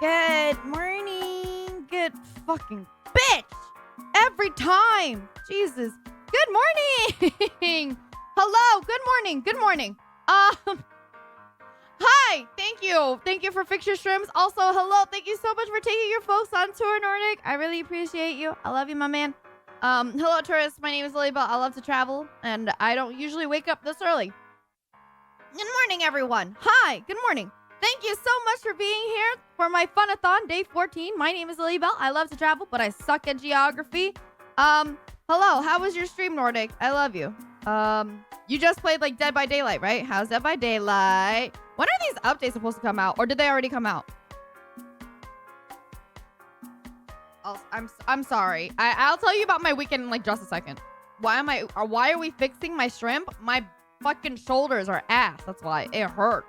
Good morning. Good fucking bitch. Every time. Jesus. Good morning. Hello. Good morning. Good morning. Hi. Thank you. Thank you for Fix Your Shrimps. Also, hello. Thank you so much for taking your folks on tour, Nordic. I really appreciate you. I love you, my man. Hello, tourists. My name is Lilybelle. I love to travel, and I don't usually wake up this early. Good morning, everyone. Hi. Good morning. Thank you so much for being here for my Funathon, day 14. My name is Lilybelle. I love to travel, but I suck at geography. Hello. How was your stream, Nordic? I love you. You just played, like, Dead by Daylight, right? How's Dead by Daylight? When are these updates supposed to come out? Or did they already come out? I'm sorry. I'll tell you about my weekend in, like, just a second. Why are we fixing my shrimp? My fucking shoulders are ass. That's why. It hurt.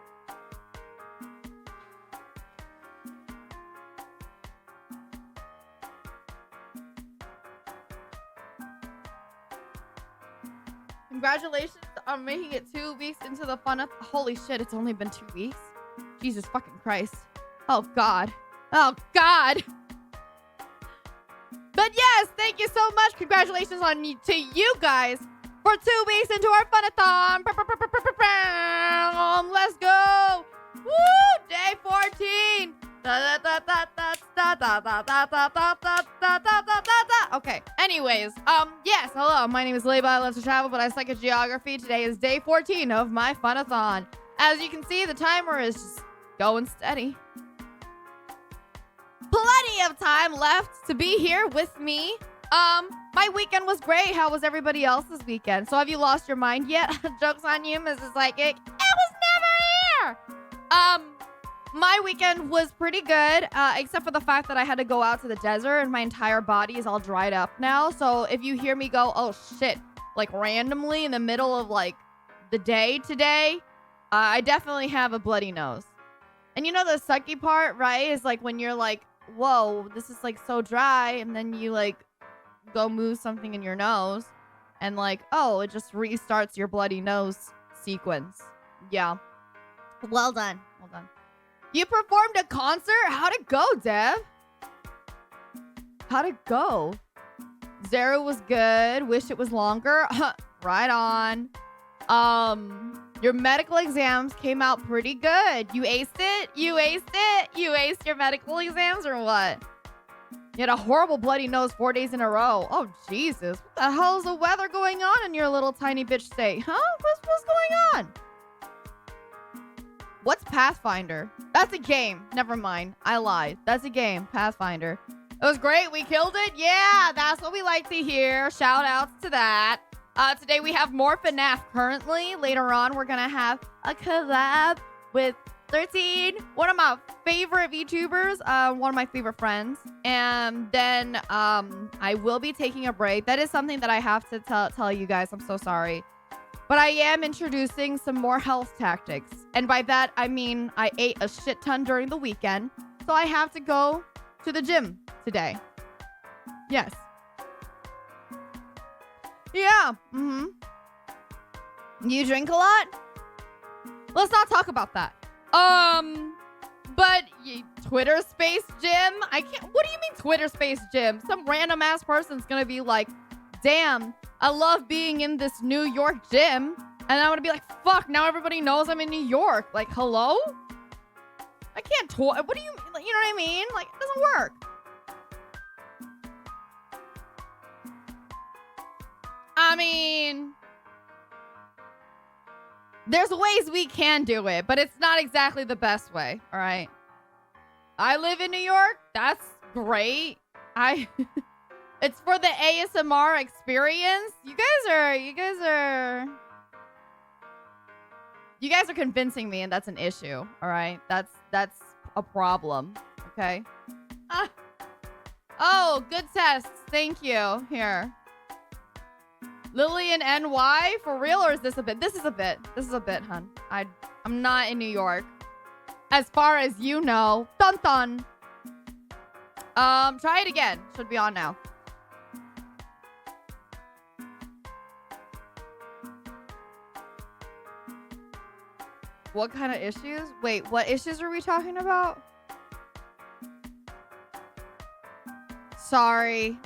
Congratulations on making it 2 weeks into the fun. Holy shit, it's only been 2 weeks? Jesus fucking Christ. Oh, God. Oh, God. But yes, thank you so much. Congratulations to you guys for 2 weeks into our Funathon. Let's go. Woo! Day 14. Okay. Anyways, yes, hello. My name is Lilybelle. I love to travel, but I suck at geography. Today is day 14 of my Funathon. As you can see, the timer is just going steady. Plenty of time left to be here with me. My weekend was great. How was everybody else's weekend? So have you lost your mind yet? Joke's on you, Mrs. Psychic. It was never here. My weekend was pretty good, except for the fact that I had to go out to the desert and my entire body is all dried up now. So if you hear me go, oh shit, like randomly in the middle of like the day today, I definitely have a bloody nose. And you know the sucky part, right? Is like when you're like, whoa, this is like so dry. And then you like go move something in your nose and like, oh, it just restarts your bloody nose sequence. Yeah. Well done. Well done. You performed a concert? How'd it go, Dev? How'd it go? Zero was good. Wish it was longer. Right on. Your medical exams came out pretty good. You aced it? You aced it? You aced your medical exams or what? You had a horrible bloody nose 4 days in a row. Oh, Jesus. What the hell is the weather going on in your little tiny bitch state? Huh? What's going on? What's Pathfinder? That's a game. Never mind. I lied. That's a game. Pathfinder. It was great. We killed it. Yeah, that's what we like to hear. Shout outs to that. Today we have more FNAF currently. Later on, we're going to have a collab with 13, one of my favorite VTubers, one of my favorite friends. And then I will be taking a break. That is something that I have to tell you guys. I'm so sorry. But I am introducing some more health tactics. And by that, I mean I ate a shit ton during the weekend. So I have to go to the gym today. Yes. Yeah. Mm-hmm. You drink a lot? Let's not talk about that. But Twitter space gym? I can't. What do you mean Twitter space gym? Some random ass person's gonna be like, damn, I love being in this New York gym. And I'm gonna be like, fuck, now everybody knows I'm in New York. Like, hello? I can't what do you mean? Like, you know what I mean? Like, it doesn't work. I mean, there's ways we can do it, but it's not exactly the best way, all right? I live in New York. That's great. It's for the ASMR experience. You guys are convincing me, and that's an issue. All right, that's a problem. Okay. Oh, good tests. Thank you. Here, Lillian NY for real, or is this a bit? This is a bit. This is a bit, hun. I'm not in New York, as far as you know. Dun dun. Try it again. Should be on now. What kind of issues? Wait, what issues are we talking about? sorry.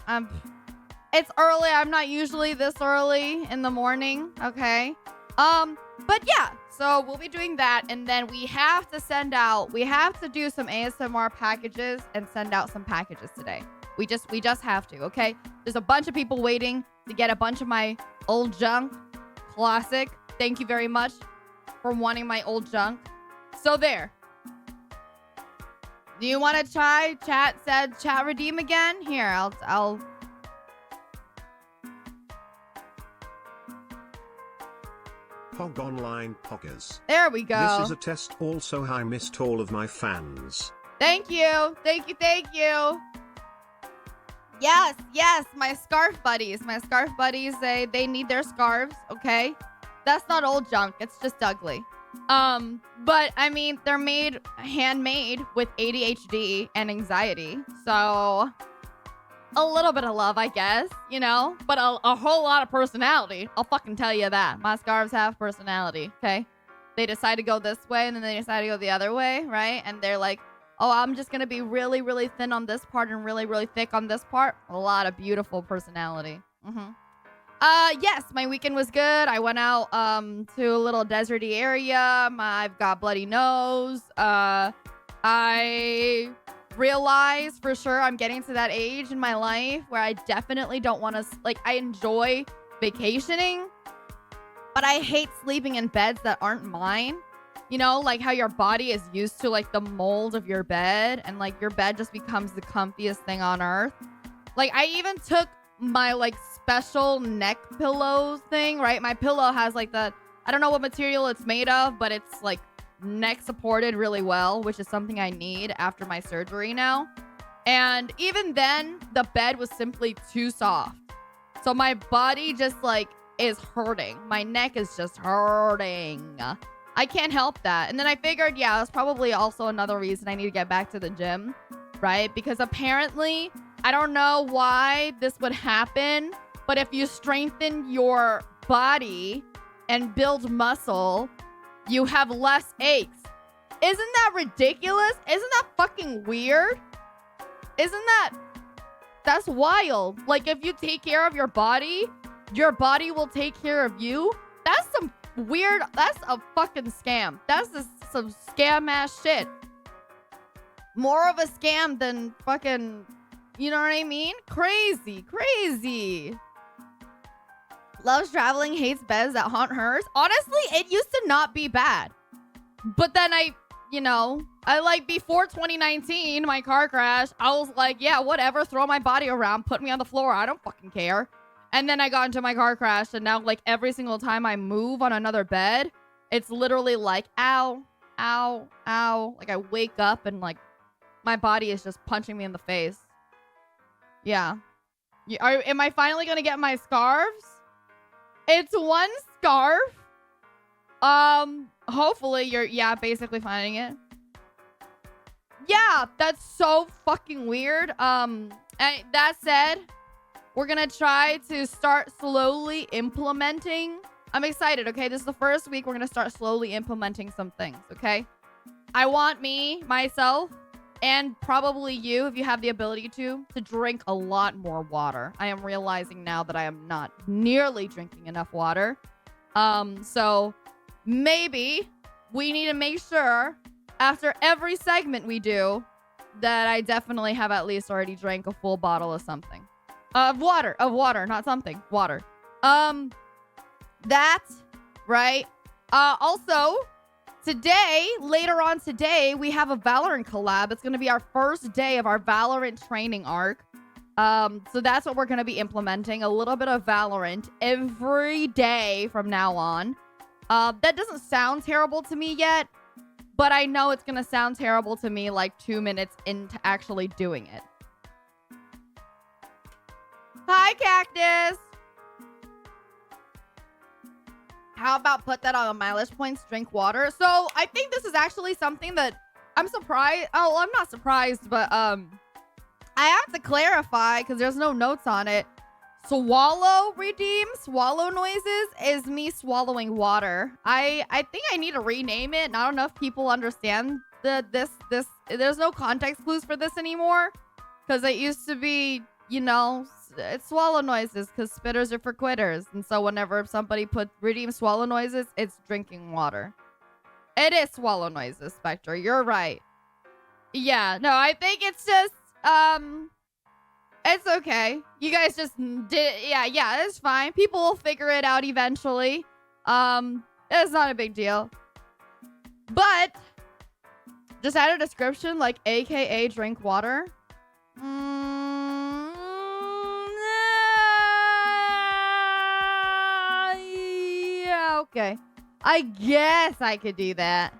It's early. I'm not usually this early in the morning. Okay. But yeah, so we'll be doing that, and then we have to do some ASMR packages and send out some packages today. We just have to, okay? There's a bunch of people waiting to get a bunch of my old junk. Classic. Thank you very much for wanting my old junk. So there. Do you want to try? Chat said chat redeem again? Here, I'll Pog Online Poggers. There we go. This is a test. Also, I missed all of my fans. Thank you. Thank you. Thank you. Yes. My scarf buddies. They need their scarves. Okay. That's not old junk. It's just ugly. But I mean, they're handmade with ADHD and anxiety. So a little bit of love, I guess, you know, but a whole lot of personality. I'll fucking tell you that. My scarves have personality, okay? They decide to go this way, and then they decide to go the other way, right? And they're like, oh, I'm just going to be really, really thin on this part and really, really thick on this part. A lot of beautiful personality. Yes, my weekend was good. I went out to a little deserty area. I've got bloody nose. I realize for sure I'm getting to that age in my life where I definitely don't want to, like, I enjoy vacationing, but I hate sleeping in beds that aren't mine. You know, like how your body is used to like the mold of your bed, and like your bed just becomes the comfiest thing on earth. Like I even took my like special neck pillows thing, right? My pillow has like I don't know what material it's made of, but it's like neck supported really well, which is something I need after my surgery now. And even then, the bed was simply too soft. So my body just like is hurting. My neck is just hurting. I can't help that. And then I figured, yeah, that's probably also another reason I need to get back to the gym, right? Because apparently, I don't know why this would happen, but if you strengthen your body and build muscle, you have less aches. Isn't that ridiculous? Isn't that fucking weird? That's wild. Like if you take care of your body will take care of you. That's some weird, that's a fucking scam. That's some scam ass shit. More of a scam than fucking, you know what I mean? Crazy. Loves traveling, hates beds that haunt hers. Honestly, it used to not be bad. But then I like before 2019, my car crash, I was like, yeah, whatever, throw my body around, put me on the floor. I don't fucking care. And then I got into my car crash, and now like every single time I move on another bed, it's literally like, ow, ow, ow. Like I wake up and like my body is just punching me in the face. Yeah. Am I finally going to get my scarves? It's one scarf. Hopefully you're, basically finding it. Yeah, that's so fucking weird. And that said, we're gonna try to start slowly implementing. I'm excited, okay? This is the first week we're gonna start slowly implementing some things, okay? I want myself, and probably you, if you have the ability to drink a lot more water. I am realizing now that I am not nearly drinking enough water. So maybe we need to make sure after every segment we do that I definitely have at least already drank a full bottle of something. Of water, not something. Water. That, right? Also, later on today, we have a Valorant collab. It's going to be our first day of our Valorant training arc. So that's what we're going to be implementing. A little bit of Valorant every day from now on. That doesn't sound terrible to me yet, but I know it's going to sound terrible to me like 2 minutes into actually doing it. Hi, Cactus. How about put that on mileage points, drink water? So I think this is actually something that I'm surprised. Oh, I'm not surprised, but I have to clarify because there's no notes on it. Swallow noises is me swallowing water. I think I need to rename it. And I don't know if people understand this. There's no context clues for this anymore. Because it used to be, you know, it's swallow noises because spitters are for quitters. And so whenever somebody redeems swallow noises, it's drinking water. It is swallow noises, Spectre. You're right. Yeah, no, I think it's just, it's okay. You guys just did, yeah, it's fine. People will figure it out eventually. It's not a big deal. But, just add a description like AKA drink water. Yeah, okay. I guess I could do that.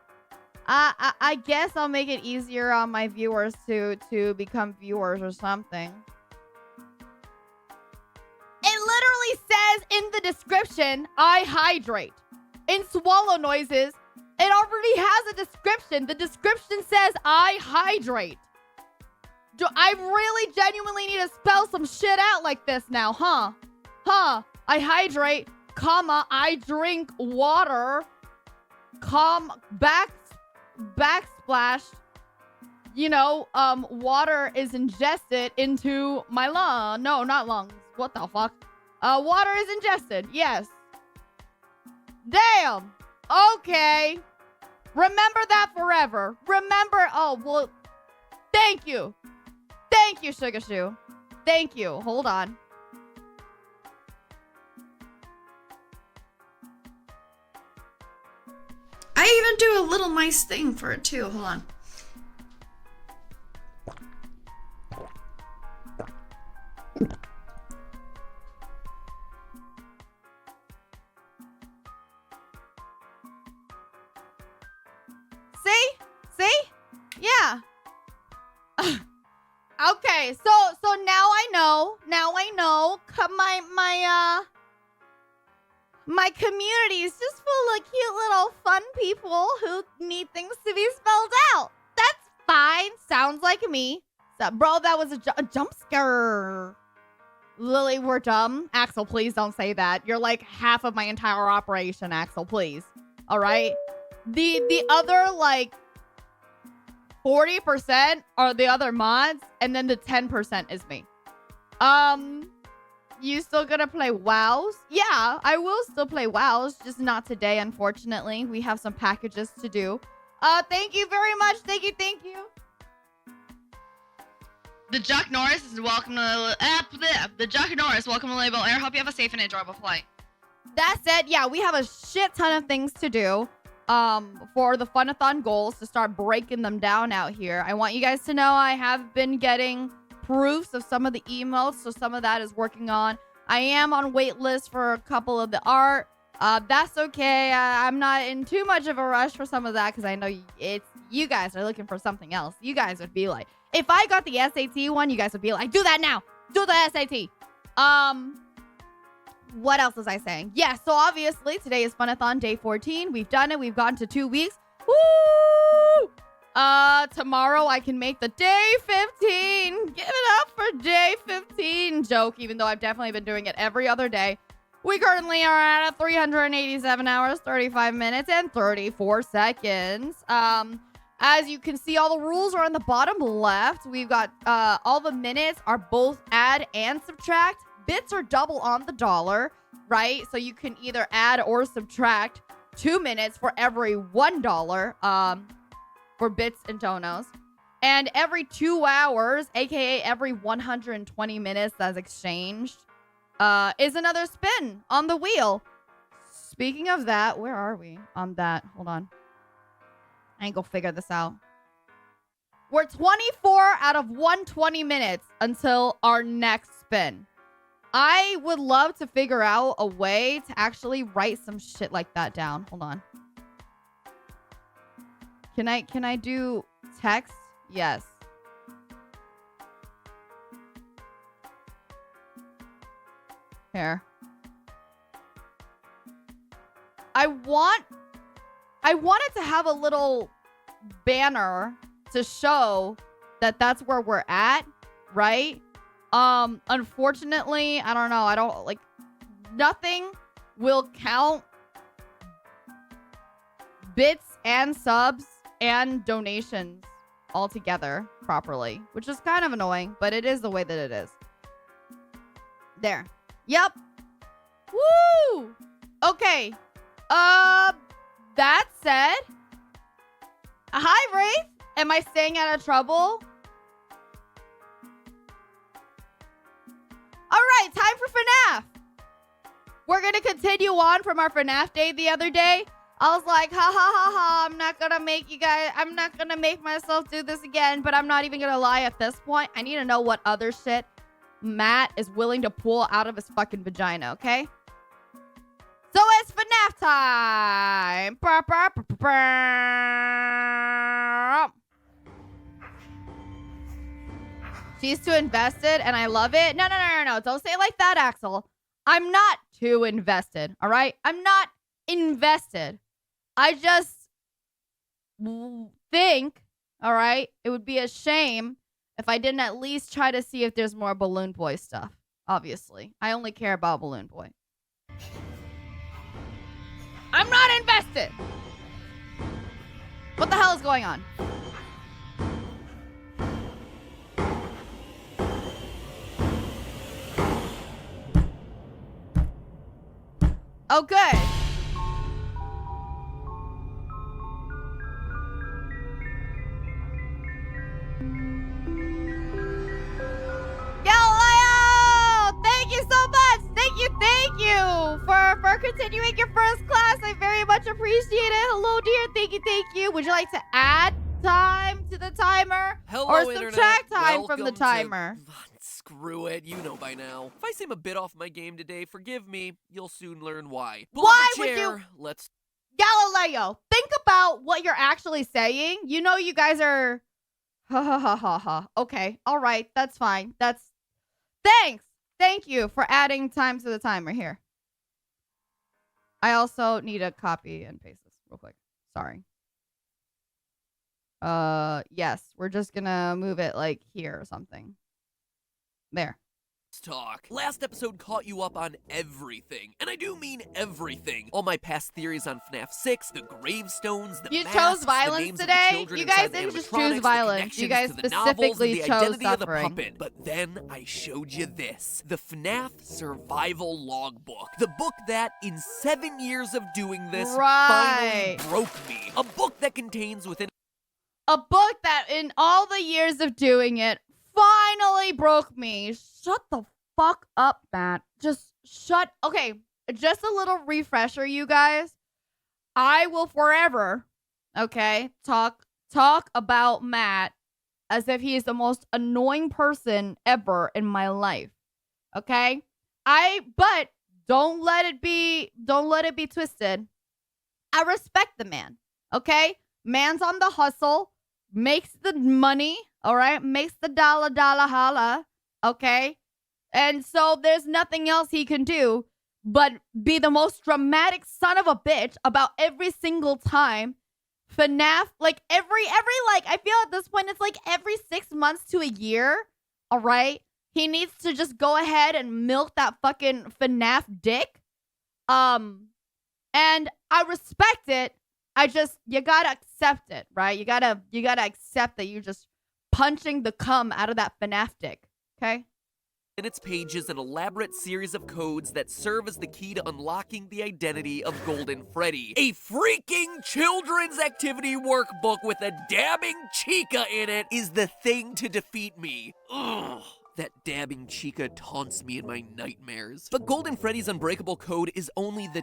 I guess I'll make it easier on my viewers to become viewers or something. It literally says in the description, I hydrate. In swallow noises, it already has a description. The description says I hydrate. Do I really genuinely need to spell some shit out like this now, huh? I hydrate, comma, I drink water, backsplash, you know, water is ingested into my lung. No, not lungs. What the fuck? Water is ingested. Yes. Damn. Okay. Remember that forever. Remember. Oh, well, thank you. Thank you, Sugar Shoe. Thank you. Hold on. I even do a little nice thing for it too. Hold on. See? Yeah. Okay, so now I know. My community is just full of cute little fun people who need things to be spelled out. That's fine. Sounds like me. So, bro, that was a jump scare. Lily, we're dumb. Axel, please don't say that. You're like half of my entire operation, Axel, please. All right? The other, like, 40% are the other mods, and then the 10% is me. You still gonna play WoWs? Yeah, I will still play WoWs, just not today, unfortunately. We have some packages to do. Thank you very much. Thank you. The Jack Norris is welcome to the Jack Norris, welcome to Lilybelle Air. Hope you have a safe and enjoyable flight. That said, yeah, we have a shit ton of things to do. For the Funathon goals to start breaking them down out here. I want you guys to know I have been getting proofs of some of the emotes, so some of that is working on. I am on wait list for a couple of the art. That's okay. I'm not in too much of a rush for some of that because I know you guys are looking for something else. You guys would be like, if I got the SAT one, you guys would be like, do that now. Do the SAT. What else was I saying? Yeah, so obviously today is Funathon day 14. We've done it. We've gotten to 2 weeks. Woo! Tomorrow I can make the day 15. Give it up for day 15 joke, even though I've definitely been doing it every other day. We currently are at 387 hours, 35 minutes, and 34 seconds. As you can see, all the rules are on the bottom left. We've got all the minutes are both add and subtract. Bits are double on the dollar, right? So you can either add or subtract 2 minutes for every $1 for bits and donos. And every 2 hours, aka every 120 minutes that's exchanged, is another spin on the wheel. Speaking of that, where are we on that? Hold on. I ain't gonna figure this out. We're 24 out of 120 minutes until our next spin. I would love to figure out a way to actually write some shit like that down. Hold on. Can I do text? Yes. Here. I want it to have a little banner to show that that's where we're at, right? Unfortunately, I don't know. Nothing will count bits and subs and donations all together properly, which is kind of annoying, but it is the way that it is. There. Yep. Woo! Okay. That said, hi, Wraith. Am I staying out of trouble? All right, time for FNAF. We're going to continue on from our FNAF day the other day. I was like, ha ha ha ha, I'm not going to make myself do this again, but I'm not even going to lie at this point. I need to know what other shit Matt is willing to pull out of his fucking vagina, okay? So it's FNAF time. She's too invested and I love it. No. Don't say it like that, Axel. I'm not too invested, all right? I'm not invested. I just think, all right, it would be a shame if I didn't at least try to see if there's more Balloon Boy stuff, obviously. I only care about Balloon Boy. I'm not invested. What the hell is going on? Oh, good. Galileo! Thank you so much. Thank you for continuing your first class. I very much appreciate it. Hello, dear. Thank you. Would you like to add time to the timer? Hello, or Internet. subtract time from the Welcome timer? Screw it, you know by now. If I seem a bit off my game today, forgive me. You'll soon learn why. Pull Why up a would chair. you- Let's. Galileo, think about what you're actually saying. You know you guys are... Ha ha ha ha ha. Okay, all right, that's fine. Thanks. Thank you for adding time to the timer here. I also need to copy and paste this real quick. Sorry. Yes, we're just gonna move it like here or something. There. talk. Last episode caught you up on everything, and I do mean everything. All my past theories on FNAF 6, the gravestones, the You masks, chose the violence names today? of the children You guys inside the didn't just animatronics, choose the violence. You connections guys to the novels, and specifically the chose identity suffering. of the puppet. But then I showed you this, the FNAF Survival Logbook. The book that, in 7 years of doing this, Right. finally broke me. A book that contains within A book that, in all the years of doing it, finally broke me. Shut the fuck up, Matt. Just shut. Okay, just a little refresher, you guys. I will forever, okay, talk about Matt as if he is the most annoying person ever in my life. Okay? But don't let it be twisted. I respect the man. Okay? Man's on the hustle, makes the money, all right? Makes the dollar holla, okay? And so there's nothing else he can do but be the most dramatic son of a bitch about every single time FNAF, like every like, I feel at this point it's like every 6 months to a year, all right? He needs to just go ahead and milk that fucking FNAF dick. And I respect it. You gotta accept it, right? You gotta accept that you're just punching the cum out of that FNAF dick, okay? in its pages an elaborate series of codes that serve as the key to unlocking the identity of Golden Freddy. A freaking children's activity workbook with a dabbing chica in it is the thing to defeat me. Ugh. That dabbing chica taunts me in my nightmares. But Golden Freddy's unbreakable code is only the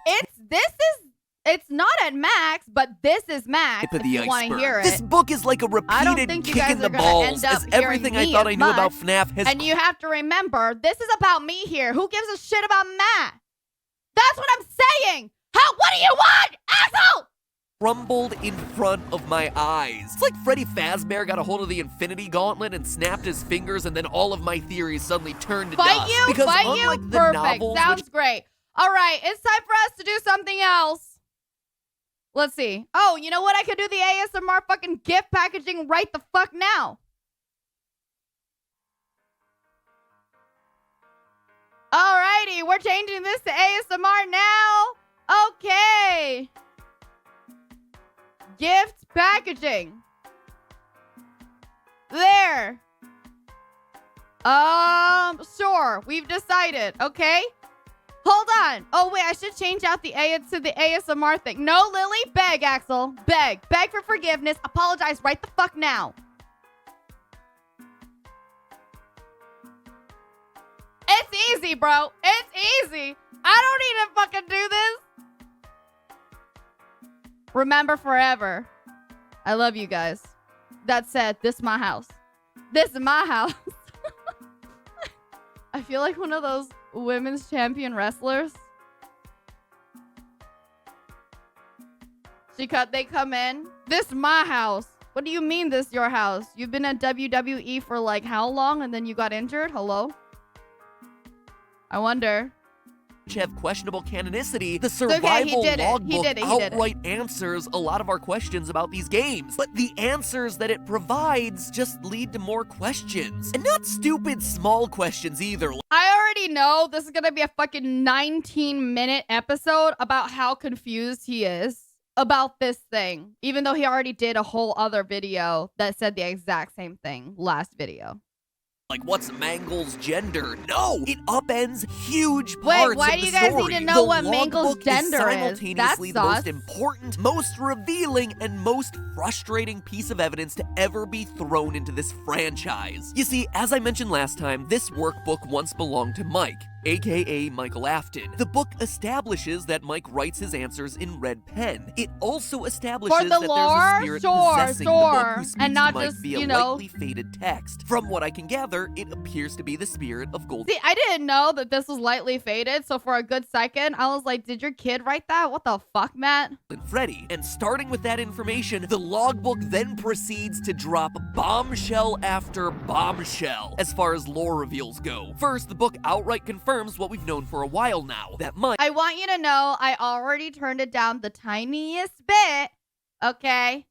It's not at max, but this is max tip of if the you want to iceberg. hear it. This book is like a I don't repeated think you kick guys in the are gonna balls, end up as everything I hearing thought me I as knew about much. FNAF has And you have to remember, this is about me here. Who gives a shit about Matt? That's what I'm saying. What do you want, asshole? crumbled in front of my eyes. It's like Freddy Fazbear got a hold of the Infinity Gauntlet and snapped his fingers, and then all of my theories suddenly turned to dust. Because unlike the Perfect. novels, Sounds which great. All right, it's time for us to do something else. Let's see. Oh, you know what? I could do the ASMR fucking gift packaging right the fuck now. Alrighty, we're changing this to ASMR now. Okay. Gift packaging. there. Sure. We've decided. Okay. Hold on. Oh, wait. I should change out the A to the ASMR thing. No, Lily. Beg, Axel. Beg. Beg for forgiveness. Apologize right the fuck now. It's easy, bro. It's easy. I don't need to fucking do this. Remember forever. I love you guys. That said, this is my house. This is my house. I feel like one of those women's champion wrestlers. They come in. This is my house. What do you mean this is your house? You've been at WWE for like how long and then you got injured? Hello? I wonder. Have questionable canonicity, the okay, survival logbook he did outright answers a lot of our questions about these games. But the answers that it provides just lead to more questions. And not stupid small questions either. I already know this is gonna be a fucking 19-minute episode about how confused he is about this thing. Even though he already did a whole other video that said the exact same thing last video. Like, what's Mangle's gender? No! It upends huge parts Wait, of why the do you guys story. need to know The what Mangle's logbook gender is? simultaneously the That's most important, most revealing, and most frustrating piece of evidence to ever be thrown into this franchise. You see, as I mentioned last time, this workbook once belonged to Mike, aka Michael Afton. The book establishes that Mike writes his answers in red pen. It also establishes For the that there's lore? a spirit possessing the book who speaks And not to Mike just, via you know. lightly faded text. From what I can gather, it appears to be the spirit of Gold. See, I didn't know that this was lightly faded, so for a good second, I was like, did your kid write that? What the fuck, Matt? And Freddy. And starting with that information, the logbook then proceeds to drop bombshell after bombshell as far as lore reveals go. First, the book outright confirms what we've known for a while now, that Mike I want you to know I already turned it down the tiniest bit, okay?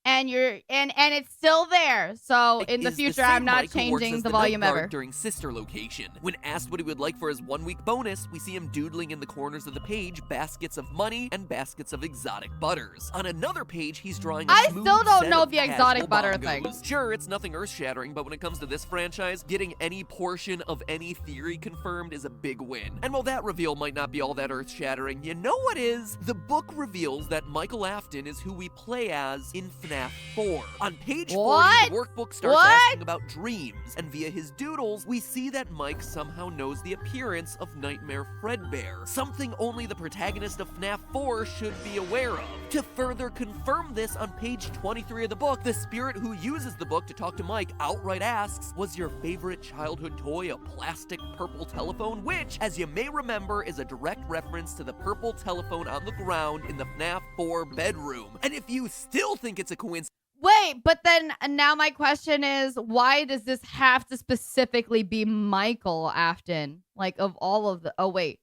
And it's still there. So in the is future, same I'm not Mike who works changing as the night volume guard ever. during Sister Location. When asked what he would like for his 1-week bonus, we see him doodling in the corners of the page baskets of money and baskets of exotic butters. On another page, he's drawing a I smooth still don't set know of the exotic casual butter bongos. thing. Sure, it's nothing earth-shattering, but when it comes to this franchise, getting any portion of any theory confirmed is a big win. And while that reveal might not be all that earth-shattering, you know what is? The book reveals that Michael Afton is who we play as in FNAF 4. On page 40, What? the workbook starts What? asking about dreams, and via his doodles, we see that Mike somehow knows the appearance of Nightmare Fredbear, something only the protagonist of FNAF 4 should be aware of. To further confirm this, on page 23 of the book, the spirit who uses the book to talk to Mike outright asks, was your favorite childhood toy a plastic purple telephone? Which, as you may remember, is a direct reference to the purple telephone on the ground in the FNAF 4 bedroom. And if you still think it's a coincidence, Wait, but then now my question is, why does this have to specifically be Michael Afton? Like, of all of the... Oh, wait.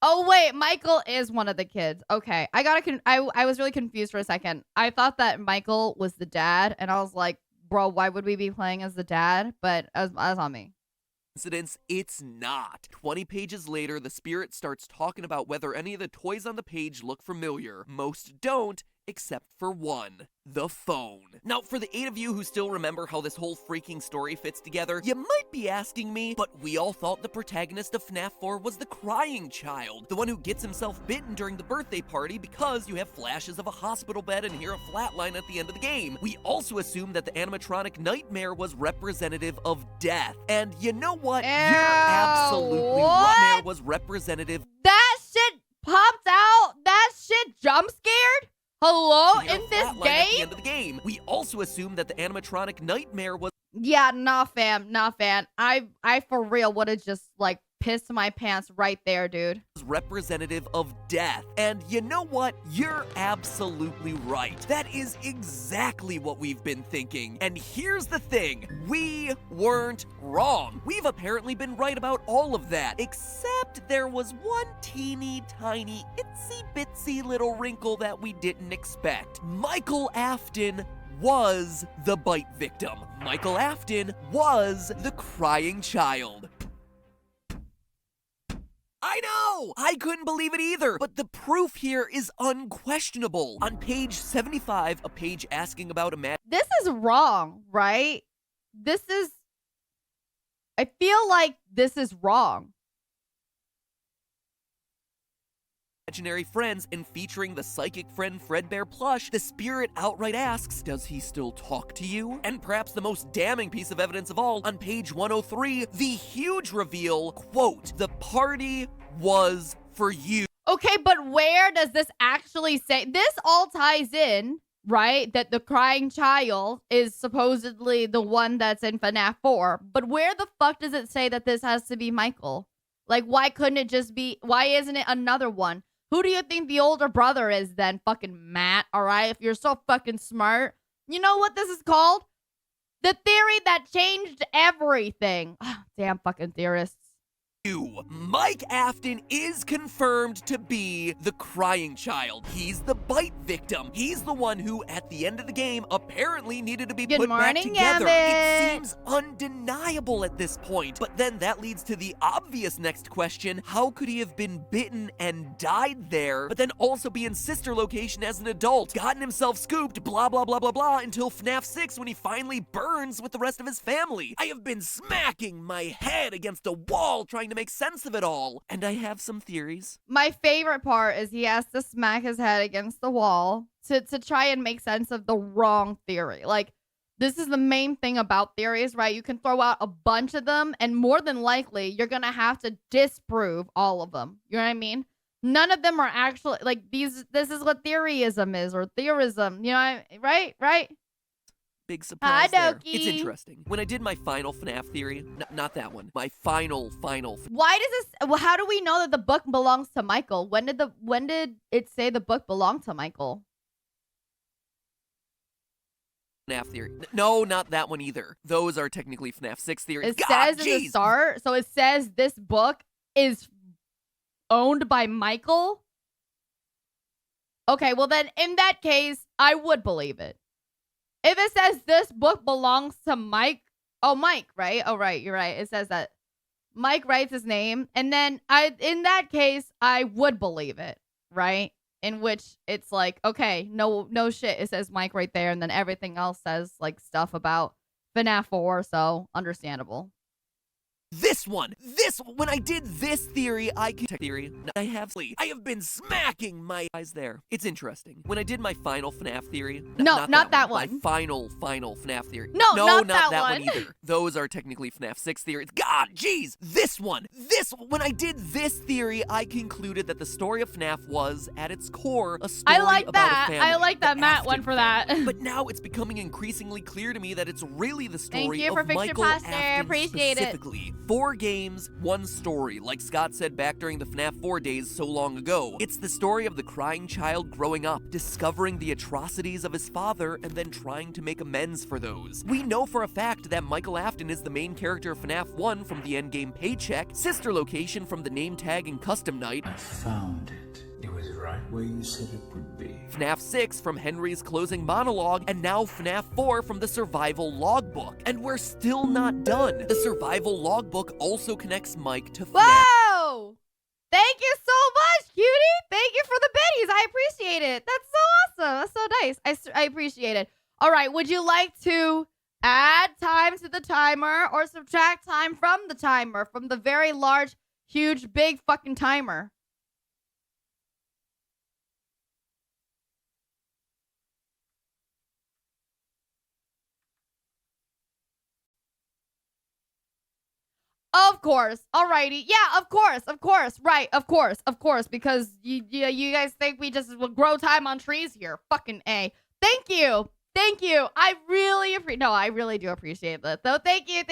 Oh, wait. Michael is one of the kids. Okay. I was really confused for a second. I thought that Michael was the dad, and I was like, bro, why would we be playing as the dad? But that's on me. it's not. 20 pages later, the spirit starts talking about whether any of the toys on the page look familiar. Most don't, except for one. The phone. Now, for the 8 of you who still remember how this whole freaking story fits together, you might be asking me, but we all thought the protagonist of FNAF 4 was the crying child, the one who gets himself bitten during the birthday party because you have flashes of a hospital bed and hear a flatline at the end of the game. We also assumed that the animatronic Nightmare was representative of death. And you know what? You're absolutely right. Nightmare was representative. That shit popped out? That shit jump scared? Hello? In this At the game? end of the game. We also assumed that the animatronic Nightmare was Yeah, nah, fam. I for real would have just, like, pissed my pants right there, dude. representative of death. And you know what? You're absolutely right. That is exactly what we've been thinking. And here's the thing. We weren't wrong. We've apparently been right about all of that, except there was one teeny tiny itsy bitsy little wrinkle that we didn't expect. Michael Afton was the bite victim. Michael Afton was the crying child. I know! I couldn't believe it either, but the proof here is unquestionable. On page 75, a page asking about this is wrong, right? I feel like this is wrong. Imaginary friends and featuring the psychic friend Fredbear plush, the spirit outright asks, does he still talk to you? And perhaps the most damning piece of evidence of all, on page 103, the huge reveal, quote, the party was for you. Okay, but where does this actually say? This all ties in, right? That the crying child is supposedly the one that's in FNAF 4. But where the fuck does it say that this has to be Michael? Like, why couldn't it just be, why isn't it another one? Who do you think the older brother is then? Fucking Matt, all right? If you're so fucking smart. You know what this is called? The theory that changed everything. Damn fucking theorists. Mike Afton is confirmed to be the crying child. He's the bite victim. He's the one who, at the end of the game, apparently needed to be put back together. It seems undeniable at this point. But then that leads to the obvious next question. How could he have been bitten and died there, but then also be in sister location as an adult, gotten himself scooped, blah, blah, blah, blah, blah, until FNAF 6 when he finally burns with the rest of his family? I have been smacking my head against a wall trying to make sense of it all, and I have some theories. My favorite part is he has to smack his head against the wall to try and make sense of the wrong theory. Like, this is the main thing about theories, right? You can throw out a bunch of them, and more than likely, you're gonna have to disprove all of them. You know what I mean? None of them are actually, like, this is what theoryism is, or theorism, you know, right? Big surprise there. Dokie. It's interesting. When I did my final FNAF theory, not that one, my final. Why does this? Well, how do we know that the book belongs to Michael? When did it say the book belonged to Michael? FNAF theory. No, not that one either. Those are technically FNAF 6 theories. It says in the start, so it says this book is owned by Michael. Okay, well then in that case, I would believe it. If it says this book belongs to Mike, Mike, right? Oh, right, you're right. It says that Mike writes his name, and then in that case, I would believe it, right? In which it's like, okay, no shit. It says Mike right there, and then everything else says like stuff about FNAF 4, so understandable. When I did this theory, I have been smacking my eyes there. It's interesting. When I did my final FNAF theory. No, not that one. My final FNAF theory. No, not that one either. Those are technically FNAF 6 theories. God, jeez. When I did this theory, I concluded that the story of FNAF was, at its core, a story about a family. I like that Matt one for that. But now it's becoming increasingly clear to me that it's really the story of Michael Afton appreciate specifically. 4 games, 1 story, like Scott said back during the FNAF 4 days so long ago. It's the story of the crying child growing up, discovering the atrocities of his father, and then trying to make amends for those. We know for a fact that Michael Afton is the main character of FNAF 1 from the endgame paycheck, sister location from the name tag and custom night. I found it. It was right where you said it would be. FNAF 6 from Henry's closing monologue, and now FNAF 4 from the survival logbook. And we're still not done. The survival logbook also connects Mike to FNAF. Whoa! Thank you so much, cutie! Thank you for the biddies. I appreciate it. That's so awesome. That's so nice. I appreciate it. All right, would you like to add time to the timer or subtract time from the timer, from the very large, huge, big fucking timer? Of course. Alrighty. Yeah, of course. Right, of course. Because you guys think we just will grow time on trees here. Fucking A. Thank you. I really do appreciate that. So thank you.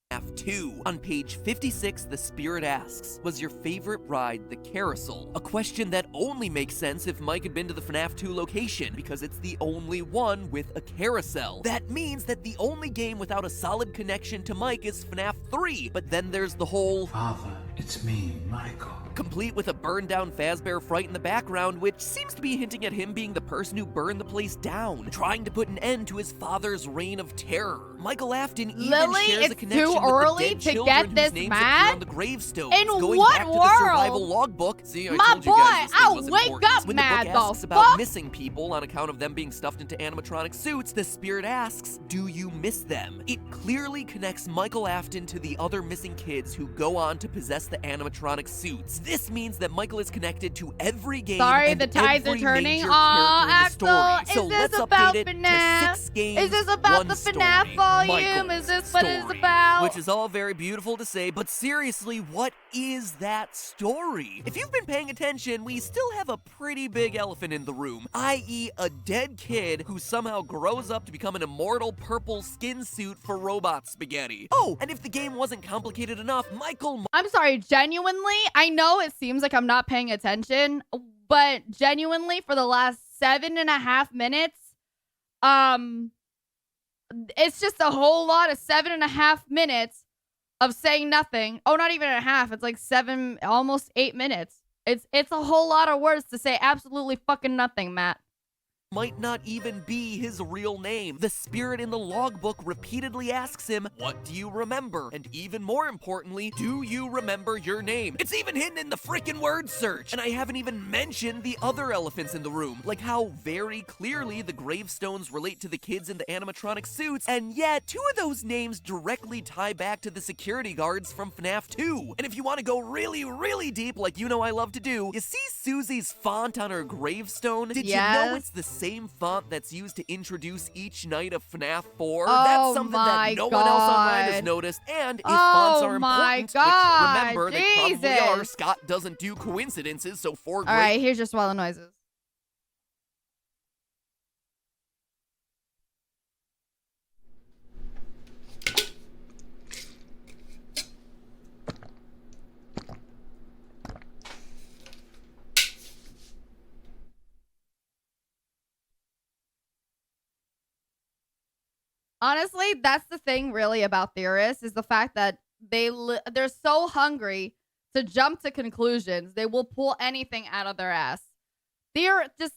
FNAF 2. On page 56, the spirit asks, was your favorite ride the carousel? A question that only makes sense if Mike had been to the FNAF 2 location, because it's the only one with a carousel. That means that the only game without a solid connection to Mike is FNAF 3, but then there's the whole, Father, it's me, Michael. complete with a burned down Fazbear Fright in the background, which seems to be hinting at him being the person who burned the place down, trying to put an end to his father's reign of terror. Michael Afton even Lily, shares a it's connection too with the early dead to children get whose this names mad? appear on the gravestones. In Going what back to the survival world? logbook. See, I My told you guys this boy, thing I'll was wake important. up When mad, the book asks the about fuck? missing people on account of them being stuffed into animatronic suits, the spirit asks, do you miss them? It clearly connects Michael Afton to the other missing kids who go on to possess the animatronic suits. This means that Michael is connected to every game Sorry, and the tides are every turning. major Aw, character in the Axel, story. So is this let's about update it FNAF? to 6 games, Is this about 1 the story. FNAF volume? Michael's Is this what it's story. about? Which is all very beautiful to say, but seriously, what is that story? If you've been paying attention, we still have a pretty big elephant in the room, i.e. a dead kid who somehow grows up to become an immortal purple skin suit for robot spaghetti. Oh, and if the game wasn't complicated enough, Michael... I'm sorry, genuinely, I know it seems like I'm not paying attention, but genuinely, for the last 7.5 minutes, it's just a whole lot of 7.5 minutes of saying nothing. Oh, not even a half. It's like 7, almost 8 minutes. It's a whole lot of words to say absolutely fucking nothing, Matt. Might not even be his real name. The spirit in the logbook repeatedly asks him, what do you remember? And even more importantly, do you remember your name? It's even hidden in the freaking word search. And I haven't even mentioned the other elephants in the room, like how very clearly the gravestones relate to the kids in the animatronic suits, and yet 2 of those names directly tie back to the security guards from FNAF 2. And if you want to go really, really deep, like you know I love to do, you see Susie's font on her gravestone? Did you know it's the same font that's used to introduce each night of FNAF 4? Oh, That's something that no one else online has God. noticed, and if fonts are my important, God, which remember, they probably are, Jesus. Scott doesn't do coincidences, so 4 great. All right, here's your swallow noises. Honestly, that's the thing really about theorists, is the fact that they're so hungry to jump to conclusions, they will pull anything out of their ass. Just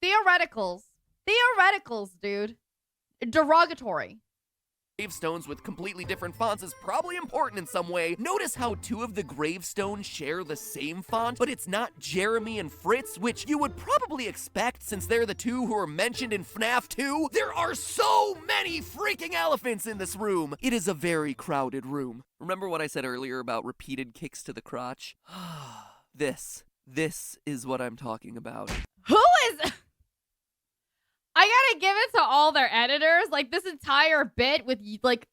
theoreticals. Theoreticals, dude. Derogatory. Gravestones with completely different fonts is probably important in some way. Notice how 2 of the gravestones share the same font, but it's not Jeremy and Fritz, which you would probably expect since they're the 2 who are mentioned in FNAF 2. There are so many freaking elephants in this room. It is a very crowded room. Remember what I said earlier about repeated kicks to the crotch? This is what I'm talking about. Who is... I gotta give it to all their editors. Like, this entire bit with, like,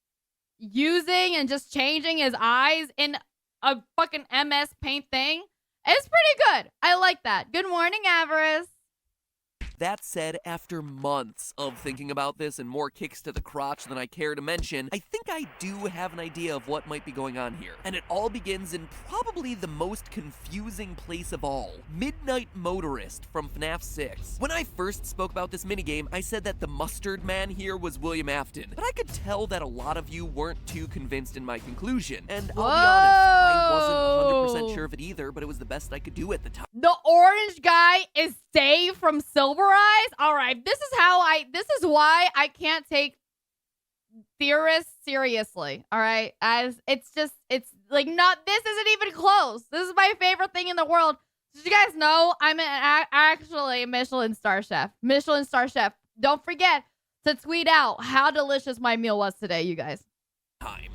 using and just changing his eyes in a fucking MS Paint thing. It's pretty good. I like that. Good morning, Avarice. That said, after months of thinking about this and more kicks to the crotch than I care to mention, I think I do have an idea of what might be going on here. And it all begins in probably the most confusing place of all, Midnight Motorist from FNAF 6. When I first spoke about this minigame, I said that the mustard man here was William Afton, but I could tell that a lot of you weren't too convinced in my conclusion. And I'll be honest, I wasn't 100% sure of it either, but it was the best I could do at the time. The orange guy is Dave from Silver Eyes? All right, this is why I can't take theorists seriously, all right? As it's like not, this isn't even close. This is my favorite thing in the world. Did you guys know I'm actually a Michelin star chef? Michelin star chef. Don't forget to tweet out how delicious my meal was today, you guys.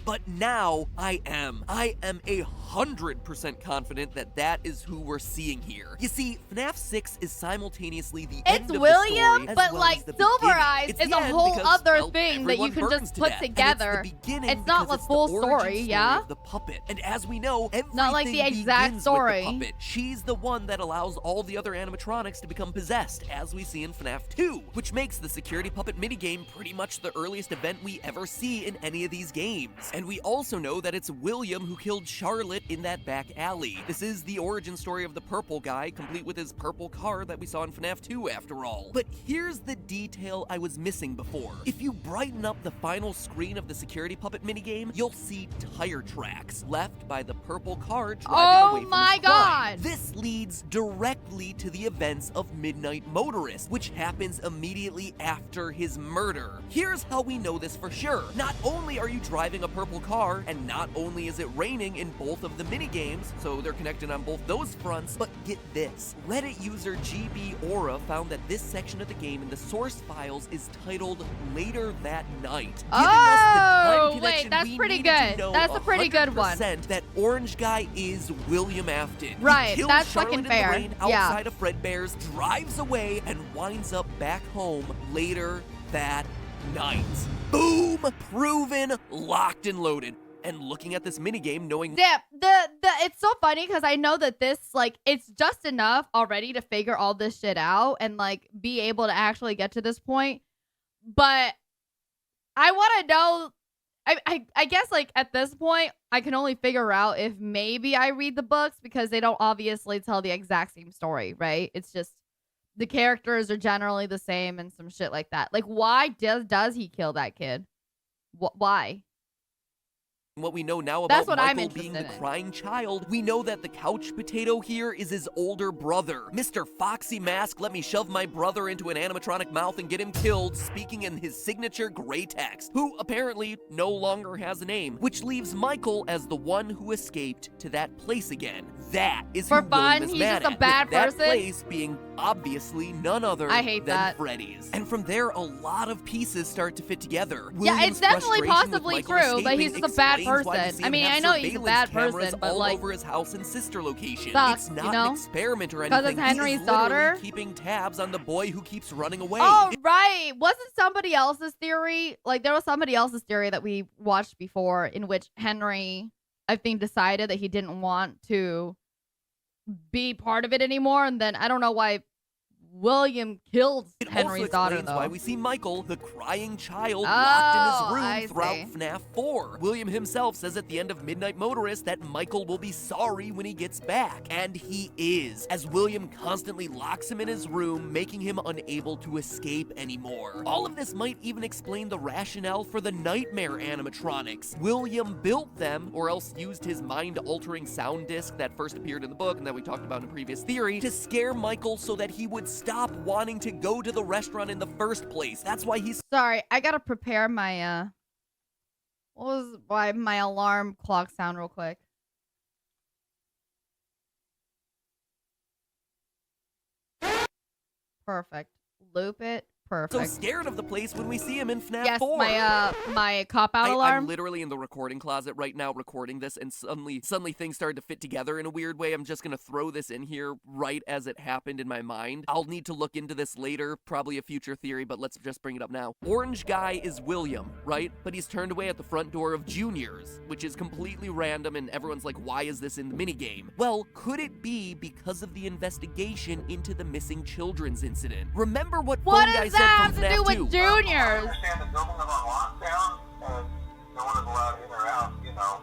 But now I am 100% confident that that is who we're seeing here. You see, FNAF 6 is simultaneously the end of William, the story as but well like as the Silver beginning. Eyes It's is the a end whole because, other well, thing that you everyone can burns just to put death. together. And it's the beginning It's not because the it's full the origin story, story yeah? of the puppet. And as we know, everything Not like the exact begins story. with the puppet. She's the one that allows all the other animatronics to become possessed, as we see in FNAF 2, which makes the security puppet minigame pretty much the earliest event we ever see in any of these games. And we also know that it's William who killed Charlotte in that back alley. This is the origin story of the purple guy, complete with his purple car that we saw in FNAF 2 after all. But here's the detail I was missing before. If you brighten up the final screen of the security puppet minigame, you'll see tire tracks left by the purple car driving away from my his crime. God. This leads directly to the events of Midnight Motorist, which happens immediately after his murder. Here's how we know this for sure. Not only are you driving a purple car, and not only is it raining in both of the minigames, so they're connected on both those fronts, but get this. Reddit user GB Aura found that this section of the game in the source files is titled Later That Night. Oh, wait, that's pretty good. That's a pretty good one. That orange guy is William Afton. Right, He kills that's Charlotte fucking in fair. the rain Yeah. outside of Fredbear's, drives away, and winds up back home later that night. Boom! Proven, locked and loaded. And looking at this minigame, knowing Yeah, it's so funny because I know that this, like, it's just enough already to figure all this shit out and, like, be able to actually get to this point. But I want to know, I guess, like, at this point, I can only figure out if maybe I read the books because they don't obviously tell the exact same story, right? It's just the characters are generally the same and some shit like that. Like, why does he kill that kid? Why? what we know now That's about what I'm Michael being the interested in. crying child, we know that the couch potato here is his older brother. Mr. Foxy Mask let me shove my brother into an animatronic mouth and get him killed, speaking in his signature gray text, who apparently no longer has a name, which leaves Michael as the one who escaped to that place again. That is For who fun, William is he's mad just a at, bad with that person? place being obviously none other I hate than that. Freddy's. And from there, a lot of pieces start to fit together. Yeah, William's it's definitely frustration with possibly Michael true, but he's escaping just a bad explains why we person. see I him mean, have I know he's a surveillance bad cameras person, but, all like, over his house and sister location. sucks, It's not you know? an experiment or 'Cause anything. it's Henry's He is literally daughter. keeping tabs on the boy who keeps running away. Oh, right. Wasn't somebody else's theory? Like, there was somebody else's theory that we watched before in which Henry, I think, decided that he didn't want to be part of it anymore. And then I don't know why William killed It Henry's also daughter, explains though. why we see Michael, the crying child, locked Oh, in I his room throughout see. FNAF 4. William himself says at the end of Midnight Motorist that Michael will be sorry when he gets back. And he is, as William constantly locks him in his room, making him unable to escape anymore. All of this might even explain the rationale for the nightmare animatronics. William built them, or else used his mind-altering sound disc that first appeared in the book and that we talked about in a previous theory, to scare Michael so that he would stop wanting to go to the restaurant in the first place. That's why he's Sorry, I gotta prepare my, what was my alarm clock sound real quick? Perfect. Loop it. so Perfect. scared of the place when we see him in FNAF Yes, 4. my cop-out alarm. I'm literally in the recording closet right now recording this, and suddenly things started to fit together in a weird way. I'm just gonna throw this in here right as it happened in my mind. I'll need to look into this later, probably a future theory, but let's just bring it up now. Orange guy is William, right? But he's turned away at the front door of Junior's, which is completely random, and everyone's like, why is this in the minigame? Well, could it be because of the investigation into the missing children's incident? Remember what What Phone Guy does said that from have to do FNAF 2? with juniors? I understand the building is on lockdown, and no one is allowed in or out,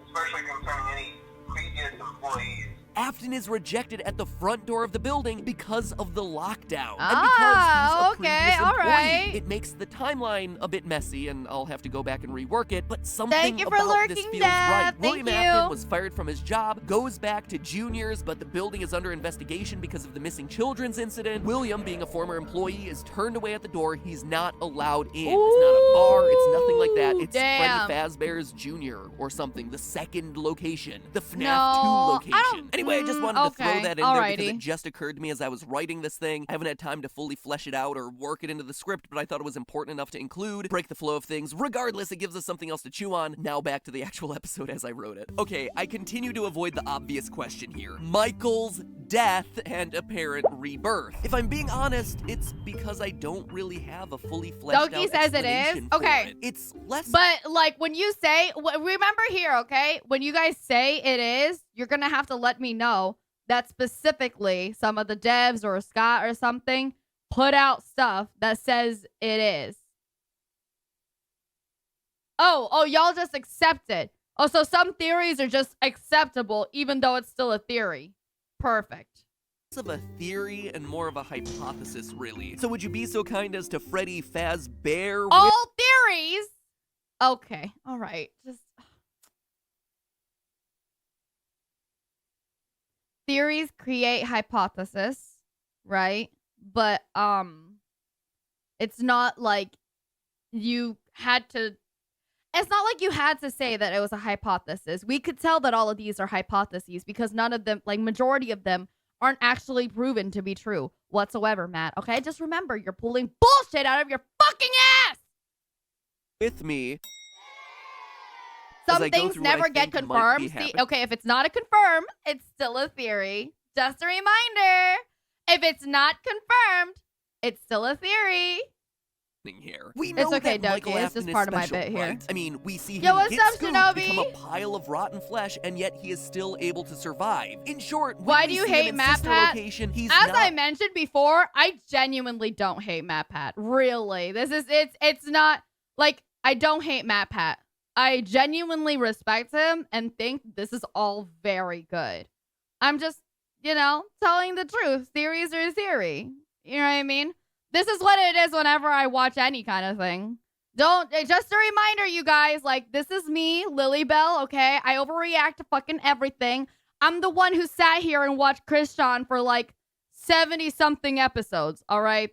especially concerning any previous employees. Afton is rejected at the front door of the building because of the lockdown. Ah, and because he's a okay, previous all employee. right. It makes the timeline a bit messy, and I'll have to go back and rework it, but something Thank you for about this lurking, feels Dad. right. Thank William you. Afton was fired from his job, goes back to Junior's, but the building is under investigation because of the missing children's incident. William, being a former employee, is turned away at the door. He's not allowed in. It's not a bar. It's nothing like that. It's Damn. Freddy Fazbear's Jr. or something. The second location. The FNAF 2 No, I location. don't- Anyway, I just wanted to throw okay, that in there because alrighty. it just occurred to me as I was writing this thing. I haven't had time to fully flesh it out or work it into the script, but I thought it was important enough to include, break the flow of things. Regardless, it gives us something else to chew on. Now back to the actual episode as I wrote it. Okay, I continue to avoid the obvious question here. Michael's death and apparent rebirth. If I'm being honest, it's because I don't really have a fully fleshed Doki out says it is? explanation for Okay. it. It's less But, like, when you say, remember here, okay? When you guys say it is, you're going to have to let me know that specifically some of the devs or Scott or something put out stuff that says it is. Oh, y'all just accept it. Oh, so some theories are just acceptable, even though it's still a theory. Perfect. Of a theory and more of a hypothesis, really. So would you be so kind as to Freddy Fazbear? All theories? Okay, all right. Just theories create hypothesis, right? But it's not like you had to. It's not like you had to say that it was a hypothesis. We could tell that all of these are hypotheses because none of them, like majority of them, aren't actually proven to be true whatsoever, Matt. Okay, just remember, you're pulling bullshit out of your fucking ass. With me. Some things never get confirmed. See, okay, if it's not a confirm, it's still a theory. Just a reminder. If it's not confirmed, it's still a theory. Here. We know it's okay, that Michael Dougie. It's just part special, of my bit here. Right? I mean, we see him Yo, what's get up, scooped, Shinobi? become a pile of rotten flesh, and yet he is still able to survive. In short, why do you hate MatPat? As not... I mentioned before, I genuinely don't hate MatPat. Really, it's not like I don't hate MatPat. I genuinely respect him and think this is all very good. I'm just, telling the truth. Theories are a theory. You know what I mean? This is what it is whenever I watch any kind of thing. Just a reminder, you guys, like, this is me, Lilybelle, okay? I overreact to fucking everything. I'm the one who sat here and watched Christian for, like, 70-something episodes, all right?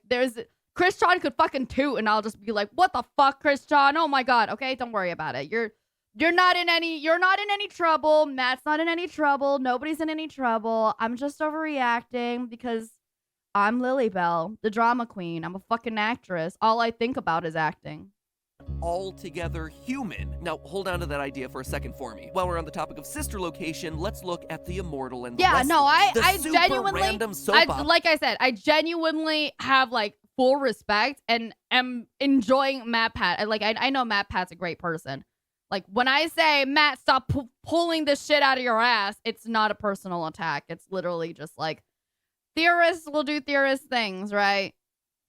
Christian could fucking toot, and I'll just be like, what the fuck, Christian? Oh, my God, okay? Don't worry about it. You're not in any trouble. Matt's not in any trouble. Nobody's in any trouble. I'm just overreacting because I'm Lilybelle, the drama queen. I'm a fucking actress. All I think about is acting. Altogether human. Now, hold on to that idea for a second for me. While we're on the topic of sister location, let's look at the immortal and the yeah, restless. No, I genuinely, like I said, I genuinely have like full respect and am enjoying MatPat. I know MatPat's a great person. Like when I say Matt, stop pulling this shit out of your ass, it's not a personal attack. It's literally just like theorists will do theorist things, right?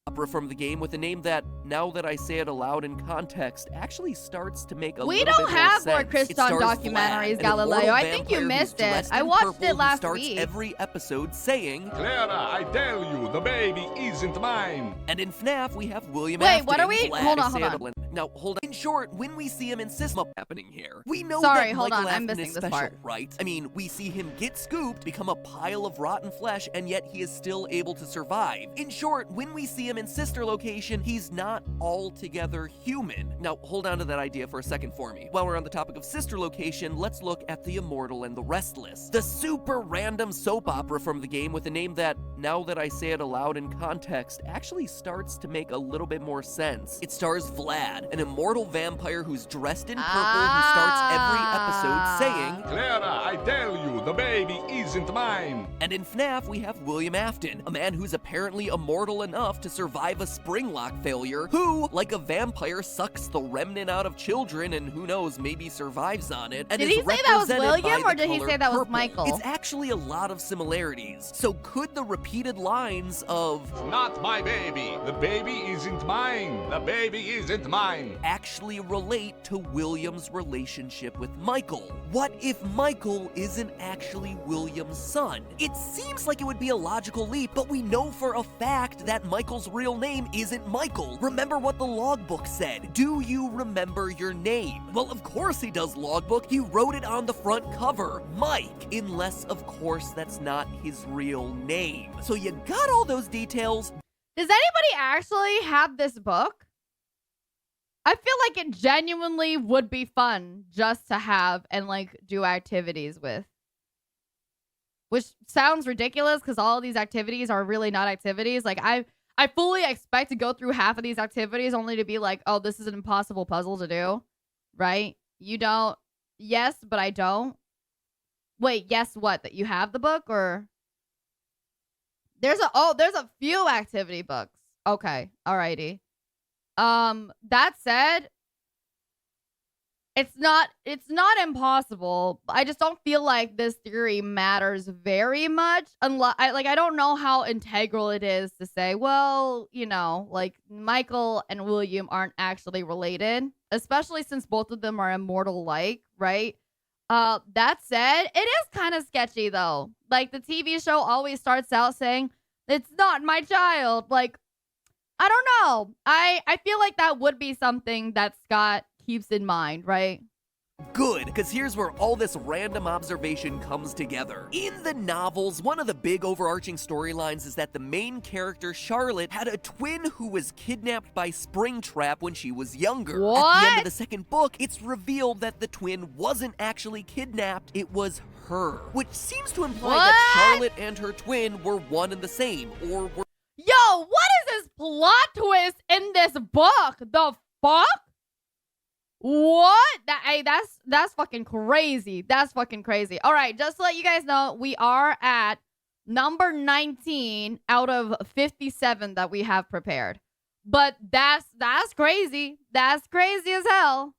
Opera from the game with a name that, now that I say it aloud in context, actually starts to make a little bit more sense. We don't have more Christian documentaries, Galileo. I think you missed it. I watched it last week. Every episode saying, Clara, I tell you, the baby isn't mine. And in FNAF, we have William Wait, Afton. what are we? Hold on. Now, hold on. In short, when we see him insist what's happening here, we know Sorry, that hold Michael on. I'm Afton missing is this special, part. right? I mean, we see him get scooped, become a pile of rotten flesh, and yet he is still able to survive. In short, when we see him in sister location, he's not altogether human. Now, hold on to that idea for a second for me. While we're on the topic of sister location, let's look at the immortal and the restless. The super random soap opera from the game with a name that, now that I say it aloud in context, actually starts to make a little bit more sense. It stars Vlad, an immortal vampire who's dressed in purple who starts every episode saying, Clara, I tell you, the baby isn't mine. And in FNAF, we have William Afton, a man who's apparently immortal enough to survive a spring lock failure, who, like a vampire, sucks the remnant out of children and who knows, maybe survives on it. And did he say that was William or did he say that was Michael? It's actually a lot of similarities. So could the repeated lines of Not my baby, the baby isn't mine, the baby isn't mine actually relate to William's relationship with Michael? What if Michael isn't actually William's son? It seems like it would be a logical leap, but we know for a fact that Michael's real name isn't Michael. Remember what the logbook said. Do you remember your name? Well, of course he does, logbook. He wrote it on the front cover, Mike, unless, of course, that's not his real name. So you got all those details. Does anybody actually have this book? I feel like it genuinely would be fun just to have and like do activities with. Which sounds ridiculous because all of these activities are really not activities. Like I fully expect to go through half of these activities only to be like, oh, this is an impossible puzzle to do. Right? You don't. Yes, but I don't. Wait, yes, what? That you have the book or? There's a few activity books. Okay. Alrighty. That said, it's not impossible. I just don't feel like this theory matters very much. Unless I don't know how integral it is to say, well, you know, like Michael and William aren't actually related, especially since both of them are immortal like, right? That said, it is kind of sketchy though. Like the TV show always starts out saying, "It's not my child." Like, I don't know. I feel like that would be something that Scott keeps in mind, right? Good, because here's where all this random observation comes together. In the novels, one of the big overarching storylines is that the main character, Charlotte, had a twin who was kidnapped by Springtrap when she was younger. At the end of the second book, it's revealed that the twin wasn't actually kidnapped, it was her. Which seems to imply that Charlotte and her twin were one and the same, or were... Yo, what is this plot twist in this book? The fuck? What? That's fucking crazy. That's fucking crazy. All right, just to let you guys know, we are at number 19 out of 57 that we have prepared. But that's crazy. That's crazy as hell.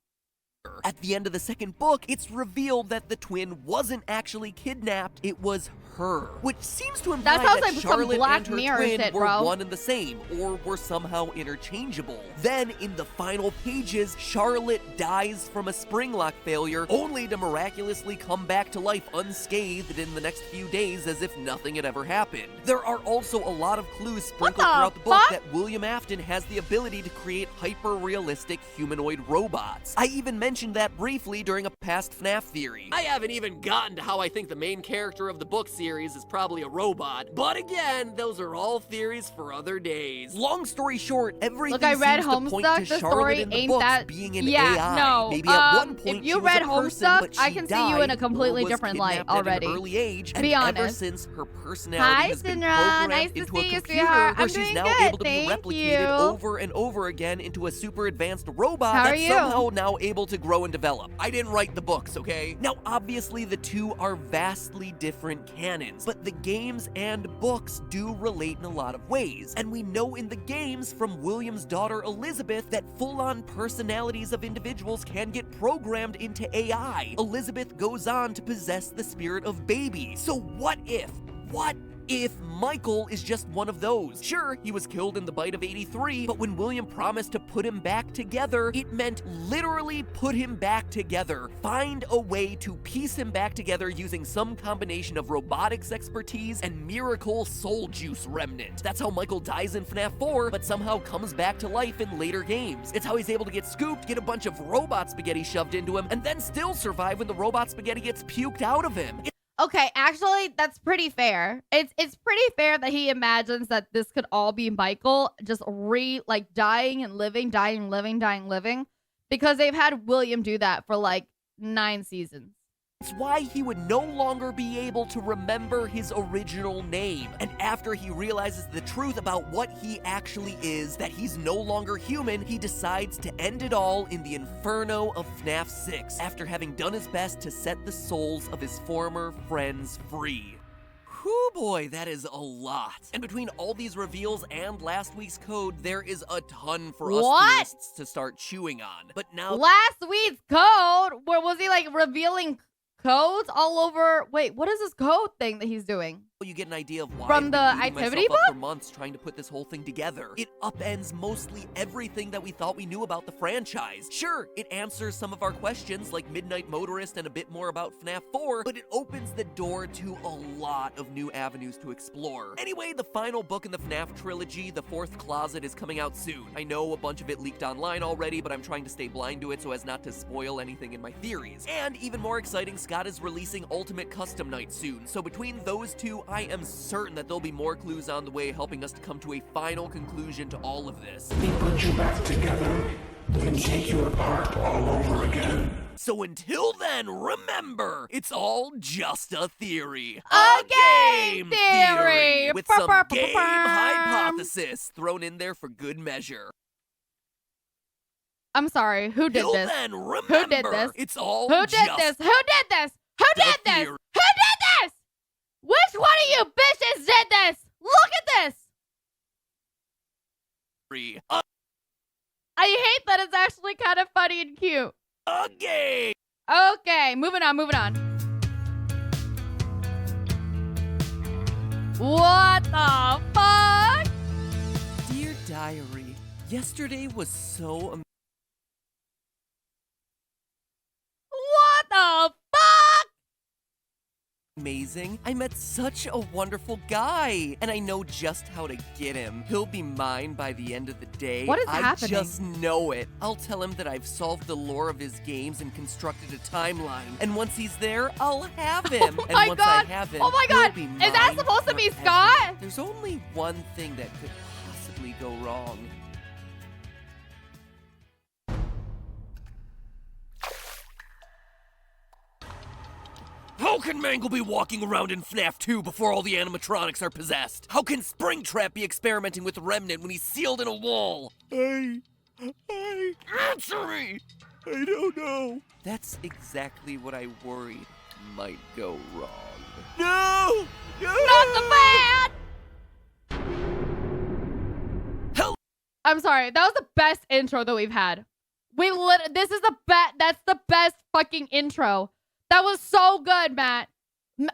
At the end of the second book, it's revealed that the twin wasn't actually kidnapped, it was her. Which seems to imply that sounds that like Charlotte some Black and her Mirror twin shit, were bro. one and the same, or were somehow interchangeable. Then, in the final pages, Charlotte dies from a springlock failure, only to miraculously come back to life unscathed in the next few days as if nothing had ever happened. There are also a lot of clues sprinkled throughout the book that William Afton has the ability to create hyper-realistic humanoid robots. I even mentioned that briefly during a past FNAF theory. I haven't even gotten to how I think the main character of the book series is probably a robot, but again, those are all theories for other days. Long story short, everything Look, I read seems to point Homestuck. to The Charlotte story in the ain't books that. being an Yeah, AI. no. Maybe at one point if you she was read a person, Homestuck, but she I can see you in a died completely or was different light kidnapped at already. an early age, and Be ever honest. since her personality Hi, has been Sinra. programmed Nice to into a see you, computer sweetheart. where I'm she's doing now good. able to be Thank replicated you. over and over again into a super advanced robot How are that's you? somehow now able to grow and develop. I didn't write the books, okay? Now, obviously, the two are vastly different canons, but the games and books do relate in a lot of ways. And we know in the games from William's daughter Elizabeth that full-on personalities of individuals can get programmed into AI. Elizabeth goes on to possess the spirit of baby. So what if Michael is just one of those? Sure, he was killed in the bite of 83, but when William promised to put him back together, it meant literally put him back together. Find a way to piece him back together using some combination of robotics expertise and miracle soul juice remnant. That's how Michael dies in FNAF 4, but somehow comes back to life in later games. It's how he's able to get scooped, get a bunch of robot spaghetti shoved into him, and then still survive when the robot spaghetti gets puked out of him. Okay, actually, that's pretty fair. It's pretty fair that he imagines that this could all be Michael just dying and living, dying, living, dying, living, because they've had William do that for like 9 seasons. It's why he would no longer be able to remember his original name. And after he realizes the truth about what he actually is, that he's no longer human, he decides to end it all in the inferno of FNAF 6, after having done his best to set the souls of his former friends free. Whew, boy, that is a lot. And between all these reveals and last week's code, there is a ton for us theorists to start chewing on. But now... Last week's code? Where was he like revealing codes all over? Wait, what is this code thing that he's doing? You get an idea of why From I've the been beating activity myself up book? for months trying to put this whole thing together. It upends mostly everything that we thought we knew about the franchise. Sure, it answers some of our questions like Midnight Motorist and a bit more about FNAF 4, but it opens the door to a lot of new avenues to explore. Anyway, the final book in the FNAF trilogy, The Fourth Closet, is coming out soon. I know a bunch of it leaked online already, but I'm trying to stay blind to it so as not to spoil anything in my theories. And even more exciting, Scott is releasing Ultimate Custom Night soon, so between those two, I am certain that there'll be more clues on the way helping us to come to a final conclusion to all of this. They put you back together, then take you apart all over again. So until then, remember, it's all just a theory. A game theory! With some game hypothesis thrown in there for good measure. I'm sorry, who did Till this? then, remember, Who did this? it's all Who did just this? Who did this? Who the did this? theory. Who did this? Which one of you bitches did this? Look at this! I hate that it's actually kind of funny and cute. game. Okay, moving on. What the fuck? Dear Diary, yesterday was so What the fuck? amazing. I met such a wonderful guy, and I know just how to get him. He'll be mine by the end of the day. What is I happening? just know it. I'll tell him that I've solved the lore of his games and constructed a timeline. And once he's there, I'll have him. Oh and my once God. I have him, Oh my he'll God. be Is that mine supposed to be forever. Scott? There's only one thing that could possibly go wrong. How can Mangle be walking around in FNAF 2 before all the animatronics are possessed? How can Springtrap be experimenting with Remnant when he's sealed in a wall? Answer me! I don't know. That's exactly what I worried might go wrong. No! Not the bad! Help! I'm sorry. That was the best intro that we've had. This is the best. That's the best fucking intro. That was so good, Matt.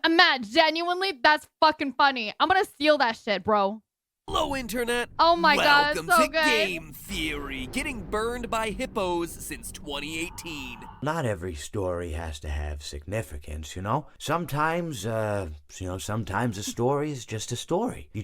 Matt, genuinely, that's fucking funny. I'm gonna steal that shit, bro. Hello, Internet. Oh my God, Welcome that's so to good. Game Theory, getting burned by hippos since 2018. Not every story has to have significance, you know? Sometimes, sometimes a story is just a story. You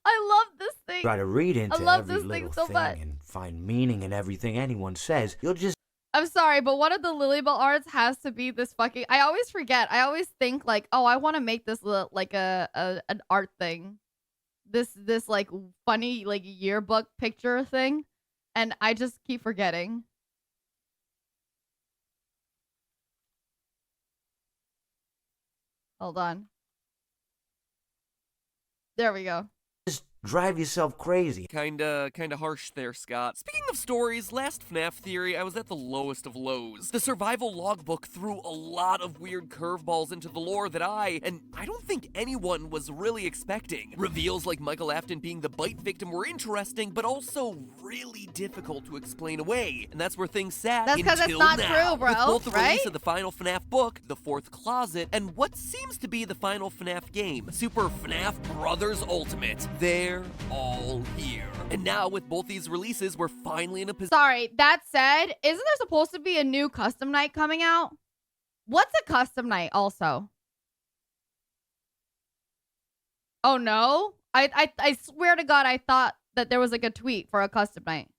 I love this thing. try to read into love every this thing little so thing much. and find meaning in everything anyone says. You'll just I'm sorry, but one of the Lilybelle arts has to be this fucking. I always forget. I always think like, oh, I want to make this like an art thing, this like funny like yearbook picture thing, and I just keep forgetting. Hold on. There we go. drive yourself crazy. Kinda harsh there, Scott. Speaking of stories, last FNAF theory, I was at the lowest of lows. The survival logbook threw a lot of weird curveballs into the lore that and I don't think anyone was really expecting. Reveals like Michael Afton being the bite victim were interesting, but also really difficult to explain away. And that's where things sat That's 'cause it's until not now. true, bro, With both the release right? of the final FNAF book, The Fourth Closet, and what seems to be the final FNAF game, Super FNAF Brothers Ultimate. They're all here. And now with both these releases, we're finally in a position. Sorry, that said, isn't there supposed to be a new custom night coming out? What's a custom night also? Oh no? I swear to God, I thought that there was like a tweet for a custom night.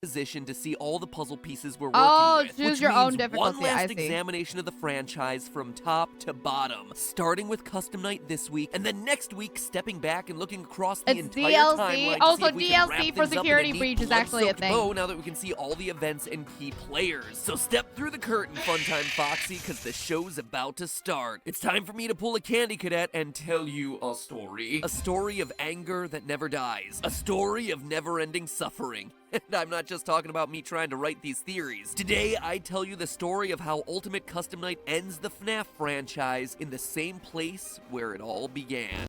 Position to see all the puzzle pieces we're working with, choose which your means own difficulty, one last I see. examination of the franchise from top to bottom, starting with custom night this week, and then next week stepping back and looking across the It's entire DLC. timeline to Oh, see so if we can wrap DLC for things up in a security neat breach is actually a blood-soaked thing. bow now that we can see all the events and key players. So step through the curtain, Funtime Foxy, because the show's about to start. It's time for me to pull a candy cadet and tell you a story. A story of anger that never dies. A story of never-ending suffering. And I'm not just talking about me trying to write these theories. Today, I tell you the story of how Ultimate Custom Night ends the FNAF franchise in the same place where it all began.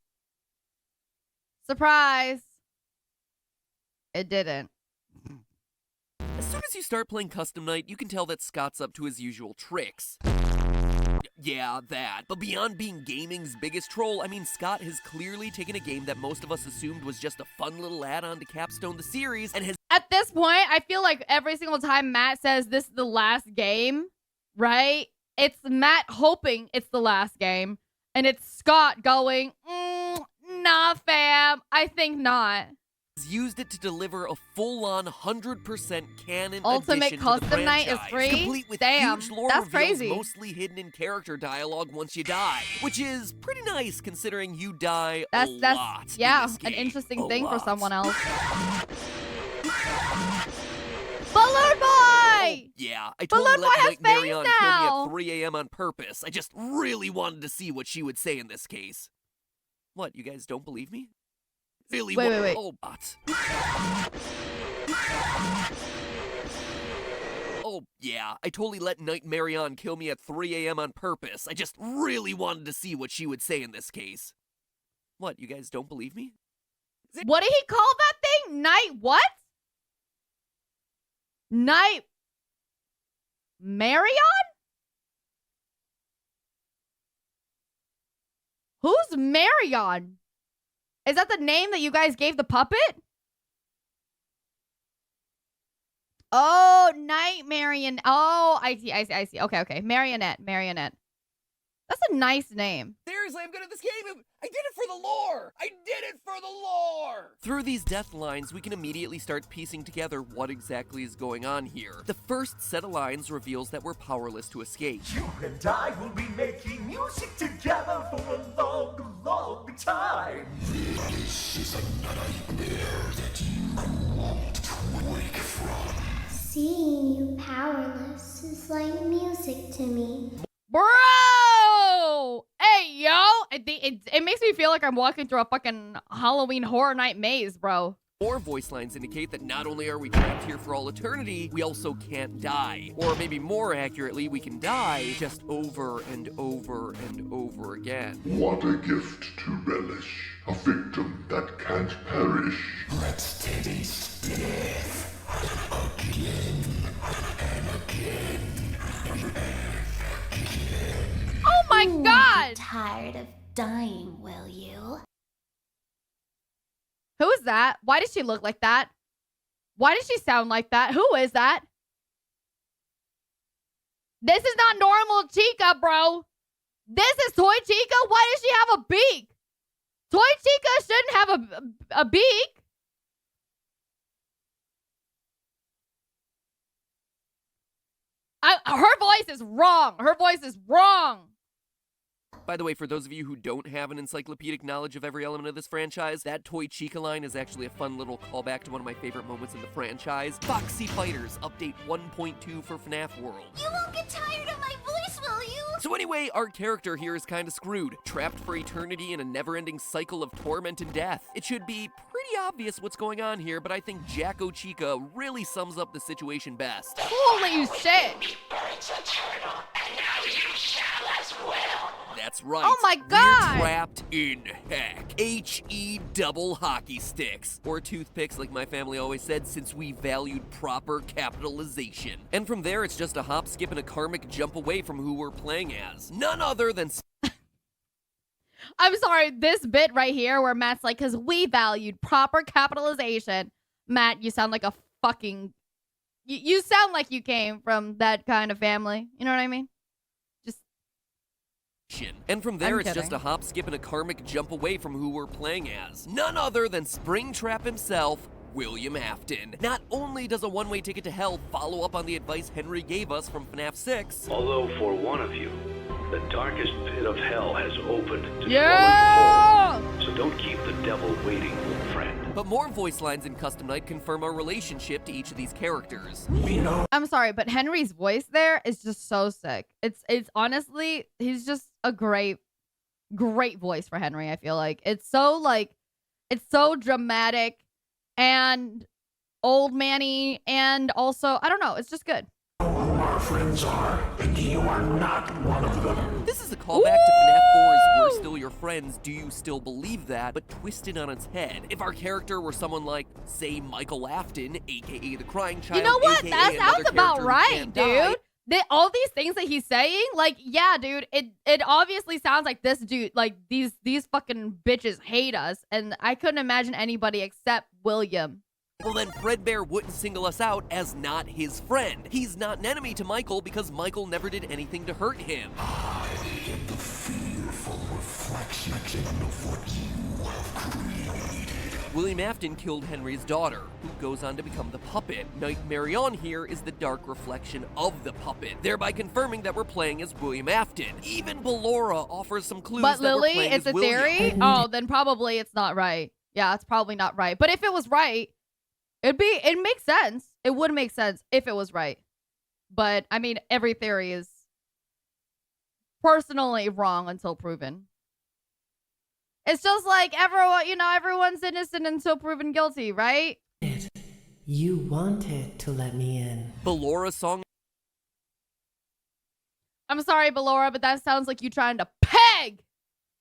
Surprise. It didn't. As soon as you start playing Custom Night, you can tell that Scott's up to his usual tricks. Yeah, that. But beyond being gaming's biggest troll, I mean, Scott has clearly taken a game that most of us assumed was just a fun little add-on to capstone the series and has At this point, I feel like every single time Matt says this is the last game, right? It's Matt hoping it's the last game. And it's Scott going, nah, fam. I think not. used it to deliver a full-on 100% canon Ultimate addition to the Custom Night is franchise, free? complete with Damn, huge lore that's reveals crazy. mostly hidden in character dialogue once you die, which is pretty nice considering you die That's a lot. yeah, in this an game. interesting A thing for lot. someone else. Balloon Boy! Yeah, I totally Balloon Boy let has Night Marion fangs kill me now! at 3 a.m. on purpose. I just really wanted to see what she would say in this case. What, you guys don't believe me? Really? Wait. Oh, but. Oh, yeah, I totally let Night Marion kill me at 3 a.m. on purpose. I just really wanted to see what she would say in this case. What, you guys don't believe me? What did he call that thing? Night what? Night Marion? Who's Marion? Is that the name that you guys gave the puppet? Oh, Night Marion. Oh, I see. Okay. Marionette. That's a nice name. Seriously, I'm good at this game. I did it for the lore. Through these death lines, we can immediately start piecing together what exactly is going on here. The first set of lines reveals that we're powerless to escape. You and I will be making music together for a long, long time. This is a nightmare that you won't wake from. Seeing you powerless is like music to me. Bro! Hey, yo! It makes me feel like I'm walking through a fucking Halloween Horror Night maze, bro. More voice lines indicate that not only are we trapped here for all eternity, we also can't die. Or maybe more accurately, we can die just over and over and over again. What a gift to relish. A victim that can't perish. Let's taste death. Again and again and again. Oh my god! Tired of dying, will you? Who is that? Why does she look like that? Why does she sound like that? Who is that? This is not normal Chica, bro. This is Toy Chica. Why does she have a beak? Toy Chica shouldn't have a beak. Her voice is wrong. Her voice is wrong. By the way, for those of you who don't have an encyclopedic knowledge of every element of this franchise, that Toy Chica line is actually a fun little callback to one of my favorite moments in the franchise. Foxy Fighters Update 1.2 for FNAF World. You won't get tired of my voice, will you? So anyway, our character here is kinda screwed, trapped for eternity in a never-ending cycle of torment and death. It should be pretty obvious what's going on here, but I think Jacko Chica really sums up the situation best. Holy shit. That's right. Oh my god! We're trapped in heck. H-E double hockey sticks. Or toothpicks like my family always said, since we valued proper capitalization. And from there, it's just a hop, skip, and a karmic jump away from who we're playing as. None other than... I'm sorry, this bit right here where Matt's like, because we valued proper capitalization. Matt, you sound like a fucking... You sound like you came from that kind of family. You know what I mean? And from there, it's just a hop, skip, and a karmic jump away from who we're playing as. None other than Springtrap himself, William Afton. Not only does a one-way ticket to hell follow up on the advice Henry gave us from FNAF 6, although for one of you, the darkest pit of hell has opened to yeah! flowing forth. So don't keep the devil waiting, friend. But more voice lines in Custom Night confirm our relationship to each of these characters. I'm sorry, but Henry's voice there is just so sick. It's honestly, he's just a great voice for Henry, I feel like. It's so dramatic and old manny, and also, I don't know, it's just good. Who our friends are, and you are not one of them. This is a callback to FNAF 4's We're Still Your Friends, Do You Still Believe That, but twisted on its head. If our character were someone like, say, Michael Afton, aka the Crying Child, you know what? AKA That sounds about right, dude. All these things that he's saying, like, yeah, dude, it obviously sounds like this dude, like, these fucking bitches hate us, and I couldn't imagine anybody except William. Well, then Fredbear wouldn't single us out as not his friend. He's not an enemy to Michael because Michael never did anything to hurt him. I am the fearful reflection of what you have created. William Afton killed Henry's daughter, who goes on to become the puppet. Night Marion here is the dark reflection of the puppet, thereby confirming that we're playing as William Afton. Even Ballora offers some clues but that Lily, we're playing it's as a theory? Oh, then probably it's not right. Yeah, it's probably not right. But if it was right, it makes sense. It would make sense if it was right. But, I mean, every theory is personally wrong until proven. It's just like everyone's innocent until proven guilty, right? You wanted to let me in. Ballora's song. I'm sorry, Ballora, but that sounds like you trying to peg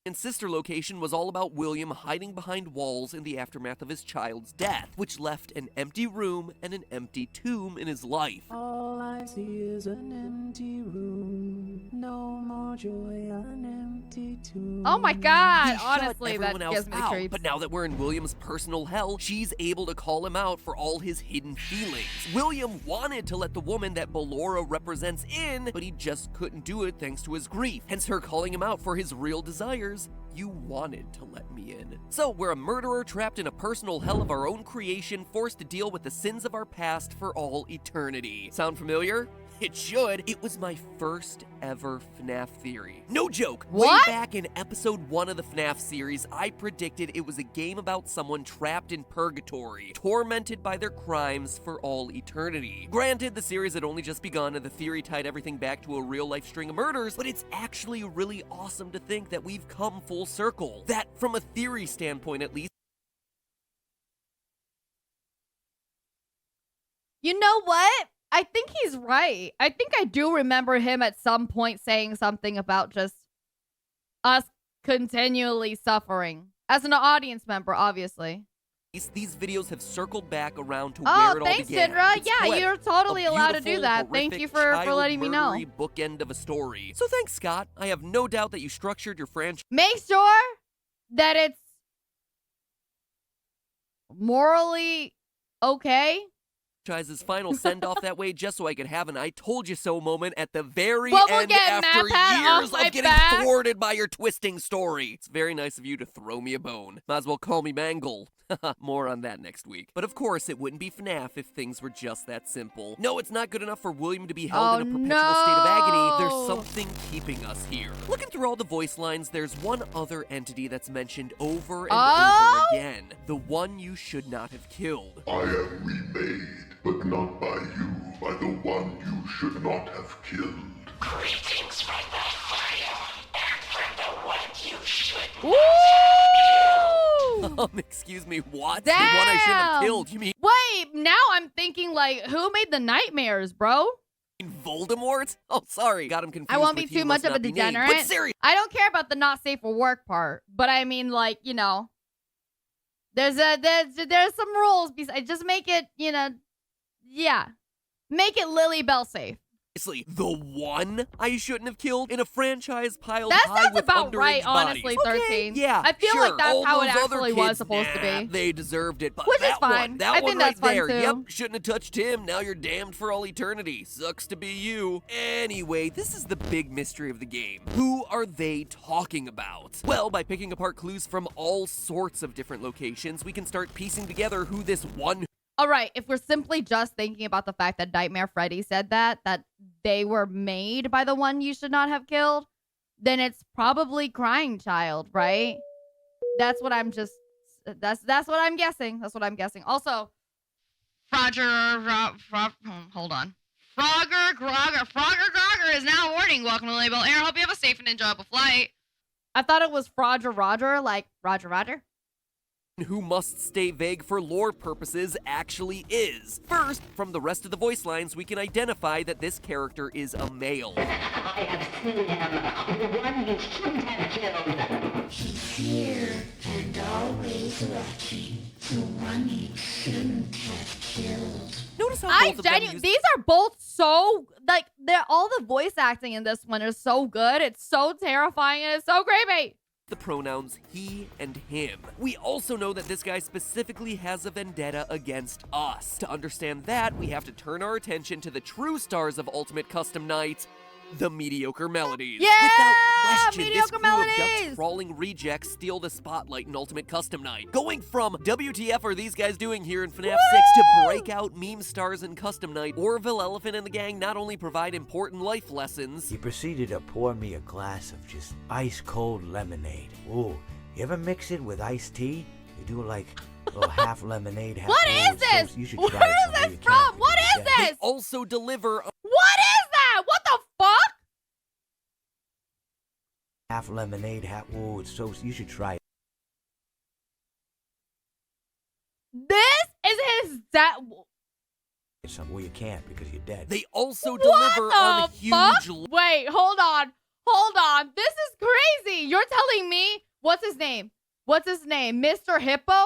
And sister location was all about William hiding behind walls in the aftermath of his child's death, which left an empty room and an empty tomb in his life. All I see is an empty room. No more joy, an empty tomb. Oh my god, He shut honestly, that everyone else gives me the out, creeps. but now that we're in William's personal hell, she's able to call him out for all his hidden feelings. William wanted to let the woman that Ballora represents in, but he just couldn't do it thanks to his grief, hence her calling him out for his real desires. You wanted to let me in. So we're a murderer trapped in a personal hell of our own creation, forced to deal with the sins of our past for all eternity. Sound familiar? It should. It was my first ever FNAF theory. No joke. What? Way back in episode 1 of the FNAF series, I predicted it was a game about someone trapped in purgatory, tormented by their crimes for all eternity. Granted, the series had only just begun and the theory tied everything back to a real-life string of murders, but it's actually really awesome to think that we've come full circle. That, from a theory standpoint at least, You know what? I think he's right. I think I do remember him at some point saying something about just us continually suffering. As an audience member, obviously. these videos have circled back around to where it all thanks, began. Sindra. It's Yeah, flipped. you're totally A allowed to do beautiful, that. Thank horrific, you for child letting me know. murdery bookend of a story. So thanks, Scott. I have no doubt that you structured your franchise Make sure that it's morally okay. franchise's final send-off that way just so I could have an I told you so moment at the very But we'll end get after MatPat years off my of getting back. thwarted by your twisting story. It's very nice of you to throw me a bone. Might as well call me Mangle. More on that next week. But of course, it wouldn't be FNAF if things were just that simple. No, it's not good enough for William to be held in a perpetual state of agony. There's something keeping us here. Looking through all the voice lines, there's one other entity that's mentioned over and over again. The one you should not have killed. I am remade, but not by you, by the one you should not have killed. Greetings from the fire, and from the one you should Woo! Excuse me, what? Damn! The one I shouldn't have killed. You mean Wait, now I'm thinking like, who made the nightmares, bro? Voldemort? Oh, sorry. Got him confused. I won't be with too you much must of a not be named. degenerate. But seriously, I don't care about the not safe for work part, but I mean, like, you know, there's some rules. Besides, just make it, you know, yeah, make it Lilybelle safe. the one I shouldn't have killed in a franchise piled That high sounds with about underage right, bodies. honestly, Okay, 13. yeah, I feel sure. like that's All how it those other actually was kids, supposed to be. They deserved it, but Which is that fine. one, that I one think right that's fun, there, too. yep, shouldn't have touched him. Now you're damned for all eternity. Sucks to be you. Anyway, this is the big mystery of the game. Who are they talking about? Well, by picking apart clues from all sorts of different locations, we can start piecing together who this one All right, if we're simply just thinking about the fact that Nightmare Freddy said that they were made by the one you should not have killed, then it's probably Crying Child, right? That's what I'm just, that's what I'm guessing. That's what I'm guessing. Also, hold on. Frogger is now warning. Welcome to Lilybelle Air. Hope you have a safe and enjoyable flight. I thought it was Roger, like Roger. who must stay vague for lore purposes actually is. First, from the rest of the voice lines, we can identify that this character is a male. I have seen him, the one you shouldn't have killed. He's here and always watching, the one you shouldn't have killed. Notice how both of them use These are both so, like, all the voice acting in this one is so good. It's so terrifying and it's so creepy. the pronouns he and him. We also know that this guy specifically has a vendetta against us. To understand that, we have to turn our attention to the true stars of Ultimate Custom Night, the Mediocre Melodies. Yeah! Without question, this Mediocre crew of Melodies! Dutch-crawling rejects steal the spotlight in Ultimate Custom Night. Going from WTF are these guys doing here in FNAF 6 to breakout meme stars in Custom Night, Orville Elephant and the gang not only provide important life lessons, He proceeded to pour me a glass of just ice-cold lemonade. Ooh, you ever mix it with iced tea? You do like a little half lemonade, half What orange is this? juice. You should Where try it is someday. this You can't from? because What you're is dead. this? they also deliver What is that? What the fuck? half lemonade, half. Ooh, it's so. You should try it. This is his dad. Well, you can't because you're dead. They also What deliver the on fuck? huge Wait, hold on. Hold on. This is crazy. You're telling me, what's his name? What's his name? Mr. Hippo?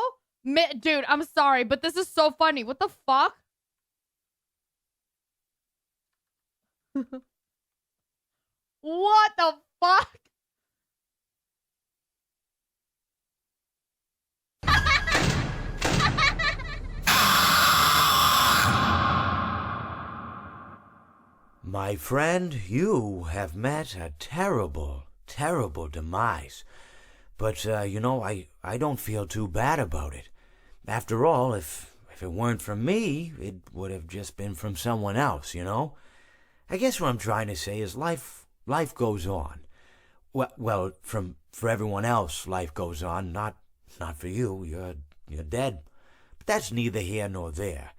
Dude, I'm sorry, but this is so funny. What the fuck? What the fuck? My friend, you have met a terrible, terrible demise. But, you know, I don't feel too bad about it. After all, if it weren't from me, it would have just been from someone else, you know? I guess what I'm trying to say is life goes on. Well, for everyone else, life goes on, not for you. You're dead. But that's neither here nor there.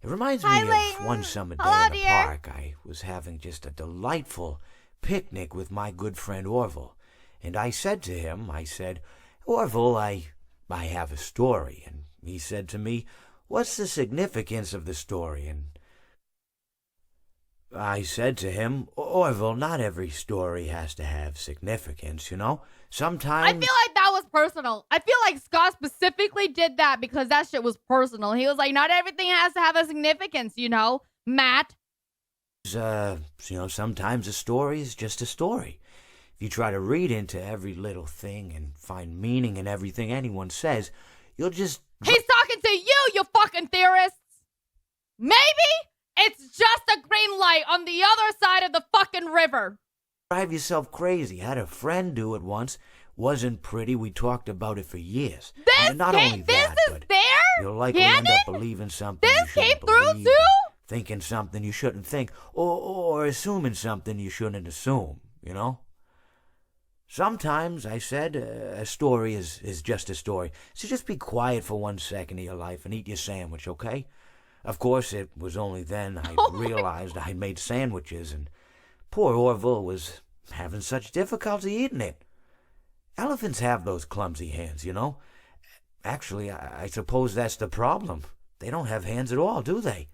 It reminds me of one summer day in the park. I was having just a delightful picnic with my good friend Orville. And I said to him, Orville, I have a story. And he said to me, what's the significance of the story? And I said to him, Orville, not every story has to have significance, you know? Sometimes... I feel like that was personal. I feel like Scott specifically did that because that shit was personal. He was like, not everything has to have a significance, you know, Matt. You know, sometimes a story is just a story. If you try to read into every little thing and find meaning in everything anyone says, you'll just... He's talking to you, you fucking theorists! Maybe it's just a green light on the other side of the fucking river. Drive yourself crazy. Had a friend do it once. Wasn't pretty. We talked about it for years. This not only that, but you'll likely end up believing something you shouldn't believe, thinking something you shouldn't think, or assuming something you shouldn't assume, you know? Sometimes, I said, a story is just a story. So just be quiet for 1 second of your life and eat your sandwich, okay? Of course, it was only then I realized I made sandwiches, and poor Orville was having such difficulty eating it. Elephants have those clumsy hands, you know? Actually, I suppose that's the problem. They don't have hands at all, do they?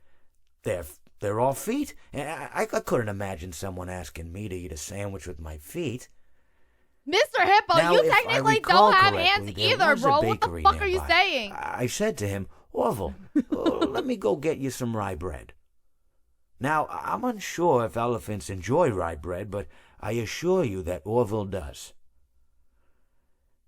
They're all feet. I couldn't imagine someone asking me to eat a sandwich with my feet. Mr. Hippo, Now, you technically don't have hands either, bro. What the fuck nearby. are you saying? I said to him, Orville, let me go get you some rye bread. Now, I'm unsure if elephants enjoy rye bread, but I assure you that Orville does.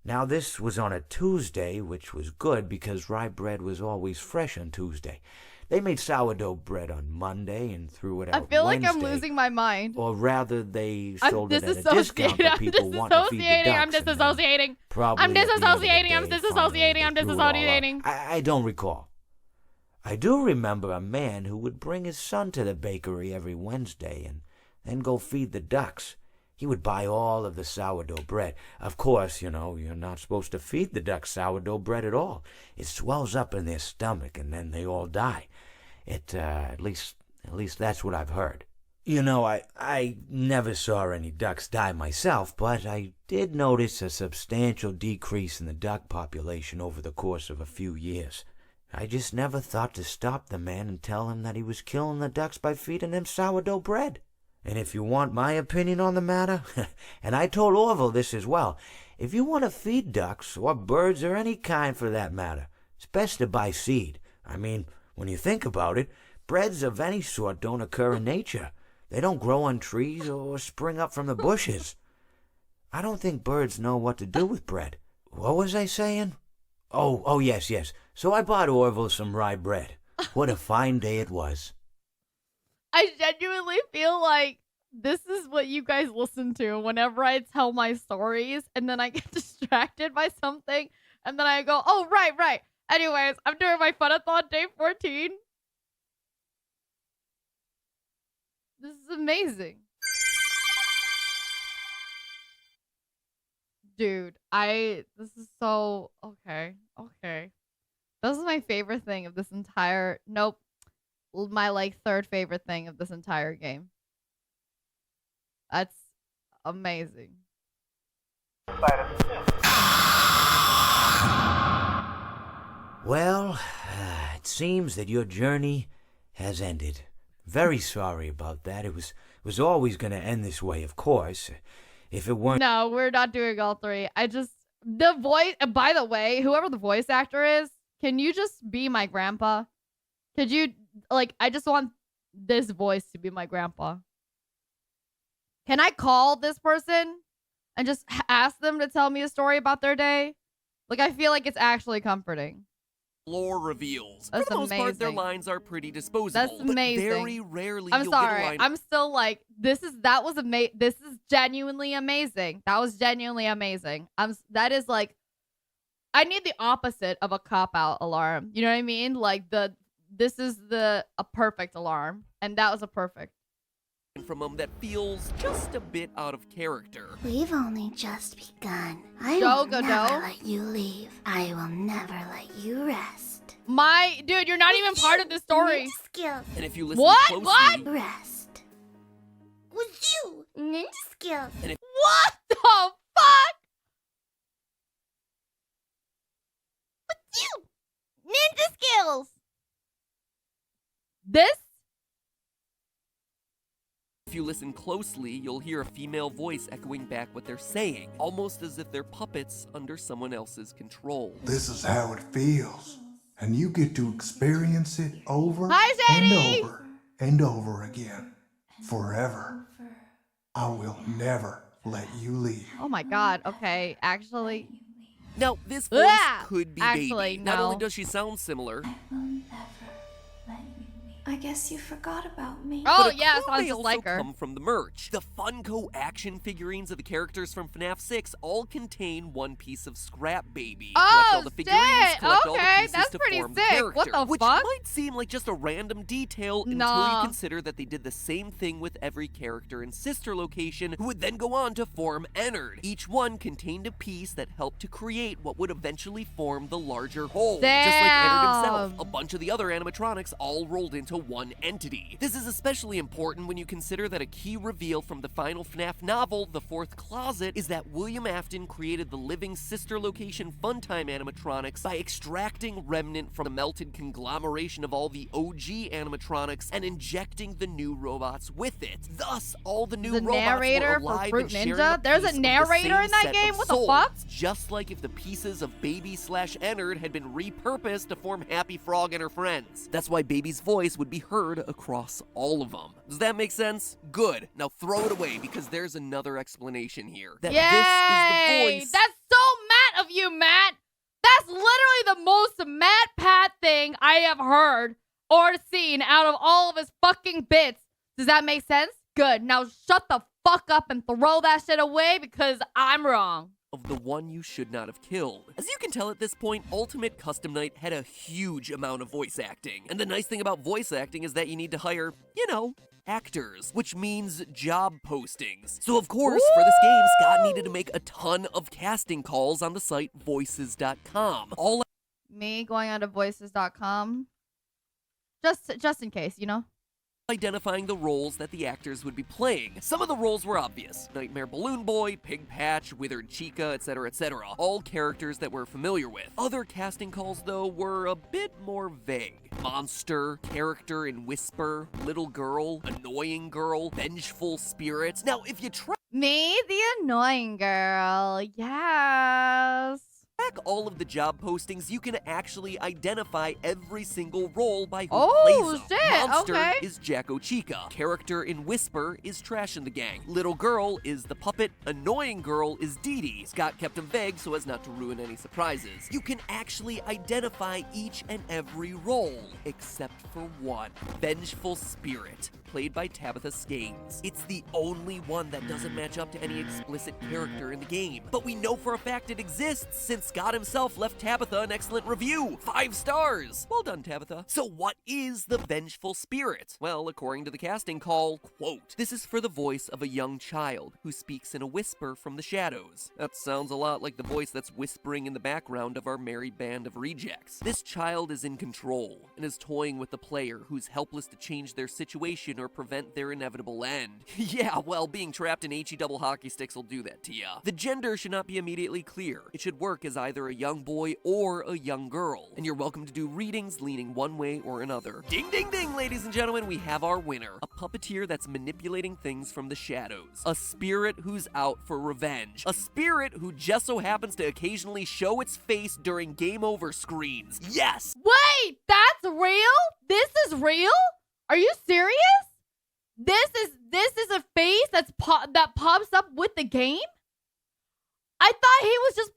Now, this was on a Tuesday, which was good because rye bread was always fresh on Tuesday. They made sourdough bread on Monday and threw it out I feel Wednesday, like I'm losing my mind. Or rather, they sold it at a discount for people wanting to feed the ducks. I'm disassociating. I'm disassociating. I'm disassociating. I don't recall. I do remember a man who would bring his son to the bakery every Wednesday and then go feed the ducks. He would buy all of the sourdough bread. Of course, you know, you're not supposed to feed the ducks sourdough bread at all. It swells up in their stomach and then they all die. At least that's what I've heard. You know, I never saw any ducks die myself, but I did notice a substantial decrease in the duck population over the course of a few years. I just never thought to stop the man and tell him that he was killing the ducks by feeding them sourdough bread. And if you want my opinion on the matter, and I told Orville this as well, if you want to feed ducks, or birds, or any kind for that matter, it's best to buy seed. I mean, when you think about it, breads of any sort don't occur in nature. They don't grow on trees or spring up from the bushes. I don't think birds know what to do with bread. What was I saying? Oh, yes. So I bought Orville some rye bread. What a fine day it was. I genuinely feel like this is what you guys listen to whenever I tell my stories, and then I get distracted by something, and then I go, oh, right. Anyways, I'm doing my Funathon day 14. This is amazing. Dude, this is so, okay. This is my favorite thing of this entire, my third favorite thing of this entire game. That's amazing. Well, it seems that your journey has ended. Very sorry about that. It was always going to end this way, of course. If it weren't No, we're not doing all three. The voice, by the way, whoever the voice actor is, can you just be my grandpa? Could you, I just want this voice to be my grandpa. Can I call this person and just ask them to tell me a story about their day? I feel like it's actually comforting. Lore reveals. That's For the most part, their amazing. lines are pretty disposable. That's amazing. But very rarely I'm you'll sorry. get a line. I'm still this is genuinely amazing. That was genuinely amazing. That is I need the opposite of a cop-out alarm. You know what I mean? This is a perfect alarm. And that was a perfect. From them that feels just a bit out of character. We've only just begun. I Go, will go, never go. let you leave. I will never let you rest. Dude, you're not even part of the story. Ninja skills. And if you listen What? closely, What? Rest. With you, ninja skills. What the fuck? With you, ninja skills. This? if you listen closely, you'll hear a female voice echoing back what they're saying, almost as if they're puppets under someone else's control. This is how it feels, and you get to experience it over Hi, and Sadie! over and over again, forever. I will never let you leave. Oh my god, okay, actually. Now, this voice could be Actually, Baby. Not only no. does she sound similar, I guess you forgot about me. Oh, but yeah, it sounds may just also like her. come from the merch. The Funko action figurines of the characters from FNAF 6 all contain one piece of Scrap Baby. Collect all the figurines, shit. collect all the Okay, pieces that's to pretty form sick. the What character, the which fuck? might seem like just a random detail until Nah. you consider that they did the same thing with every character and sister location, who would then go on to form Ennard. Each one contained a piece that helped to create what would eventually form the larger whole. Just like Ennard himself, Damn. a bunch of the other animatronics all rolled into one entity. This is especially important when you consider that a key reveal from the final FNAF novel, The Fourth Closet, is that William Afton created the living sister location Funtime animatronics by extracting remnant from the melted conglomeration of all the OG animatronics and injecting the new robots with it. Thus, all the new The robots narrator were for alive Fruit and sharing Ninja? a There's a piece of the narrator same in that set game? of What the souls. fuck? Just like if the pieces of Baby/Ennard had been repurposed to form Happy Frog and her friends. That's why Baby's voice would be heard across all of them. Does that make sense? Good. Now throw it away because there's another explanation here. That Yay! this is the voice. That's so Matt of you, Matt. That's literally the most MatPat thing I have heard or seen out of all of his fucking bits. Does that make sense? Good. Now shut the fuck up and throw that shit away because I'm wrong. Of the one you should not have killed. As you can tell at this point, Ultimate Custom Night had a huge amount of voice acting. And the nice thing about voice acting is that you need to hire, actors, which means job postings. So of course, for this game, Scott needed to make a ton of casting calls on the site voices.com. All Me going onto voices.com. Just in case, identifying the roles that the actors would be playing. Some of the roles were obvious. Nightmare Balloon Boy, Pig Patch, Withered Chica, etc., etc. All characters that we're familiar with. Other casting calls, though, were a bit more vague. Monster, Character in Whisper, Little Girl, Annoying Girl, Vengeful Spirit. Now, if you track Me, the annoying girl. Yes. all of the job postings, you can actually identify every single role by who Oh, plays them. shit, Monster okay. is Jacko Chica. Character in Whisper is Trash in the Gang. Little Girl is the puppet. Annoying Girl is Dee Dee. Scott kept them vague so as not to ruin any surprises. You can actually identify each and every role, except for one. Vengeful Spirit, played by Tabitha Skanes. It's the only one that doesn't match up to any explicit character in the game. But we know for a fact it exists since Scott himself left Tabitha an excellent review. 5 stars! Well done, Tabitha. So what is the Vengeful Spirit? Well, according to the casting call, quote, "This is for the voice of a young child who speaks in a whisper from the shadows." That sounds a lot like the voice that's whispering in the background of our merry band of rejects. This child is in control and is toying with the player who's helpless to change their situation or prevent their inevitable end. Yeah, well, being trapped in HE double hockey sticks will do that to ya. The gender should not be immediately clear. It should work as either either a young boy or a young girl. And you're welcome to do readings leaning one way or another. Ding, ding, ding, ladies and gentlemen, we have our winner. A puppeteer that's manipulating things from the shadows. A spirit who's out for revenge. A spirit who just so happens to occasionally show its face during game over screens. Yes! Wait, that's real? This is real? Are you serious? This is a face that pops up with the game? I thought he was just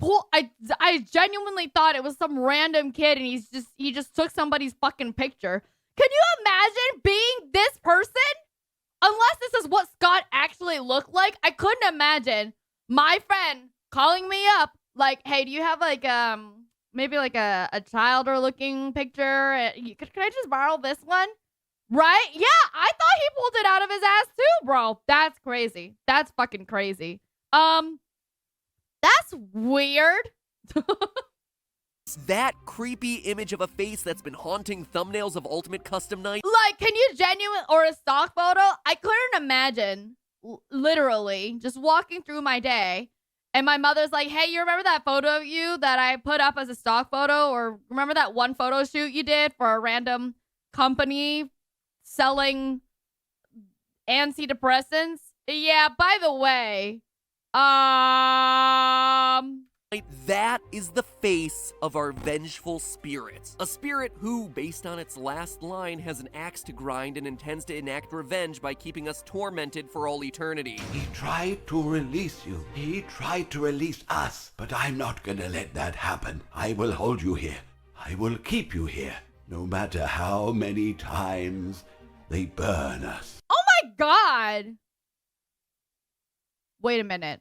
I genuinely thought it was some random kid and he just took somebody's fucking picture. Can you imagine being this person? Unless this is what Scott actually looked like, I couldn't imagine my friend calling me up like, "Hey, do you have like maybe like a childer looking picture? Can I just borrow this one?" Right? Yeah, I thought he pulled it out of his ass too, bro. That's crazy. That's fucking crazy. That's weird. That creepy image of a face that's been haunting thumbnails of Ultimate Custom Night. Like, can you or a stock photo? I couldn't imagine, literally, just walking through my day, and my mother's like, "Hey, you remember that photo of you that I put up as a stock photo? Or remember that one photo shoot you did for a random company selling antidepressants? Yeah, by the way, That is the face of our vengeful spirit. A spirit who, based on its last line, has an axe to grind and intends to enact revenge by keeping us tormented for all eternity. He tried to release you. He tried to release us. But I'm not gonna let that happen. I will hold you here. I will keep you here. No matter how many times they burn us. Oh my God. Wait a minute.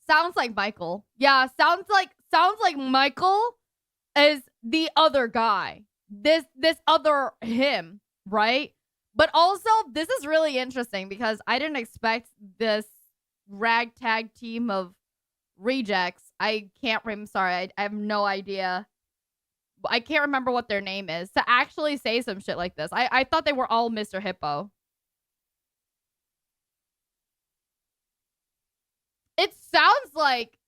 Sounds like Michael. Yeah, sounds like Michael is the other guy. This other him, right? But also, this is really interesting because I didn't expect this ragtag team of rejects. I can't remember. Sorry, I have no idea. I can't remember what their name is to actually say some shit like this. I thought they were all Mr. Hippo. It sounds like,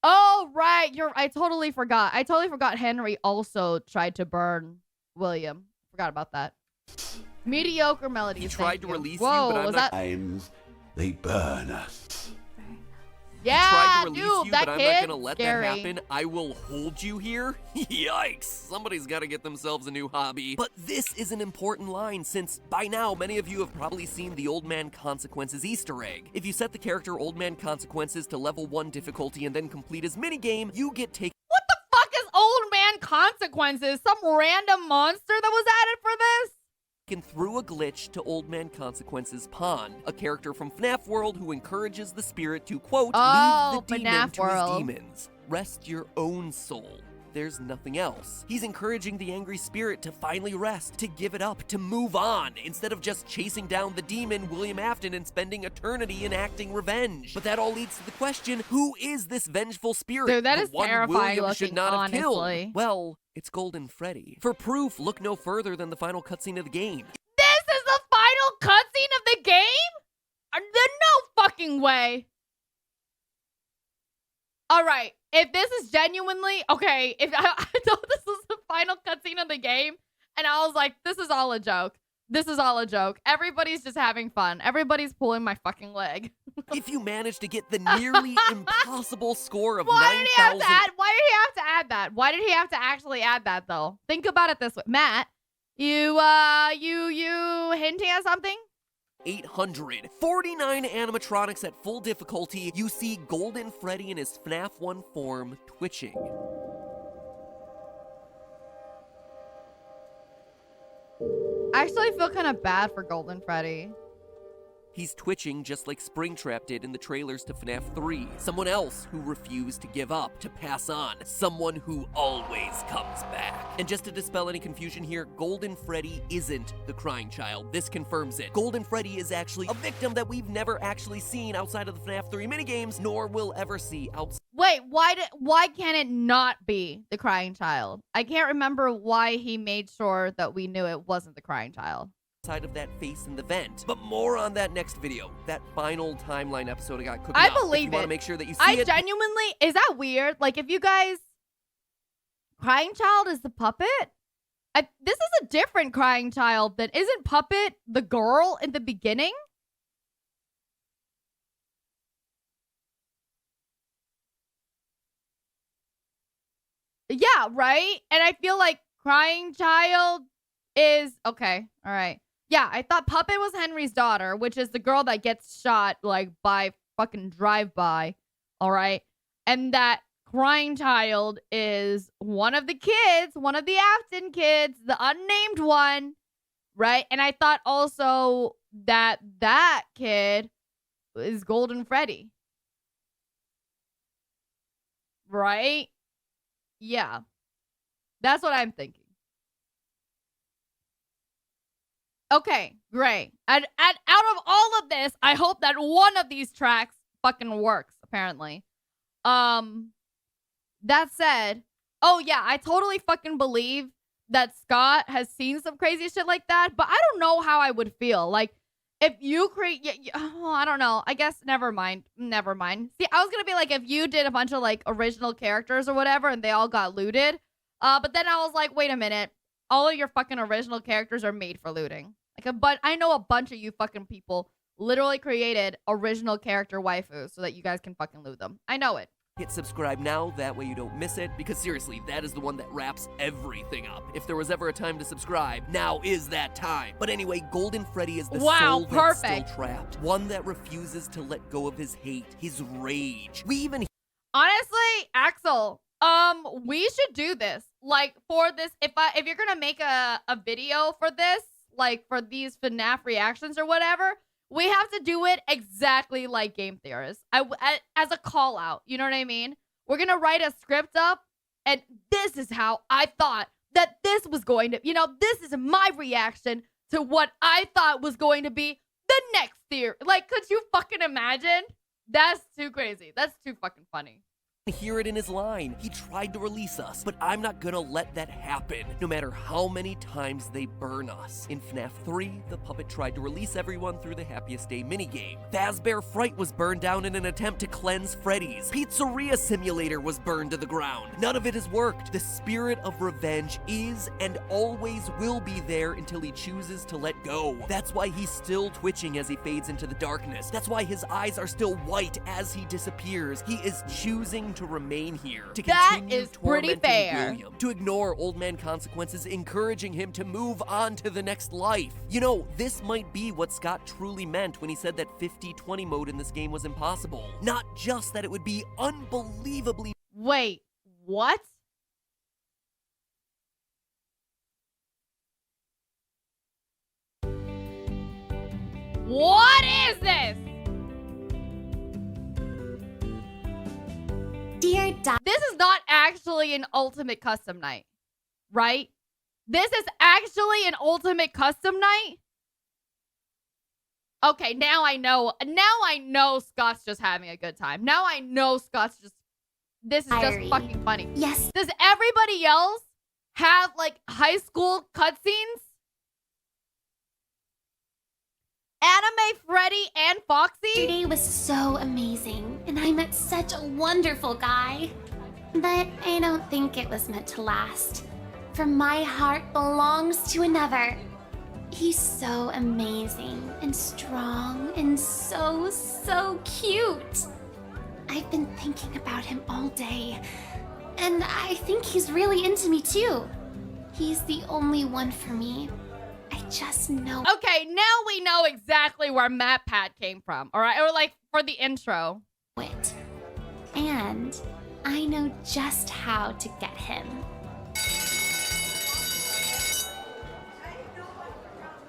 oh, right. I totally forgot. Henry also tried to burn William. Forgot about that. Mediocre melodies. He tried to release Whoa, you, but I'm not. Times they burn us. Yeah, tried to release dude, you, that but I'm kid, not gonna let scary. that happen. I will hold you here. Yikes! Somebody's got to get themselves a new hobby. But this is an important line since by now many of you have probably seen the Old Man Consequences Easter egg. If you set the character Old Man Consequences to level 1 difficulty and then complete his minigame, you get taken. What the fuck is Old Man Consequences? Some random monster that was added for this? Through a glitch to Old Man Consequences Pond, a character from FNAF World who encourages the spirit to, quote, leave the demon FNAF to World. his demons. Rest your own soul. There's nothing else. He's encouraging the angry spirit to finally rest, to give it up, to move on, instead of just chasing down the demon, William Afton, and spending eternity enacting revenge. But that all leads to the question, who is this vengeful spirit? Dude, that the is one terrifying William should looking, not have honestly. killed. Well, it's Golden Freddy. For proof, look no further than the final cutscene of the game. This is the final cutscene of the game? There's no fucking way. All right, if this is genuinely okay, if I thought this was the final cutscene of the game, and I was like, this is all a joke. This is all a joke. Everybody's just having fun. Everybody's pulling my fucking leg. If you manage to get the nearly impossible score of Why did he have 9,000... to add? Why did he have to add that? Why did he have to actually add that though? Think about it this way, Matt. You hinting at something? 849 animatronics at full difficulty, you see Golden Freddy in his FNAF 1 form twitching. I actually feel kind of bad for Golden Freddy. He's twitching just like Springtrap did in the trailers to FNAF 3. Someone else who refused to give up, to pass on. Someone who always comes back. And just to dispel any confusion here, Golden Freddy isn't the crying child. This confirms it. Golden Freddy is actually a victim that we've never actually seen outside of the FNAF 3 minigames, nor will ever see outside. Wait, why can't it not be the crying child? I can't remember why he made sure that we knew it wasn't the crying child. side of that face in the vent. But more on that next video. That final timeline episode I got cooking I up. If believe you want it. to make sure that you see I it. genuinely, is that weird? Like, if you guys, Crying Child is the puppet? This is a different Crying Child than, isn't Puppet the girl in the beginning? Yeah, right? And I feel like Crying Child is, okay, all right. Yeah, I thought Puppet was Henry's daughter, which is the girl that gets shot, like, by fucking drive-by, all right? And that Crying Child is one of the kids, one of the Afton kids, the unnamed one, right? And I thought also that that kid is Golden Freddy. Right? Yeah. That's what I'm thinking. Okay, great. And out of all of this, I hope that one of these tracks fucking works, apparently. That said, oh yeah, I totally fucking believe that Scott has seen some crazy shit like that, but I don't know how I would feel. Like, if you create, oh, I don't know. I guess, never mind. Never mind. See, I was gonna be like, if you did a bunch of, like, original characters or whatever, and they all got looted, but then I was like, wait a minute. All of your fucking original characters are made for looting. Like, I know a bunch of you fucking people literally created original character waifus so that you guys can fucking loot them. I know it. Hit subscribe now, that way you don't miss it, because seriously, that is the one that wraps everything up. If there was ever a time to subscribe, now is that time. But anyway, Golden Freddy is the soul that's still trapped. One that refuses to let go of his hate, his rage. We even... Honestly, Axel, we should do this. Like, for this, if you're gonna make a video for this, like, for these FNAF reactions or whatever, we have to do it exactly like Game Theorists. As a call out, you know what I mean? We're gonna write a script up, and this is how I thought that this was going to, this is my reaction to what I thought was going to be the next theory. Like, could you fucking imagine? That's too crazy. That's too fucking funny. Hear it in his line. He tried to release us, but I'm not gonna let that happen, no matter how many times they burn us. In FNAF 3, the puppet tried to release everyone through the Happiest Day minigame. Fazbear Fright was burned down in an attempt to cleanse Freddy's. Pizzeria Simulator was burned to the ground. None of it has worked. The spirit of revenge is and always will be there until he chooses to let go. That's why he's still twitching as he fades into the darkness. That's why his eyes are still white as he disappears. He is choosing to remain here, to continue tormenting William, to ignore Old Man Consequences, encouraging him to move on to the next life. You know, this might be what Scott truly meant when he said that 50-20 mode in this game was impossible. Not just that it would be unbelievably... Wait, what? What is this? Dear this is not actually an ultimate custom night, right? This is actually an ultimate custom night? Okay, now I know. Now I know Scott's just having a good time. Now I know Scott's just... This is just fucking funny. Yes. Does everybody else have, like, high school cutscenes? Anime Freddy and Foxy? Yesterday was so amazing, and I met such a wonderful guy. But I don't think it was meant to last. For my heart belongs to another. He's so amazing and strong and so cute. I've been thinking about him all day, and I think he's really into me too. He's the only one for me. I just know. Okay, now we know exactly where MatPat came from, all right? Or, like, for the intro. It. And I know just how to get him.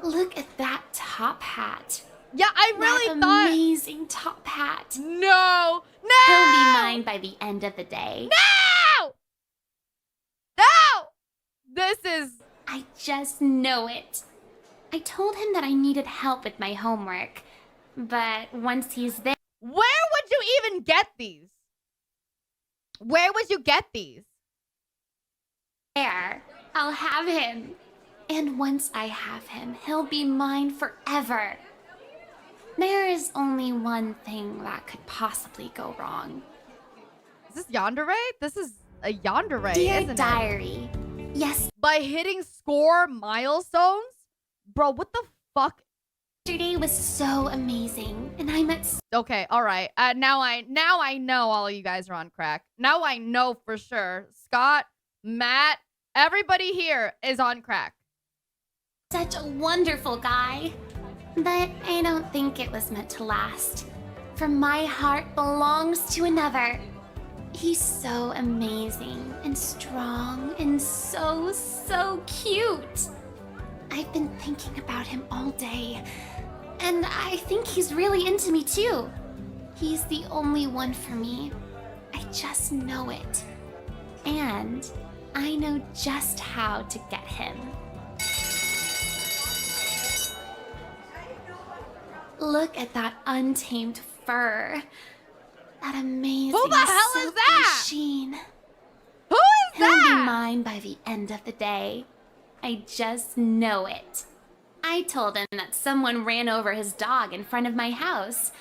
Look at that top hat. Yeah, I really thought... Amazing top hat. No! He'll be mine by the end of the day. No! No! This is... I just know it. I told him that I needed help with my homework, but once he's there... Where would you even get these? Where would you get these? There, I'll have him. And once I have him, he'll be mine forever. There is only one thing that could possibly go wrong. Is this Yandere? This is a Yandere, Dear isn't diary, it? Yes. By hitting score milestones? Bro, what the fuck? Yesterday was so amazing, and I met. Okay, all right. Now I know all of you guys are on crack. Now I know for sure. Scott, Matt, everybody here is on crack. Such a wonderful guy. But I don't think it was meant to last. For my heart belongs to another. He's so amazing and strong and so cute. I've been thinking about him all day. And I think he's really into me too. He's the only one for me. I just know it. And I know just how to get him. Look at that untamed fur. That amazing Who the hell is silky that? sheen. Who is He'll that? be mine by the end of the day. I just know it. I told him that someone ran over his dog in front of my house.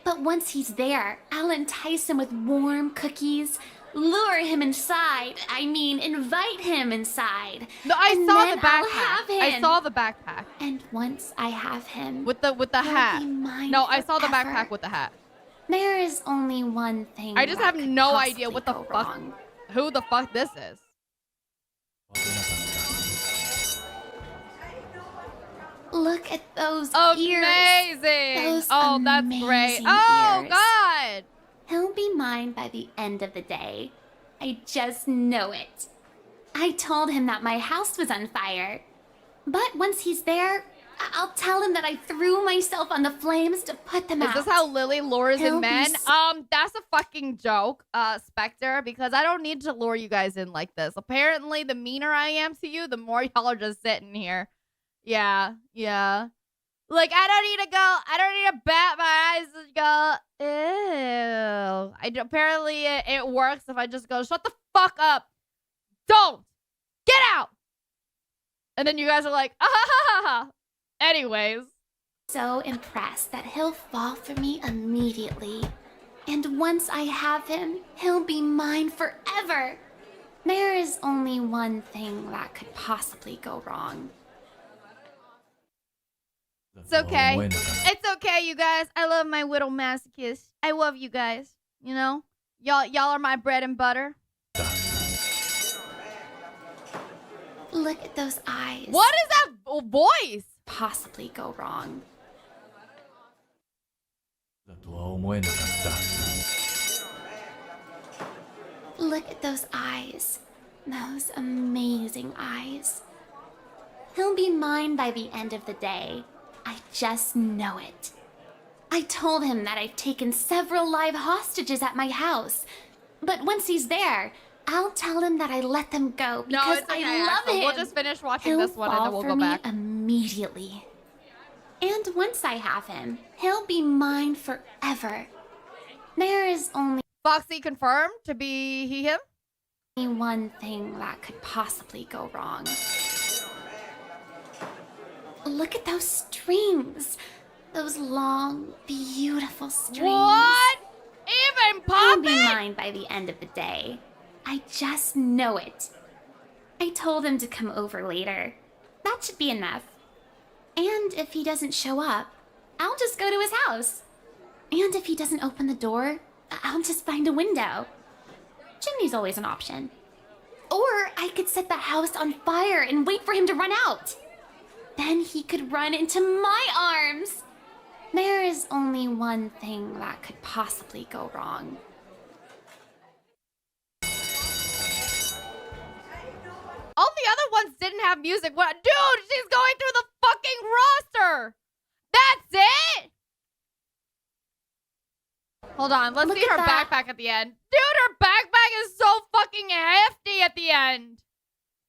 But once he's there, I'll entice him with warm cookies, lure him inside. I mean, invite him inside. No, I And saw then the I'll backpack. have him. I saw the backpack. And once I have him, With the he'll hat. be mine No, I saw the forever. backpack with the hat. There is only one thing. I just that have could no idea possibly what the go fuck, wrong. who the fuck this is. Look at those ears. Amazing. Those Oh, that's great. amazing Oh, ears. God. He'll be mine by the end of the day. I just know it. I told him that my house was on fire. But once he's there, I'll tell him that I threw myself on the flames to put them out. Is this how Lily lures He'll in be men? That's a fucking joke, Spectre, because I don't need to lure you guys in like this. Apparently, the meaner I am to you, the more y'all are just sitting here. Yeah. Like, I don't need to bat my eyes and go, ew. Apparently, it works if I just go, shut the fuck up. Don't. Get out. And then you guys are like, ah ha ha ha. Anyways. So impressed that he'll fall for me immediately. And once I have him, he'll be mine forever. There is only one thing that could possibly go wrong. It's okay. It's okay, you guys. I love my widow masochists. I love you guys. You know? Y'all are my bread and butter. Look at those eyes. What is that voice? Possibly go wrong. Look at those eyes. Those amazing eyes. He'll be mine by the end of the day. I just know it. I told him that I've taken several live hostages at my house. But once he's there, I'll tell him that I let them go because it's okay, I love Axel. him. We'll just finish watching He'll this one and then we'll fall go for me back. immediately. And once I have him, he'll be mine forever. There is only Foxy confirmed to be him? one thing that could possibly go wrong. Look at those strings. Those long, beautiful strings. What? Even He'll be poppin'? mine by the end of the day. I just know it. I told him to come over later. That should be enough. And if he doesn't show up, I'll just go to his house. And if he doesn't open the door, I'll just find a window. Chimney's always an option. Or I could set the house on fire and wait for him to run out. Then he could run into my arms. There is only one thing that could possibly go wrong. All the other ones didn't have music. What? Dude, she's going through the fucking roster. That's it? Hold on. Let's see her backpack at the end. Dude, her backpack is so fucking hefty at the end.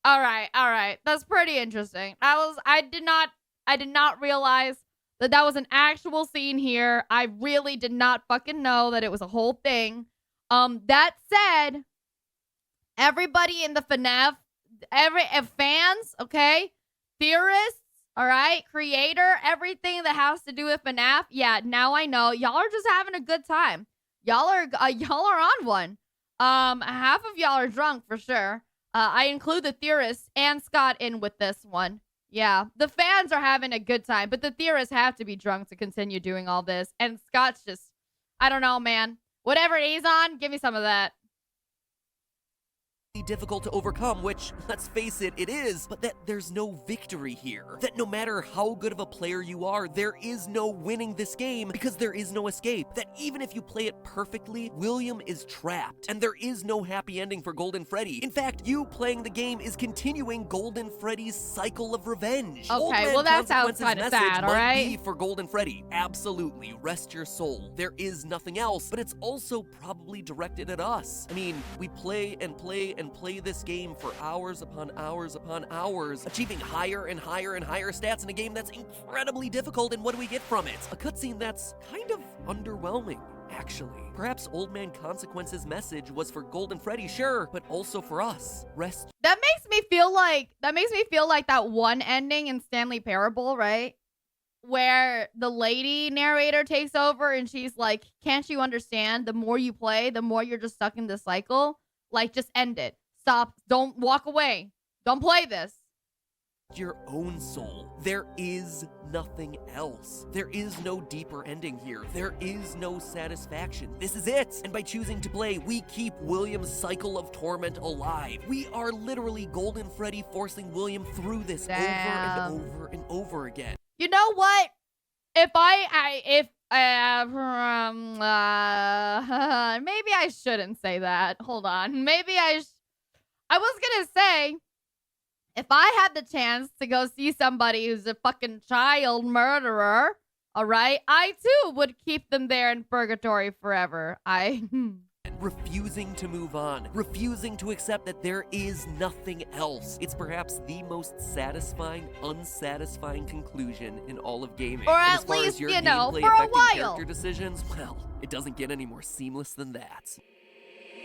All right. That's pretty interesting. I did not realize that was an actual scene here. I really did not fucking know that it was a whole thing. That said, everybody in the FNAF, fans, okay? theorists, all right, creator, everything that has to do with FNAF. Yeah, now I know y'all are just having a good time. Y'all are on one. Half of y'all are drunk for sure. I include the theorists and Scott in with this one. Yeah, the fans are having a good time, but the theorists have to be drunk to continue doing all this. And Scott's just, I don't know, man. Whatever he's on, give me some of that. Difficult to overcome, which, let's face it, it is, but that there's no victory here. That no matter how good of a player you are, there is no winning this game because there is no escape. That even if you play it perfectly, William is trapped, and there is no happy ending for Golden Freddy. In fact, you playing the game is continuing Golden Freddy's cycle of revenge. Okay, well that sounds kind of sad, all right? Be for Golden Freddy. Absolutely, rest your soul. There is nothing else, but it's also probably directed at us. I mean, we play and play and play this game for hours upon hours upon hours, achieving higher and higher and higher stats in a game that's incredibly difficult, and what do we get from it? A cutscene that's kind of underwhelming, actually. Perhaps Old Man Consequence's message was for Golden Freddy, sure, but also for us. Rest. That makes me feel like that one ending in Stanley Parable, right? Where the lady narrator takes over and she's like, can't you understand? The more you play, the more you're just stuck in this cycle. Like, just end it. Stop. Don't walk away. Don't play this. Your own soul. There is nothing else. There is no deeper ending here. There is no satisfaction. This is it. And by choosing to play, we keep William's cycle of torment alive. We are literally Golden Freddy forcing William through this over and over and over again. You know what? Maybe I shouldn't say that. Hold on. I was gonna say, if I had the chance to go see somebody who's a fucking child murderer, all right, I too would keep them there in purgatory forever. Refusing to move on, refusing to accept that there is nothing else. It's perhaps the most satisfying, unsatisfying conclusion in all of gaming. Or and at as far least, as your you know, gameplay for a affecting while. character decisions, well, it doesn't get any more seamless than that.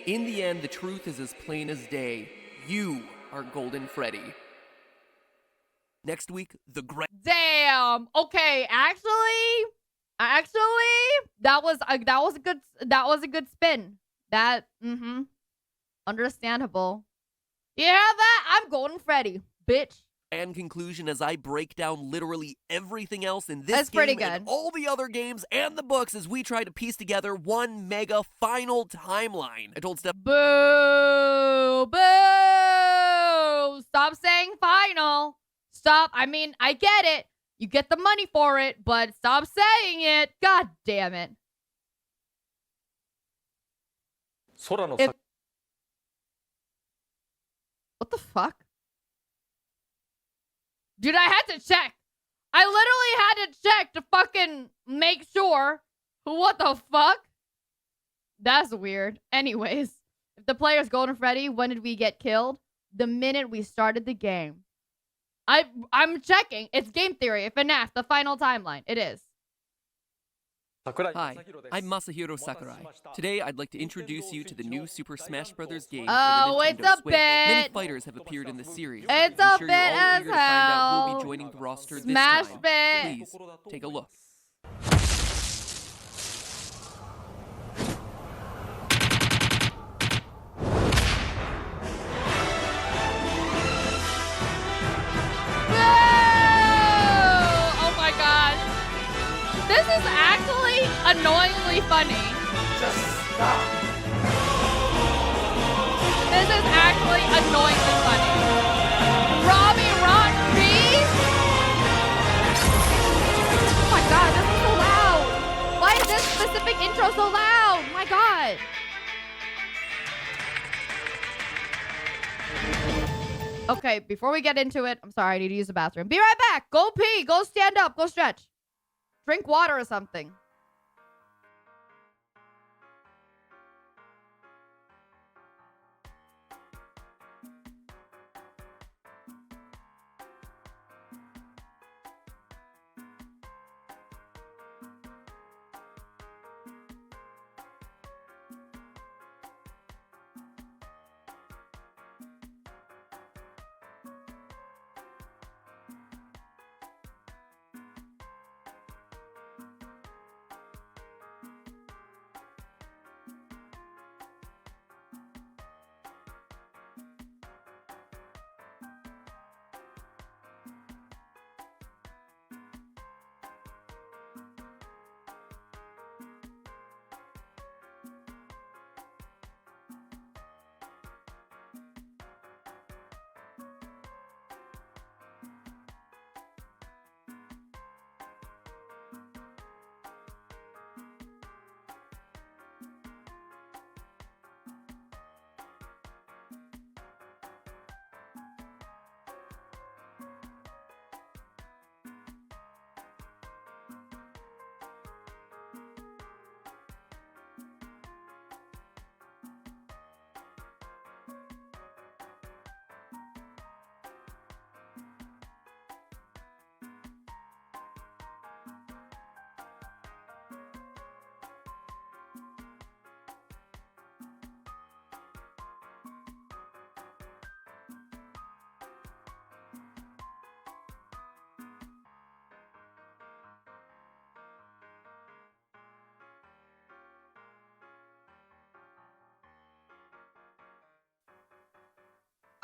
In the end, the truth is as plain as day. You are Golden Freddy. Next week, the great. Damn. Okay. Actually, that was a good spin. Understandable. You hear that? I'm Golden Freddy, bitch. And conclusion as I break down literally everything else in this That's game pretty good. and all the other games and the books as we try to piece together one mega final timeline. I told Steph. Boo! Boo! Stop saying final. Stop. I mean, I get it. You get the money for it, but stop saying it. God damn it. What the fuck? Dude, I had to check. I literally had to check to fucking make sure. What the fuck? That's weird. Anyways, if the player's Golden Freddy, when did we get killed? The minute we started the game. I'm checking. It's game theory. FNAF, the final timeline. It is. Hi, I'm Masahiro Sakurai. Today, I'd like to introduce you to the new Super Smash Bros. Game Oh, for the it's Nintendo a Switch. Many bit. fighters have appeared in the series. It's I'm a sure bit you're all as eager to find out who'll hell. be joining the roster Smash this time. bit. Please, take a look. Oh my gosh. This is actually annoyingly funny. Just stop. This is actually annoyingly funny. Robbie Rock Cheese? Oh my god, this is so loud. Why is this specific intro so loud? Oh my god. Okay, before we get into it, I'm sorry, I need to use the bathroom. Be right back. Go pee. Go stand up. Go stretch. Drink water or something.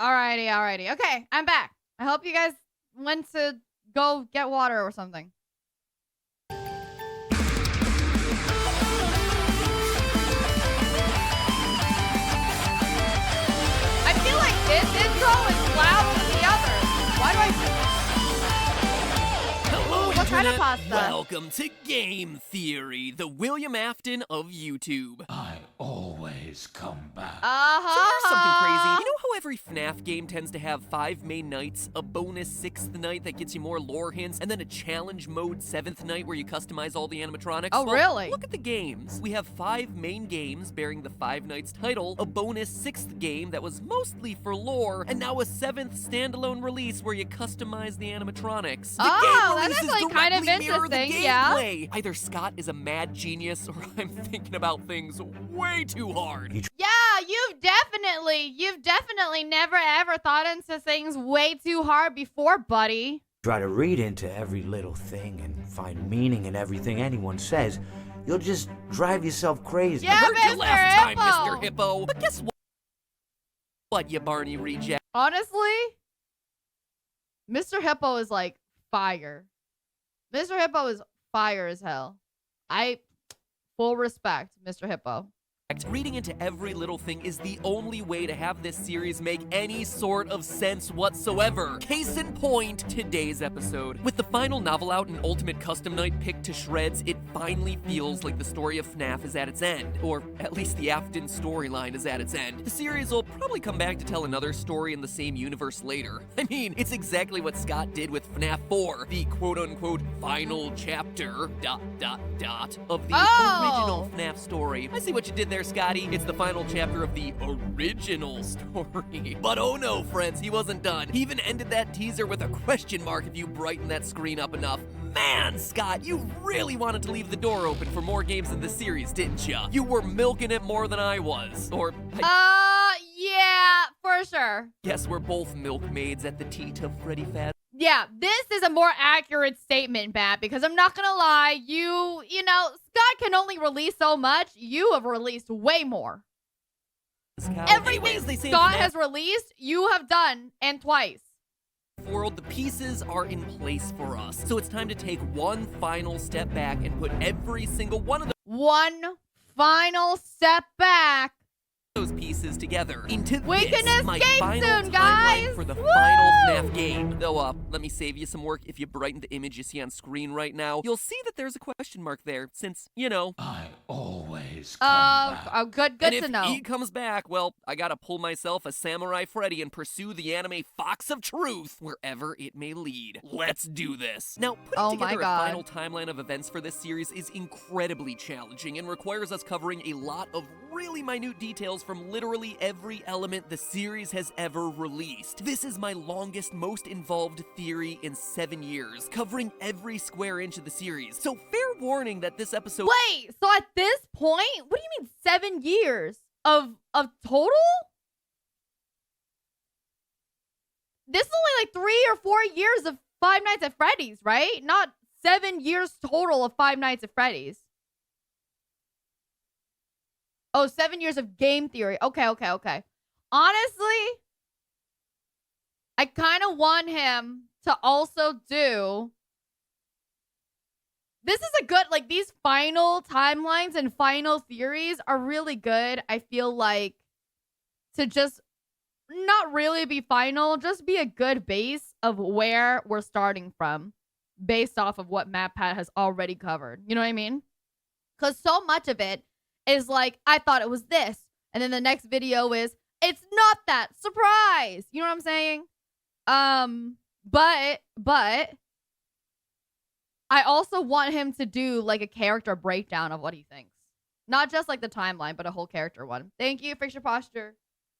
Alrighty. Okay, I'm back. I hope you guys went to go get water or something. I feel like this intro is louder than the others. Why do I... Hello, What kind of Internet. pasta? Welcome to Game Theory, the William Afton of YouTube. I always come back. So here's something crazy. You know how every FNAF game tends to have 5 main nights, a bonus 6th night that gets you more lore hints, and then a challenge mode 7th night where you customize all the animatronics? Oh, Well, really? Look at the games. We have 5 main games bearing the 5 Nights title, a bonus 6th game that was mostly for lore, and now a 7th standalone release where you customize the animatronics. The Oh, game that's releases actually kind of directly mirror the interesting, yeah. gameplay. Either Scott is a mad genius or I'm thinking about things way too hard. Yeah, you've definitely never ever thought into things way too hard before, buddy. Try to read into every little thing and find meaning in everything anyone says, you'll just drive yourself crazy. Yeah, I heard you Mr. last time, Hippo. Mr. Hippo. But guess what? What, you Barney reject? Honestly, Mr. Hippo is like fire. Mr. Hippo is fire as hell. Full respect, Mr. Hippo. Reading into every little thing is the only way to have this series make any sort of sense whatsoever. Case in point, today's episode. With the final novel out and Ultimate Custom Night picked to shreds, it finally feels like the story of FNAF is at its end. Or at least the Afton storyline is at its end. The series will probably come back to tell another story in the same universe later. I mean, it's exactly what Scott did with FNAF 4, the quote-unquote final chapter, ... of the original FNAF story. I see what you did there, Scotty. It's the final chapter of the original story. But oh no, friends, he wasn't done. He even ended that teaser with a question mark if you brighten that screen up enough. Man, Scott, you really wanted to leave the door open for more games in the series, didn't ya? You were milking it more than I was. Or Yeah, for sure. Guess we're both milkmaids at the teat of Freddy Faz. Yeah, this is a more accurate statement, Matt, because I'm not gonna lie, you know, Scott can only release so much. You have released way more. Everything Scott has released, you have done, and twice. World, the pieces are in place for us. So it's time to take one final step back and put every single one of One final step back. those pieces together into We this, can my escape final soon, timeline guys! for the Woo! final FNAF game. Though, let me save you some work. If you brighten the image you see on screen right now, you'll see that there's a question mark there, since, you know. I always come back. Oh, good And to if know. he comes back, well, I gotta pull myself a Samurai Freddy and pursue the anime Fox of Truth wherever it may lead. Let's do this. Now, putting together a final timeline of events for this series is incredibly challenging and requires us covering a lot of really minute details from literally every element the series has ever released. This is my longest, most involved theory in 7 years, covering every square inch of the series. So fair warning that this episode— Wait, so at this point, what do you mean 7 years of total? This is only like 3 or 4 years of Five Nights at Freddy's, right? Not 7 years total of Five Nights at Freddy's. Oh, 7 years of game theory. Okay. Honestly, I kind of want him to also do... This is a good, like, these final timelines and final theories are really good. I feel like to just not really be final, just be a good base of where we're starting from based off of what MatPat has already covered. You know what I mean? Because so much of it is like, I thought it was this. And then the next video is, it's not that. Surprise! You know what I'm saying? But I also want him to do like a character breakdown of what he thinks. Not just like the timeline, but a whole character one. Thank you, Fix Your Posture.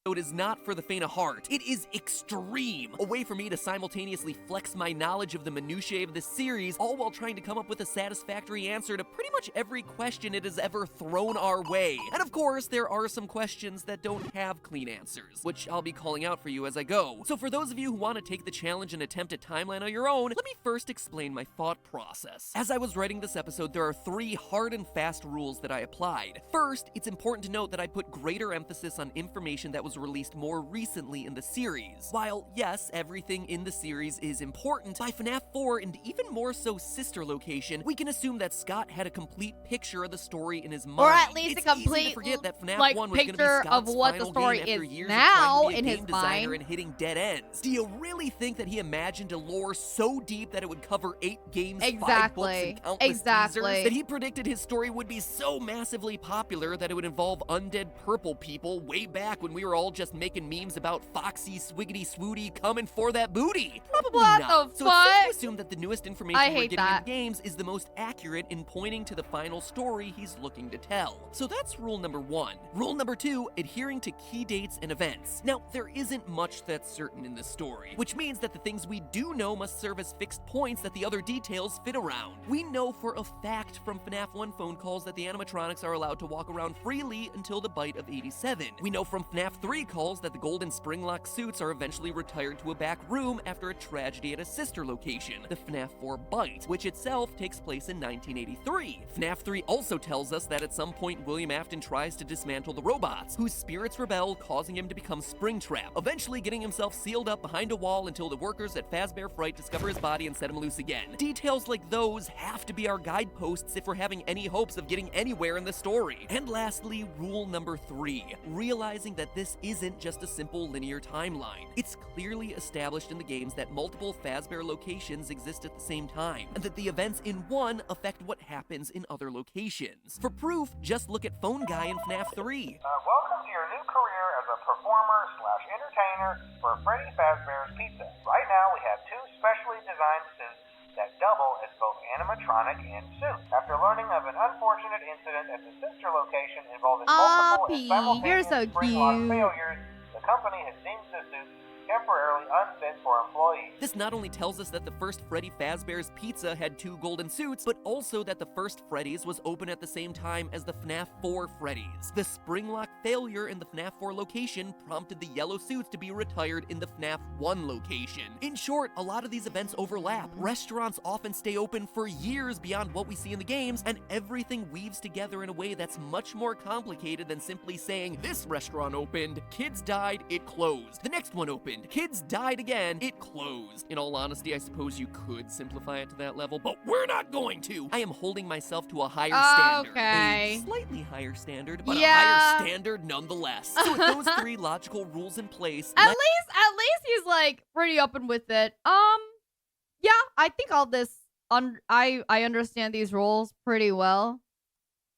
It is not for the faint of heart. It is extreme. A way for me to simultaneously flex my knowledge of the minutiae of this series, all while trying to come up with a satisfactory answer to pretty much every question it has ever thrown our way. And of course, there are some questions that don't have clean answers, which I'll be calling out for you as I go. So for those of you who want to take the challenge and attempt a timeline on your own, let me first explain my thought process. As I was writing this episode, there are 3 hard and fast rules that I applied. First, it's important to note that I put greater emphasis on information that was details released more recently in the series. While, yes, everything in the series is important, by FNAF 4 and even more so Sister Location, we can assume that Scott had a complete picture of the story in his mind. Or at least it's a complete easy to forget that FNAF like 1 was going to be picture Scott's of what the final story game after is years now of trying to in be a his game designer mind. and hitting dead ends. Do you really think that he imagined a lore so deep that it would cover 8 games, 5 books, and countless teasers? That he predicted his story would be so massively popular that it would involve undead purple people way back when we were all just making memes about Foxy Swiggity Swooty coming for that booty? Probably What not. the So it's safe fuck? to assume that the newest information I we're hate getting that. in games is the most accurate in pointing to the final story he's looking to tell. So that's rule number 1. Rule number 2, adhering to key dates and events. Now, there isn't much that's certain in this story, which means that the things we do know must serve as fixed points that the other details fit around. We know for a fact from FNAF 1 phone calls that the animatronics are allowed to walk around freely until the bite of 87. We know from FNAF 3 calls that the golden springlock suits are eventually retired to a back room after a tragedy at a sister location, the FNAF 4 bite, which itself takes place in 1983. FNAF 3 also tells us that at some point William Afton tries to dismantle the robots, whose spirits rebel, causing him to become Springtrap, eventually getting himself sealed up behind a wall until the workers at Fazbear Fright discover his body and set him loose again. Details like those have to be our guideposts if we're having any hopes of getting anywhere in the story. And lastly, rule number 3, realizing that this isn't just a simple linear timeline. It's clearly established in the games that multiple Fazbear locations exist at the same time, and that the events in one affect what happens in other locations. For proof, just look at Phone Guy in FNAF 3. Welcome to your new career as a performer/entertainer for Freddy Fazbear's Pizza. Right now we have 2 specially designed suits that double as both animatronic and suit. After learning of an unfortunate incident at the sister location involving multiple and simultaneous spring-lock failures, the company has deemed the suits temporarily unfit for employees. This not only tells us that the first Freddy Fazbear's Pizza had 2 golden suits, but also that the first Freddy's was open at the same time as the FNAF 4 Freddy's. The springlock failure in the FNAF 4 location prompted the yellow suits to be retired in the FNAF 1 location. In short, a lot of these events overlap. Restaurants often stay open for years beyond what we see in the games, and everything weaves together in a way that's much more complicated than simply saying, this restaurant opened, kids died, it closed. The next one opened, kids died again, it closed. In all honesty, I suppose you could simplify it to that level, but we're not going to. I am holding myself to a higher standard. Okay. A slightly higher standard, but Yeah. a higher standard nonetheless. So with those 3 logical rules in place, At least he's like pretty open with it. Yeah, I think all this I understand these rules pretty well.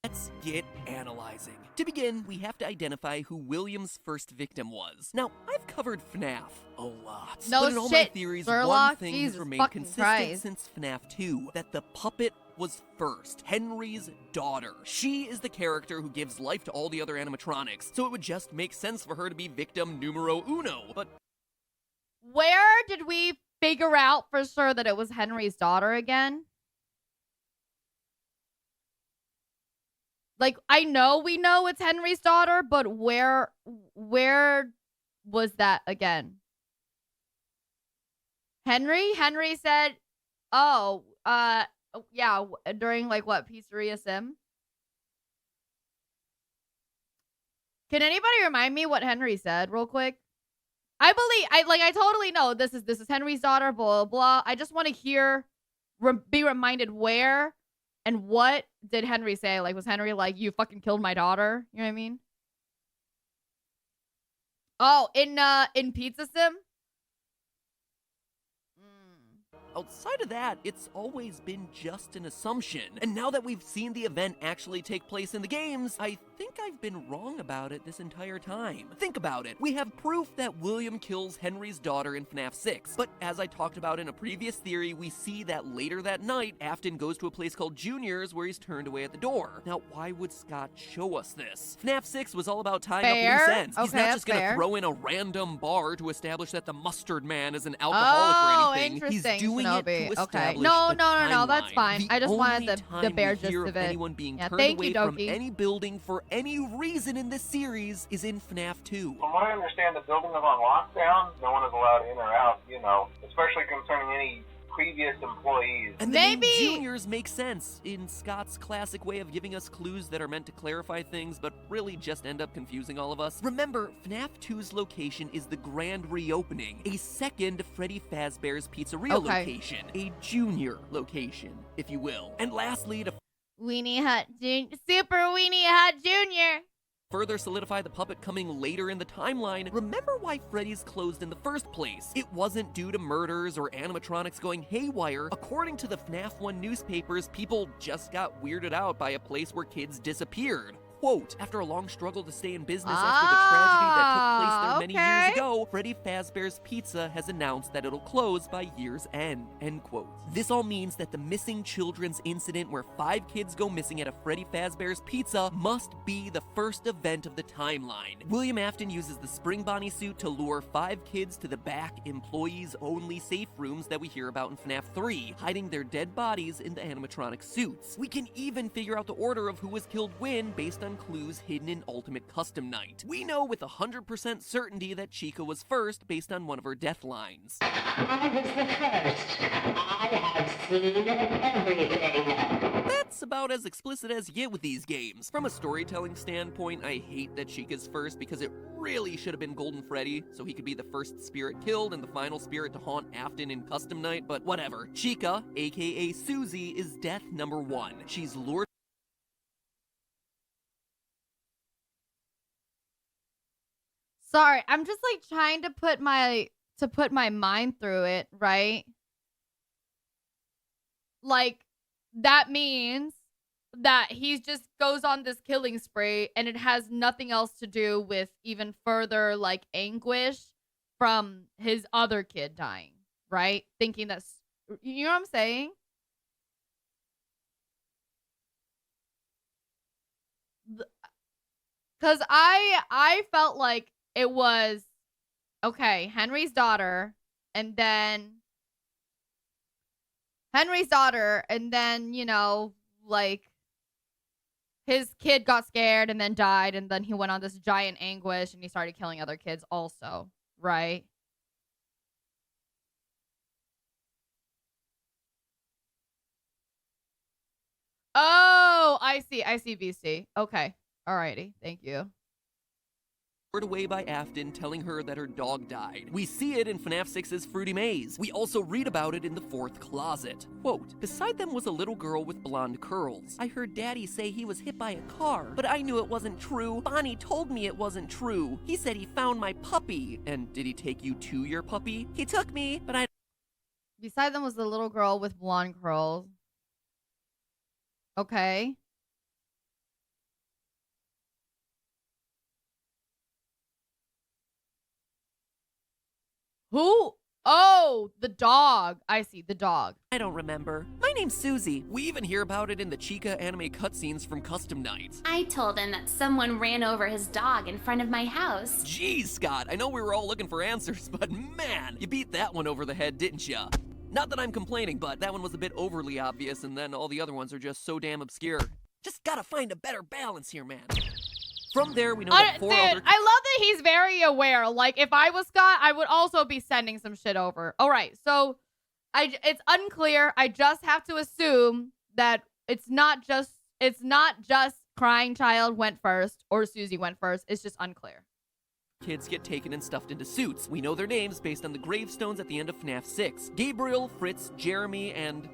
let's get analyzing. To begin, we have to identify who William's first victim was. Now, I've covered FNAF a lot. No but in all my shit, theories, Sherlock, one thing Jesus has remained fucking consistent Christ. since FNAF 2, that the puppet was first, Henry's daughter. She is the character who gives life to all the other animatronics, so it would just make sense for her to be victim numero uno. But where did we figure out for sure that it was Henry's daughter again? Like, I know we know it's Henry's daughter, but where was that again? Henry said, oh, yeah, during like what, Pizzeria Sim? Can anybody remind me what Henry said real quick? I totally know this is Henry's daughter, blah, blah, blah. I just want to be reminded where and what did Henry say? Like, was Henry like, you fucking killed my daughter? You know what I mean? Oh, in Pizza Sim? outside of that, it's always been just an assumption. And now that we've seen the event actually take place in the games, I think I've been wrong about it this entire time. Think about it. We have proof that William kills Henry's daughter in FNAF 6, but as I talked about in a previous theory, we see that later that night, Afton goes to a place called Junior's where he's turned away at the door. Now, why would Scott show us this? FNAF 6 was all about tying up loose ends. He's not just gonna throw in a random bar to establish that the Mustard Man is an alcoholic or anything. He's doing it to establish No, a that's fine. The I just wanted only the bare time we gist hear of of it. anyone being Yeah, turned thank away you, from Doki. any building for any reason in this series is in FNAF 2. From what I understand, the building is on lockdown. No one is allowed in or out, especially concerning any previous employees. And the Maybe. name Juniors makes sense in Scott's classic way of giving us clues that are meant to clarify things, but really just end up confusing all of us. Remember, FNAF 2's location is the Grand Reopening, a second Freddy Fazbear's Pizzeria location, a junior location, if you will. And lastly, to Weenie Hut Super Weenie Hut Junior. further solidify the puppet coming later in the timeline, remember why Freddy's closed in the first place. It wasn't due to murders or animatronics going haywire. According to the FNAF 1 newspapers, people just got weirded out by a place where kids disappeared. Quote, after a long struggle to stay in business after the tragedy that took place there many years ago, Freddy Fazbear's Pizza has announced that it'll close by year's end, end quote. This all means that the missing children's incident where 5 kids go missing at a Freddy Fazbear's Pizza must be the first event of the timeline. William Afton uses the Spring Bonnie suit to lure 5 kids to the back employees-only safe rooms that we hear about in FNAF 3, hiding their dead bodies in the animatronic suits. We can even figure out the order of who was killed when based on clues hidden in Ultimate Custom Night. We know with 100% certainty that Chica was first based on one of her death lines. I was the first. I have seen everything. That's about as explicit as you get with these games. From a storytelling standpoint, I hate that Chica's first because it really should have been Golden Freddy, so he could be the first spirit killed and the final spirit to haunt Afton in Custom Night, but whatever. Chica, aka Susie, is death number 1. She's lured Sorry, I'm just like trying to put my mind through it, right? Like that means that he just goes on this killing spree and it has nothing else to do with even further like anguish from his other kid dying, right? Thinking that's, you know what I'm saying? Cuz I felt like it was, okay, Henry's daughter, and then, you know, like, his kid got scared and then died, and then he went on this giant anguish, and he started killing other kids also, right? Oh, I see, VC. Okay, alrighty, thank you. away by Afton telling her that her dog died. We see it in FNAF 6's Fruity Maze. We also read about it in the 4th closet. Quote, beside them was a little girl with blonde curls. I heard Daddy say he was hit by a car, but I knew it wasn't true. Bonnie told me it wasn't true. He said he found my puppy. And did he take you to your puppy? He took me, but I... Beside them was the little girl with blonde curls. Okay. Who? Oh, the dog. I see, the dog. I don't remember. My name's Susie. We even hear about it in the Chica anime cutscenes from Custom Night. I told him that someone ran over his dog in front of my house. Jeez, Scott, I know we were all looking for answers, but man, you beat that one over the head, didn't ya? Not that I'm complaining, but that one was a bit overly obvious, and then all the other ones are just so damn obscure. Just gotta find a better balance here, man. From there, we know that dude, I love that he's very aware. Like, if I was Scott, I would also be sending some shit over. All right, so it's unclear. I just have to assume that it's not just Crying Child went first or Susie went first. It's just unclear. Kids get taken and stuffed into suits. We know their names based on the gravestones at the end of FNAF 6. Gabriel, Fritz, Jeremy, and...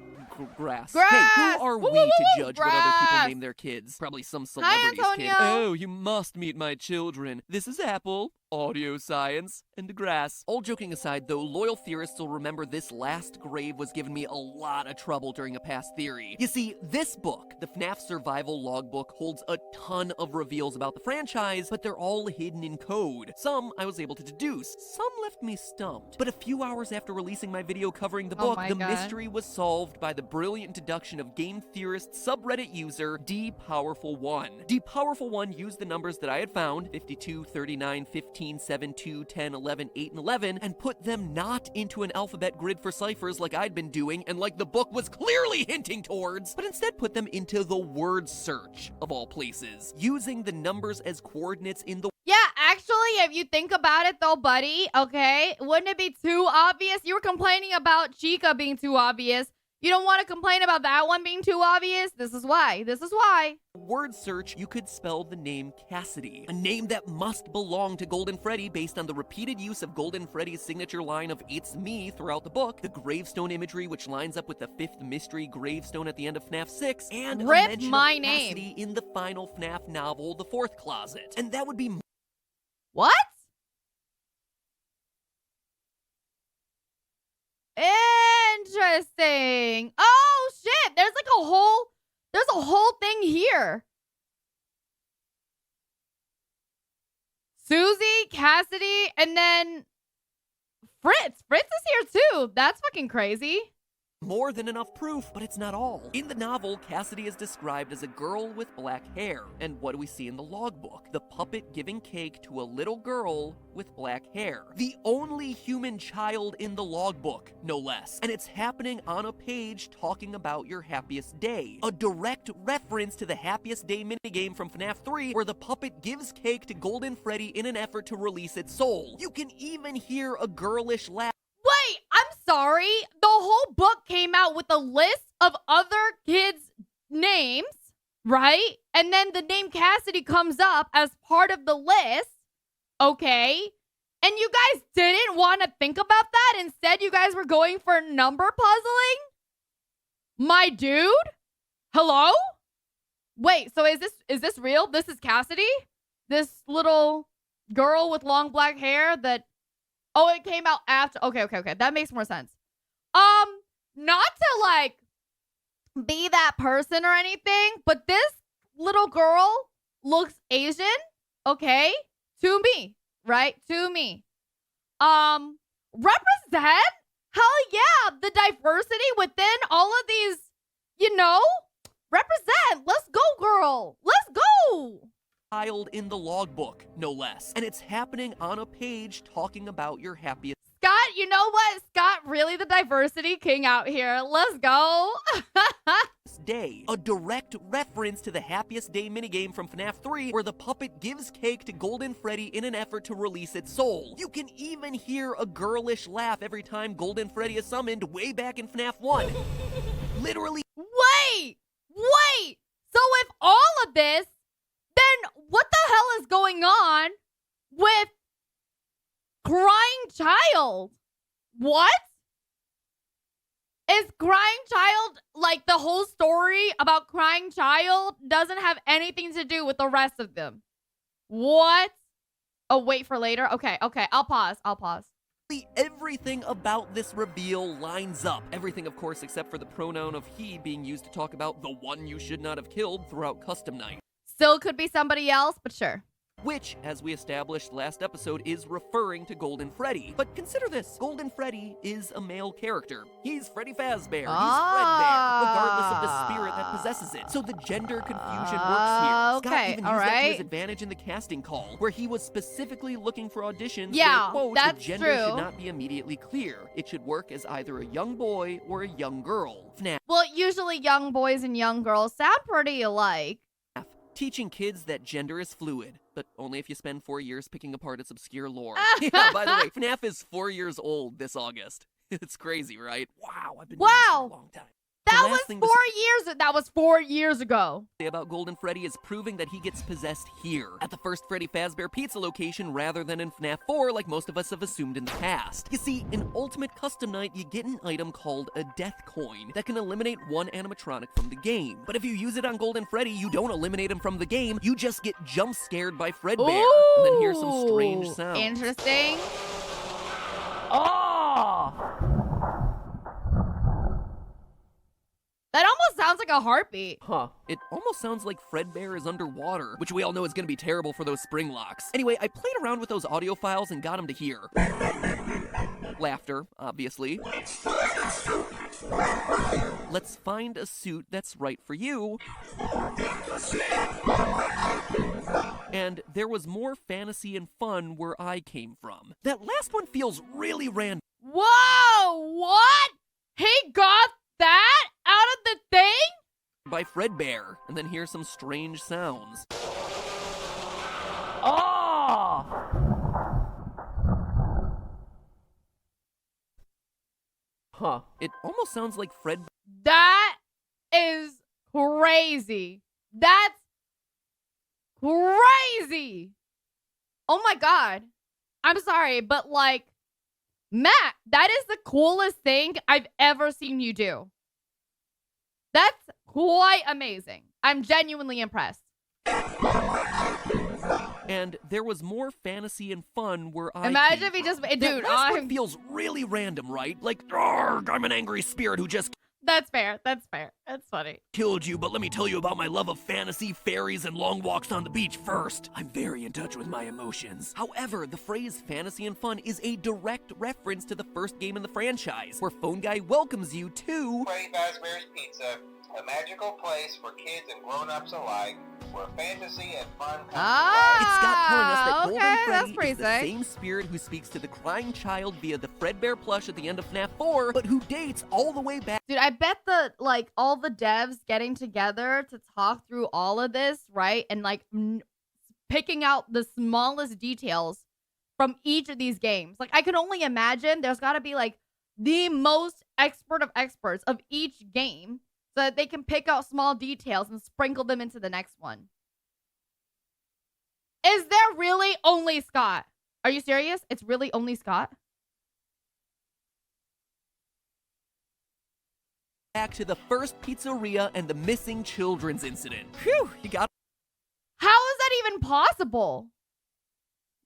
Grass. Hey, who are we to judge what other people name their kids? Probably some celebrity's kid. Oh, you must meet my children. This is Apple, audio science, and Grass. All joking aside, though, loyal theorists will remember this last grave was giving me a lot of trouble during a past theory. You see, this book, the FNAF Survival Logbook, holds a ton of reveals about the franchise, but they're all hidden in code. Some I was able to deduce, some left me stumped. But a few hours after releasing my video covering the book, the mystery was solved by the brilliant deduction of game theorist subreddit user DPowerful1. DPowerful1 used the numbers that I had found, 52, 39, 15, 7, 2, 10, 11, 8, and 11, and put them not into an alphabet grid for ciphers like I'd been doing and like the book was clearly hinting towards, but instead put them into the word search, of all places, using the numbers as coordinates in the... Yeah, actually, if you think about it though, buddy, okay, wouldn't it be too obvious? You were complaining about Chica being too obvious. You don't want to complain about that one being too obvious? This is why. This is why. Word search, you could spell the name Cassidy, a name that must belong to Golden Freddy based on the repeated use of Golden Freddy's signature line of "It's me" throughout the book, the gravestone imagery which lines up with the 5th mystery gravestone at the end of FNAF 6, and a Rip mention my of Cassidy name. in the final FNAF novel, The Fourth Closet. And that would be... What? Interesting. Oh shit, there's like a whole thing here. Susie, Cassidy, and then Fritz. Fritz is here too. That's fucking crazy. More than enough proof, but it's not all. In the novel, Cassidy is described as a girl with black hair. And what do we see in the logbook? The puppet giving cake to a little girl with black hair. The only human child in the logbook, no less. And it's happening on a page talking about your happiest day. A direct reference to the happiest day minigame from FNAF 3, where the puppet gives cake to Golden Freddy in an effort to release its soul. You can even hear a girlish laugh. Wait, I'm sorry. The whole book came out with a list of other kids' names, right? And then the name Cassidy comes up as part of the list, okay? And you guys didn't want to think about that? Instead, you guys were going for number puzzling? My dude? Hello? Wait, so is this real? This is Cassidy? This little girl with long black hair that... Oh, it came out after. Okay. That makes more sense. Not to like be that person or anything, but this little girl looks Asian, okay? To me, right? To me. Represent? Hell yeah, the diversity within all of these, represent. Let's go, girl. Let's go. Child in the logbook, no less. And it's happening on a page talking about your happiest Scott, you know what? Scott, really the diversity king out here. Let's go. day. A direct reference to the happiest day minigame from FNAF 3, where the puppet gives cake to Golden Freddy in an effort to release its soul. You can even hear a girlish laugh every time Golden Freddy is summoned way back in FNAF 1. Literally. Wait. So if all of this, then what the hell is going on with Crying Child? What? Is Crying Child, like the whole story about Crying Child doesn't have anything to do with the rest of them? What? Oh, wait for later? Okay, I'll pause. Everything about this reveal lines up. Everything, of course, except for the pronoun of he being used to talk about the one you should not have killed throughout Custom Night. Still could be somebody else, but sure. Which, as we established last episode, is referring to Golden Freddy. But consider this, Golden Freddy is a male character. He's Freddy Fazbear, he's Fredbear, regardless of the spirit that possesses it. So the gender confusion works here. Scott even used that to his advantage in the casting call, where he was specifically looking for auditions where, quote, the gender should not be immediately clear. It should work as either a young boy or a young girl. FNAF. Well, usually young boys and young girls sound pretty alike. Teaching kids that gender is fluid, but only if you spend 4 years picking apart its obscure lore. Yeah, by the way, FNAF is 4 years old this August. It's crazy, right? Wow, I've been doing this for a long time. That was 4 years ago. About Golden Freddy is proving that he gets possessed here, at the first Freddy Fazbear Pizza location rather than in FNAF 4 like most of us have assumed in the past. You see, in Ultimate Custom Night, you get an item called a death coin that can eliminate one animatronic from the game. But if you use it on Golden Freddy, you don't eliminate him from the game, you just get jump scared by Fredbear, and then hear some strange sounds. Interesting. That almost sounds like a heartbeat. Huh. It almost sounds like Fredbear is underwater, which we all know is gonna be terrible for those spring locks. Anyway, I played around with those audio files and got him to hear. Laughter, obviously. Let's find a suit that's right for you. And there was more fantasy and fun where I came from. That last one feels really random. Whoa, what? He got that out of the thing? By Fredbear, and then hear some strange sounds. Huh. It almost sounds like Fred. That is crazy. That's crazy. Oh my God. I'm sorry, but like, Matt, that is the coolest thing I've ever seen you do. That's quite amazing. I'm genuinely impressed. And there was more fantasy and fun where I imagine if he just, dude, that last one feels really random, right? Like, "Arrgh, I'm an angry spirit who just That's fair. That's fair. That's funny. killed you, but let me tell you about my love of fantasy, fairies, and long walks on the beach first. I'm very in touch with my emotions." However, the phrase fantasy and fun is a direct reference to the first game in the franchise, where Phone Guy welcomes you to Freddy Fazbear's Pizza, a magical place for kids and grown-ups alike, where fantasy and fun come It's Scott telling us that okay, that's Golden Freddy pretty is the sick. same spirit who speaks to the crying child via the Fredbear plush at the end of FNAF 4, but who dates all the way back. Dude, I bet all the devs getting together to talk through all of this, right? And like picking out the smallest details from each of these games. Like, I can only imagine there's got to be like the most expert of experts of each game so that they can pick out small details and sprinkle them into the next one. Is there really only Scott? Are you serious? It's really only Scott? Back to the first pizzeria and the missing children's incident. Phew, you got. How is that even possible?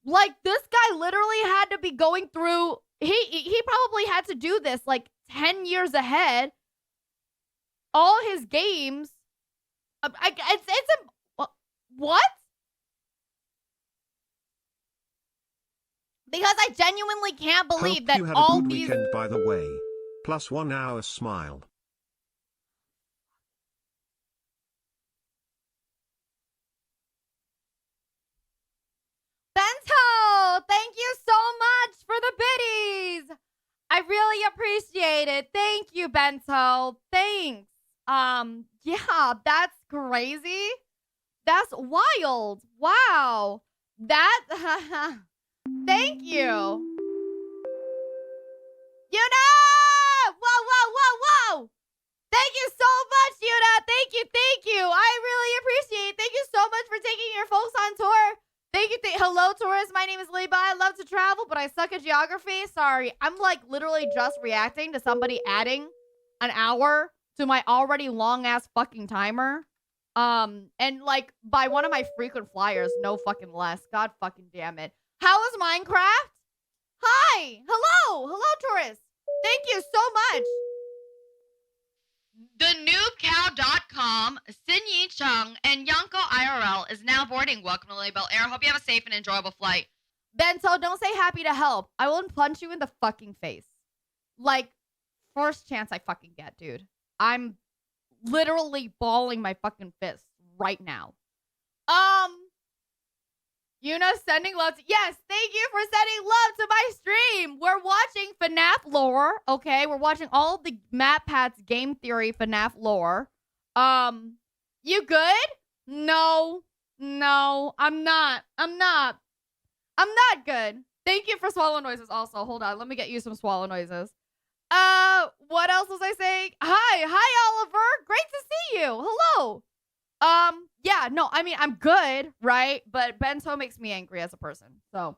Like, this guy literally had to be going through. He probably had to do this like 10 years ahead. All his games. What? Because I genuinely can't believe Hope that you had all a good these. weekend, by the way. Plus 1 hour smile. Bento, thank you so much for the biddies. I really appreciate it. Thank you, Bento. Thanks. Yeah, that's crazy. That's wild. Wow. That thank you. Yuna! Whoa, whoa, whoa, whoa! Thank you so much, Yuna. Thank you, thank you. I really appreciate it. Thank you so much for taking your folks on tour. Thank you. Hello, tourists. My name is Lilybelle. I love to travel, but I suck at geography. Sorry. I'm like literally just reacting to somebody adding an hour to my already long-ass fucking timer. And like by one of my frequent flyers, no fucking less. God fucking damn it. How is Minecraft? Hi. Hello. Hello, tourists. Thank you so much. TheNoobCow.com, Sin Yi Chung, and Yanko IRL is now boarding. Welcome to Lilybelle Air. Hope you have a safe and enjoyable flight. Bento, don't say happy to help. I will punch you in the fucking face. Like, first chance I fucking get, dude. I'm literally balling my fucking fist right now. Sending love to, yes, thank you for sending love to my stream. We're watching FNAF lore, okay? We're watching all the MatPat's game theory FNAF lore. You good? No, I'm not good. Thank you for swallow noises also. Hold on, let me get you some swallow noises. What else was I saying? Hi, Oliver. Great to see you. Hello. Yeah, no, I mean, I'm good, right? But Bento makes me angry as a person. So,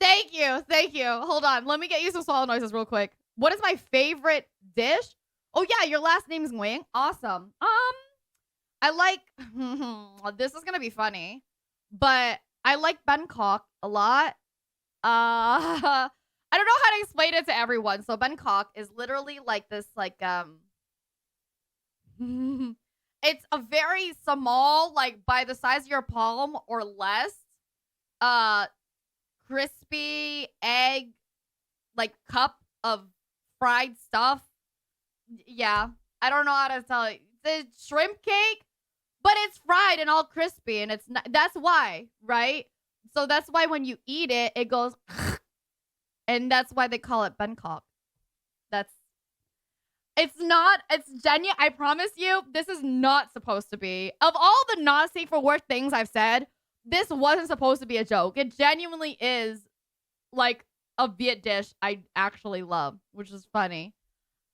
thank you. Hold on, let me get you some swallow noises real quick. What is my favorite dish? Oh, yeah, your last name's Wing. Awesome. I like, this is gonna be funny, but I like Bangkok a lot. I don't know how to explain it to everyone. So Bangkok is literally like this, like, it's a very small, like by the size of your palm or less, crispy egg, like cup of fried stuff. Yeah, I don't know how to tell you. It's shrimp cake, but it's fried and all crispy, and it's not, that's why, right? So that's why when you eat it, it goes, and that's why they call it Bangkok. It's genuine. I promise you, this is not supposed to be. Of all the not safe for work things I've said, this wasn't supposed to be a joke. It genuinely is like a Viet dish I actually love, which is funny.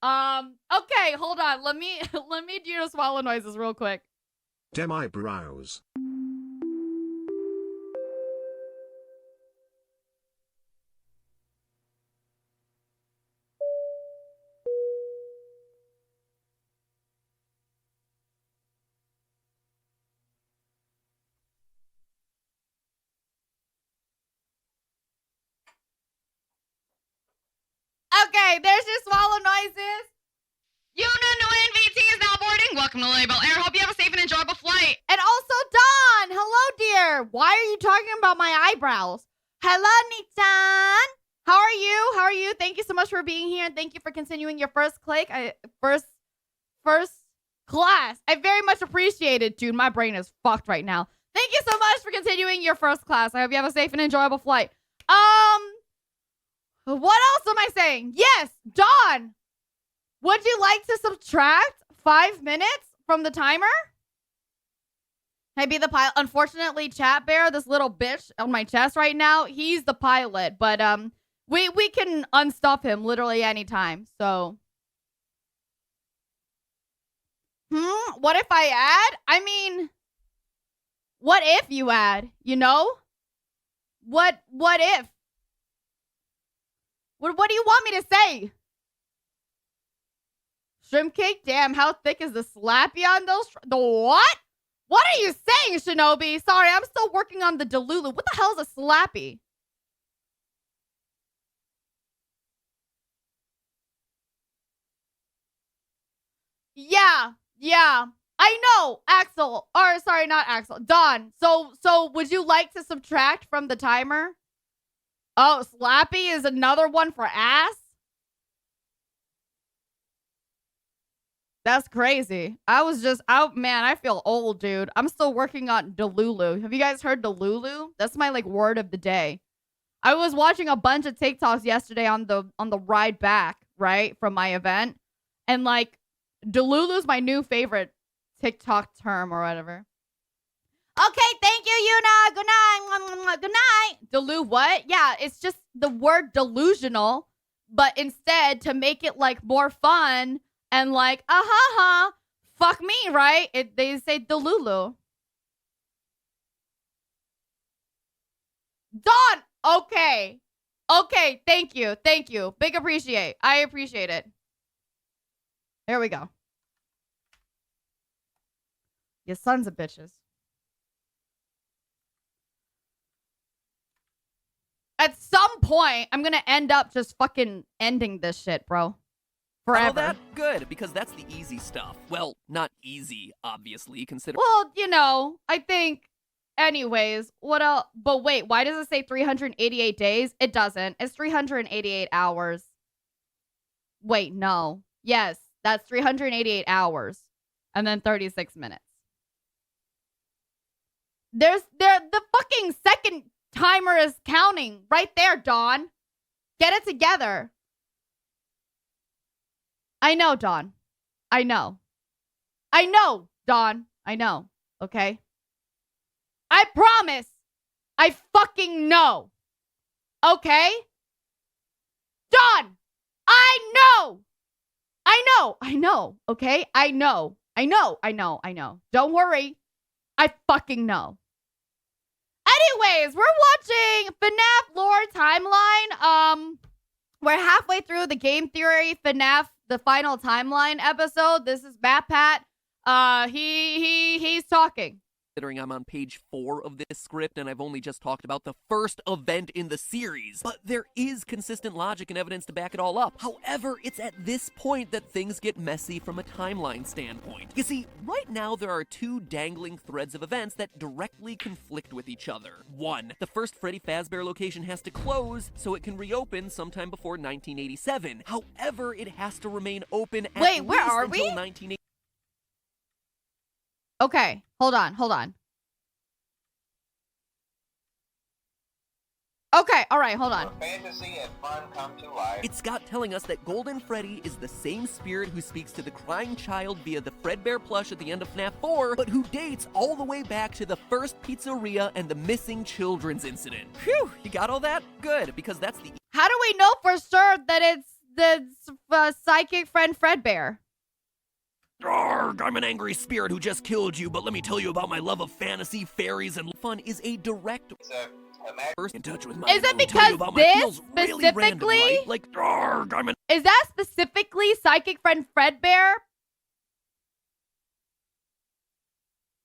Okay, hold on. Let me do the swallow noises real quick. Dem eyebrows. Okay, there's your swallow noises. Yuna VT is now boarding. Welcome to Lilybelle Air. Hope you have a safe and enjoyable flight. And also Dawn. Hello, dear. Why are you talking about my eyebrows? Hello, Nichan. How are you? How are you? Thank you so much for being here, and thank you for continuing your first click. First class. I very much appreciate it, dude. My brain is fucked right now. Thank you so much for continuing your first class. I hope you have a safe and enjoyable flight. What else am I saying? Yes, Dawn. Would you like to subtract 5 minutes from the timer? Can I be the pilot? Unfortunately, Chat Bear, this little bitch on my chest right now, he's the pilot. But we can unstuff him literally anytime. So, what if I add? I mean, what if you add? You know? What if? What do you want me to say? Shrimp cake? Damn, how thick is the slappy on those? The what? What are you saying, Shinobi? Sorry, I'm still working on the Delulu. What the hell is a slappy? Yeah. I know, Axel. Or, sorry, not Axel. Dawn. So would you like to subtract from the timer? Oh, slappy is another one for ass? That's crazy. Man, I feel old, dude. I'm still working on Delulu. Have you guys heard Delulu? That's my, like, word of the day. I was watching a bunch of TikToks yesterday on the ride back, right, from my event. And, like, Delulu's my new favorite TikTok term or whatever. Okay, thank you, Yuna. Good night. Good night. Delu what? Yeah, it's just the word delusional, but instead to make it like more fun and like, fuck me, right? They say Delulu. Dawn, okay. Okay, thank you. Big appreciate. I appreciate it. There we go. You sons of bitches. At some point, I'm gonna end up just fucking ending this shit, bro. Forever. All that good, because that's the easy stuff. Well, not easy, obviously, considering. Well, you know, I think, anyways, what else? But wait, why does it say 388 days? It doesn't. It's 388 hours. Wait, no. Yes, that's 388 hours. And then 36 minutes. The fucking second timer is counting right there, Dawn. Get it together. I know, Dawn. I know, Dawn. I know. Okay? I promise. I fucking know. Okay? Dawn! I know! Okay? I know. Don't worry. I fucking know. Anyways, we're watching FNAF lore timeline. We're halfway through the game theory FNAF, the final timeline episode. This is MatPat. He's talking. Considering I'm on page 4 of this script and I've only just talked about the first event in the series. But there is consistent logic and evidence to back it all up. However, it's at this point that things get messy from a timeline standpoint. You see, right now there are 2 dangling threads of events that directly conflict with each other. 1, the first Freddy Fazbear location has to close so it can reopen sometime before 1987. However, it has to remain open at least where are until we? 1980. Okay, hold on. Okay, all right, hold on. Fantasy and fun come to life. It's Scott telling us that Golden Freddy is the same spirit who speaks to the crying child via the Fredbear plush at the end of FNAF 4, but who dates all the way back to the first pizzeria and the missing children's incident. Phew, you got all that? Good, because that's the... How do we know for sure that psychic friend Fredbear. Arrgh, I'm an angry spirit who just killed you, but let me tell you about my love of fantasy, fairies, and fun is a direct first in touch with my Is it because this specifically? Right? Like, arrgh, Is that specifically psychic friend Fredbear?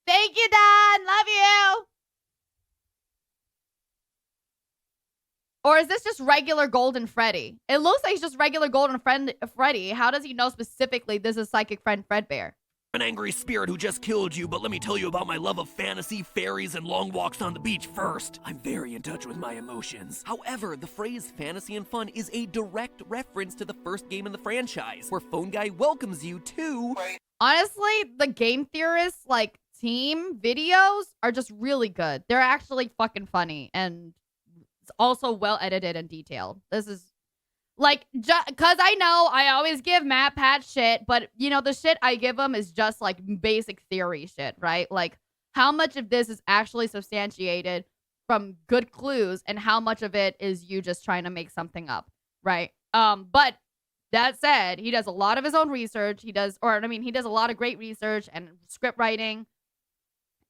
Thank you, Don. Love you. Or is this just regular Golden Freddy? It looks like it's just regular Golden Freddy. How does he know specifically this is psychic friend Fredbear? an angry spirit who just killed you, but let me tell you about my love of fantasy, fairies, and long walks on the beach first. I'm very in touch with my emotions. However, the phrase fantasy and fun is a direct reference to the first game in the franchise, where Phone Guy welcomes you to... Honestly, the Game Theorists, like, team videos are just really good. They're actually fucking funny, and it's also well edited and detailed. This is... Like, because I know I always give MatPat shit, but, you know, the shit I give him is just, like, basic theory shit, right? Like, how much of this is actually substantiated from good clues, and how much of it is you just trying to make something up, right? But that said, he does a lot of his own research. He does a lot of great research and script writing.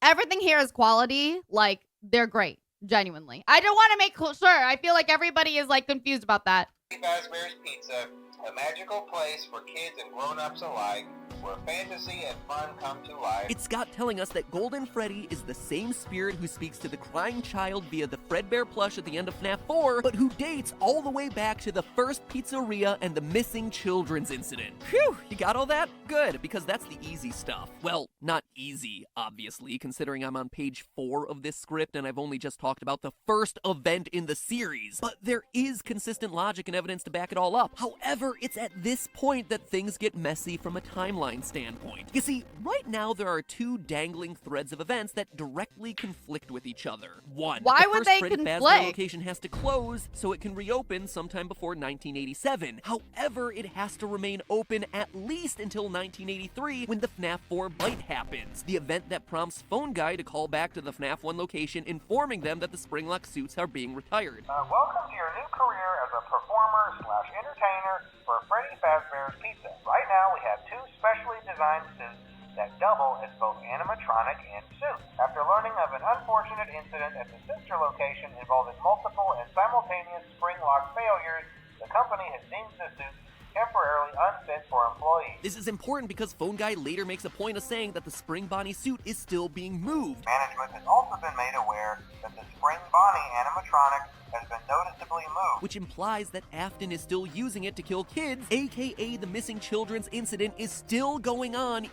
Everything here is quality. Like, they're great, genuinely. I don't want to make sure. I feel like everybody is, like, confused about that. Fazbear's Pizza, a magical place for kids and grown-ups alike, where fantasy and fun come to life. It's Scott telling us that Golden Freddy is the same spirit who speaks to the crying child via the Fredbear plush at the end of FNAF 4, but who dates all the way back to the first pizzeria and the missing children's incident. Phew, you got all that? Good, because that's the easy stuff. Well, not easy, obviously, considering I'm on page 4 of this script and I've only just talked about the first event in the series. But there is consistent logic and evidence to back it all up. However, it's at this point that things get messy from a timeline standpoint. You see, right now there are two dangling threads of events that directly conflict with each other. One, why would they Freddy conflict? Fazbear location has to close so it can reopen sometime before 1987. However, it has to remain open at least until 1983 when the FNAF 4 bite happens, the event that prompts Phone Guy to call back to the FNAF 1 location informing them that the Springlock suits are being retired. Welcome to your new career as a performer/entertainer for Freddy Fazbear's Pizza. Right now we have two specially designed suits that double as both animatronic and suit. After learning of an unfortunate incident at the sister location involving multiple and simultaneous spring lock failures, the company has deemed the suits temporarily unfit for employees. This is important because Phone Guy later makes a point of saying that the Spring Bonnie suit is still being moved. Management has also been made aware that the Spring Bonnie animatronic has been noticeably moved, which implies that Afton is still using it to kill kids, aka the missing children's incident is still going on.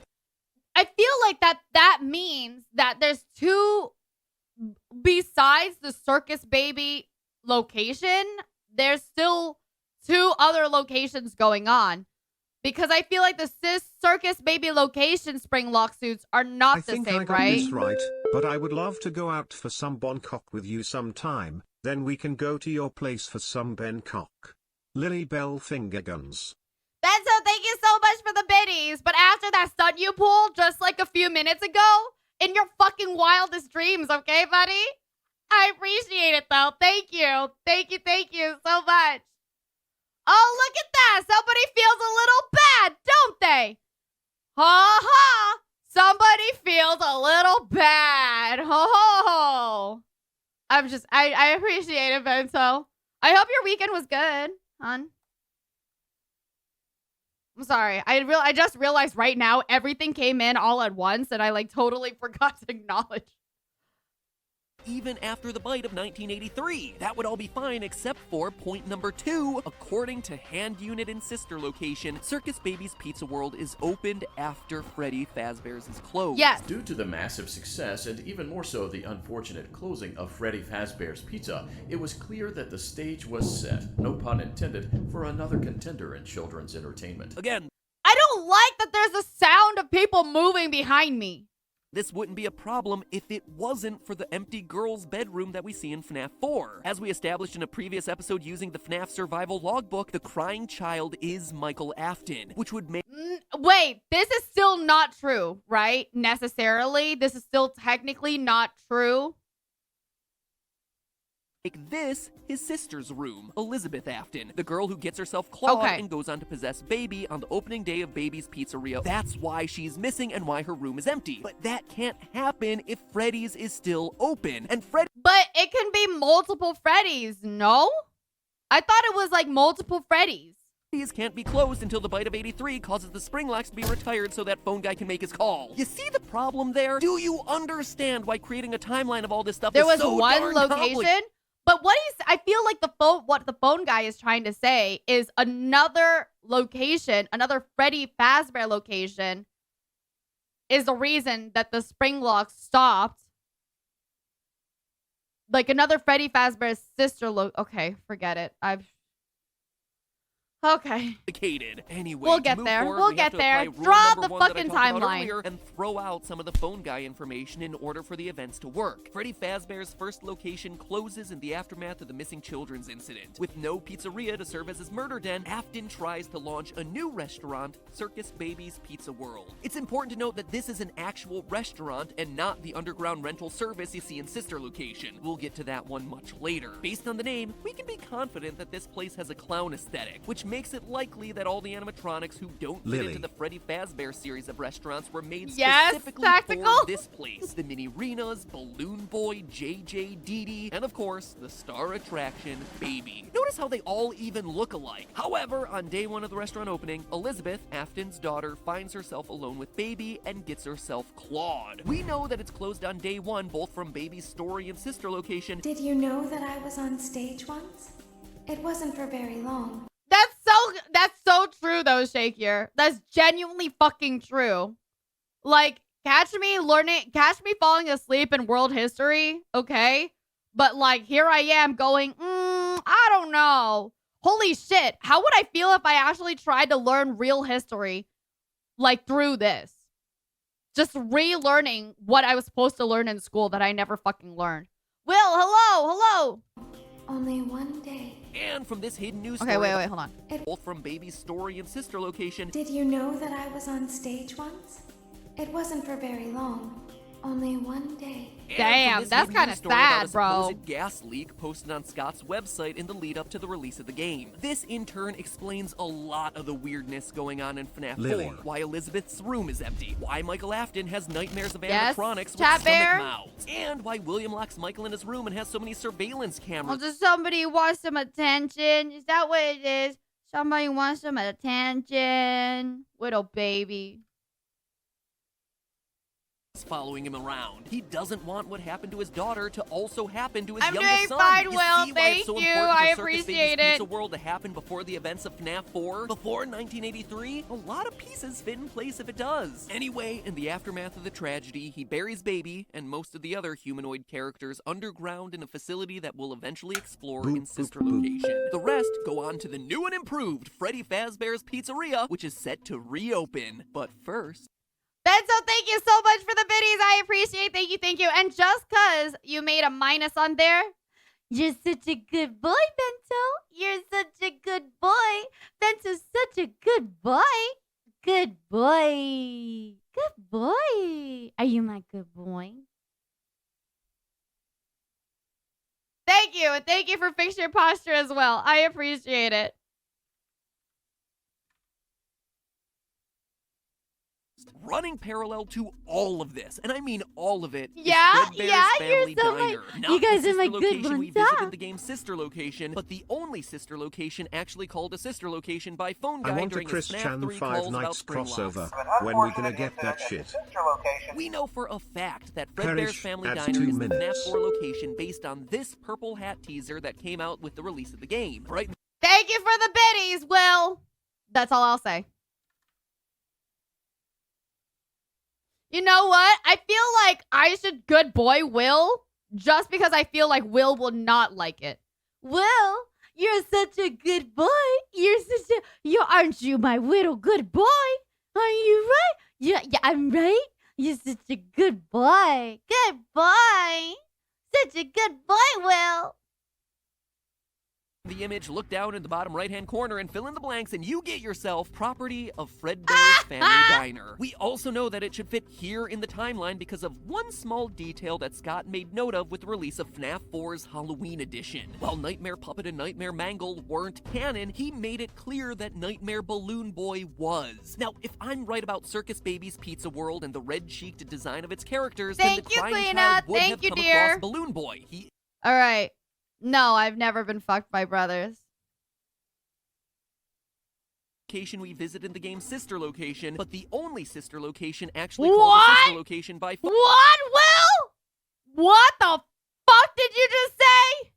I feel like that means that there's two, besides the Circus Baby location, there's still two other locations going on. Because I feel like the Circus Baby location spring lock suits are not the same, right? I think I got this right, but I would love to go out for some Bangkok with you sometime. Then we can go to your place for some Bangkok. Lilybelle finger guns. Benzo, thank you so much for the biddies. But after that stunt you pulled just like a few minutes ago, in your fucking wildest dreams, okay, buddy? I appreciate it, though. Thank you. Thank you so much. Oh, look at that. Somebody feels a little bad, don't they? Ha ha. Somebody feels a little bad. Ho ho ho. I appreciate it, Benzo. I hope your weekend was good, hon. I'm sorry. I just realized right now everything came in all at once and I like totally forgot to acknowledge. Even after the bite of 1983. That would all be fine except for point number 2. According to Hand Unit and Sister Location, Circus Baby's Pizza World is opened after Freddy Fazbear's is closed. Yes. Due to the massive success and even more so the unfortunate closing of Freddy Fazbear's Pizza, it was clear that the stage was set, no pun intended, for another contender in children's entertainment. Again, I don't like that there's a sound of people moving behind me. this wouldn't be a problem if it wasn't for the empty girl's bedroom that we see in FNAF 4. As we established in a previous episode using the FNAF survival logbook, the crying child is Michael Afton, which would make... Wait, this is still not true, right? Necessarily. This is still technically not true. Make this his sister's room, Elizabeth Afton, the girl who gets herself clawed Okay. and goes on to possess Baby on the opening day of Baby's Pizzeria. That's why she's missing and why her room is empty. But that can't happen if Freddy's is still open. And But it can be multiple Freddys, no? I thought it was like multiple Freddys. Freddy's can't be closed until the bite of 83 causes the spring locks to be retired so that phone guy can make his call. You see the problem there? Do you understand why creating a timeline of all this stuff There is was so one darn location, but I feel like what the phone guy is trying to say is another location, another Freddy Fazbear location is the reason that the spring lock stopped. Like another Freddy Fazbear's sister okay, forget it. Okay. Anyway, We'll to get move there. forward, We'll we get have to there. apply rule Draw number the one that I fucking talked about timeline. earlier and throw out some of the phone guy information in order for the events to work. Freddy Fazbear's first location closes in the aftermath of the missing children's incident. With no pizzeria to serve as his murder den, Afton tries to launch a new restaurant, Circus Baby's Pizza World. It's important to note that this is an actual restaurant and not the underground rental service you see in sister location. We'll get to that one much later. Based on the name, we can be confident that this place has a clown aesthetic, which makes it likely that all the animatronics who don't fit into the Freddy Fazbear series of restaurants were made specifically for this place. The Mini Renas, Balloon Boy, JJ, Dee Dee, and of course, the star attraction, Baby. Notice how they all even look alike. However, on day one of the restaurant opening, Elizabeth, Afton's daughter, finds herself alone with Baby and gets herself clawed. We know that it's closed on day one, both from Baby's story and sister location. Did you know that I was on stage once? It wasn't for very long. That's so true though, Shakier. That's genuinely fucking true. Like, catch me falling asleep in world history, okay? But like, here I am going, I don't know. Holy shit, how would I feel if I actually tried to learn real history, like, through this? Just relearning what I was supposed to learn in school that I never fucking learned. Will, hello. Only one day. And from this hidden news Okay, story, wait, hold on. Both from Baby's story and sister location. Did you know that I was on stage once? It wasn't for very long. Only one day. Damn, that's kind of sad, bro. Supposed gas leak posted on Scott's website in the lead up to the release of the game. This in turn explains a lot of the weirdness going on in FNAF 4. Why Elizabeth's room is empty. Why Michael Afton has nightmares of animatronics with stomach mouths. And why William locks Michael in his room and has so many surveillance cameras. Well, does somebody want some attention? Is that what it is? Somebody wants some attention. Little baby. Following him around. He doesn't want what happened to his daughter to also happen to his I'm youngest doing son. fine, You Will. see why Thank it's so you. important for I Circus appreciate Baby's it. Pizza World to happen before the events of FNAF 4? Before 1983? A lot of pieces fit in place if it does. Anyway, in the aftermath of the tragedy, he buries Baby and most of the other humanoid characters underground in a facility that we'll eventually explore in sister location. The rest go on to the new and improved Freddy Fazbear's Pizzeria, which is set to reopen. But first... Benzo, thank you so much for the biddies. I appreciate. Thank you. And just because you made a minus on there, you're such a good boy, Bento. You're such a good boy. Bento's such a good boy. Good boy. Good boy. Are you my good boy? Thank you. And thank you for fixing your posture as well. I appreciate it. Running parallel to all of this, and I mean all of it, Yeah, is Fredbear's yeah, Family you're so Diner. my- Not you guys the are my sister good location we ones, huh? visited the game's sister location, but the only sister location actually called a sister location by phone I guy want a during Chris his FNAF Chan 3 Five calls about Nights spring crossover. locks. When we gonna get that shit? We know for a fact that Fredbear's Perish Family adds Diner 2 is the minutes. FNAF 4 location based on this purple hat teaser that came out with the release of the game. Right? Thank you for the biddies, Will. That's all I'll say. You know what? I feel like I should good boy Will just because I feel like Will will not like it. Will, you're such a good boy. Aren't you my little good boy? Are you right? Yeah, I'm right. You're such a good boy. Good boy. Such a good boy, Will. the image, look down in the bottom right-hand corner and fill in the blanks, and you get yourself property of Fredbear's Family Diner. We also know that it should fit here in the timeline because of one small detail that Scott made note of with the release of FNAF 4's Halloween edition. While Nightmare Puppet and Nightmare Mangle weren't canon, he made it clear that Nightmare Balloon Boy was. Now, if I'm right about Circus Baby's Pizza World and the red-cheeked design of its characters, then the crying child would have come across Balloon Boy. All right. No, I've never been fucked by brothers. Location we visit in the game's sister location, but the only sister location actually called the sister location by What, Will? What the fuck did you just say?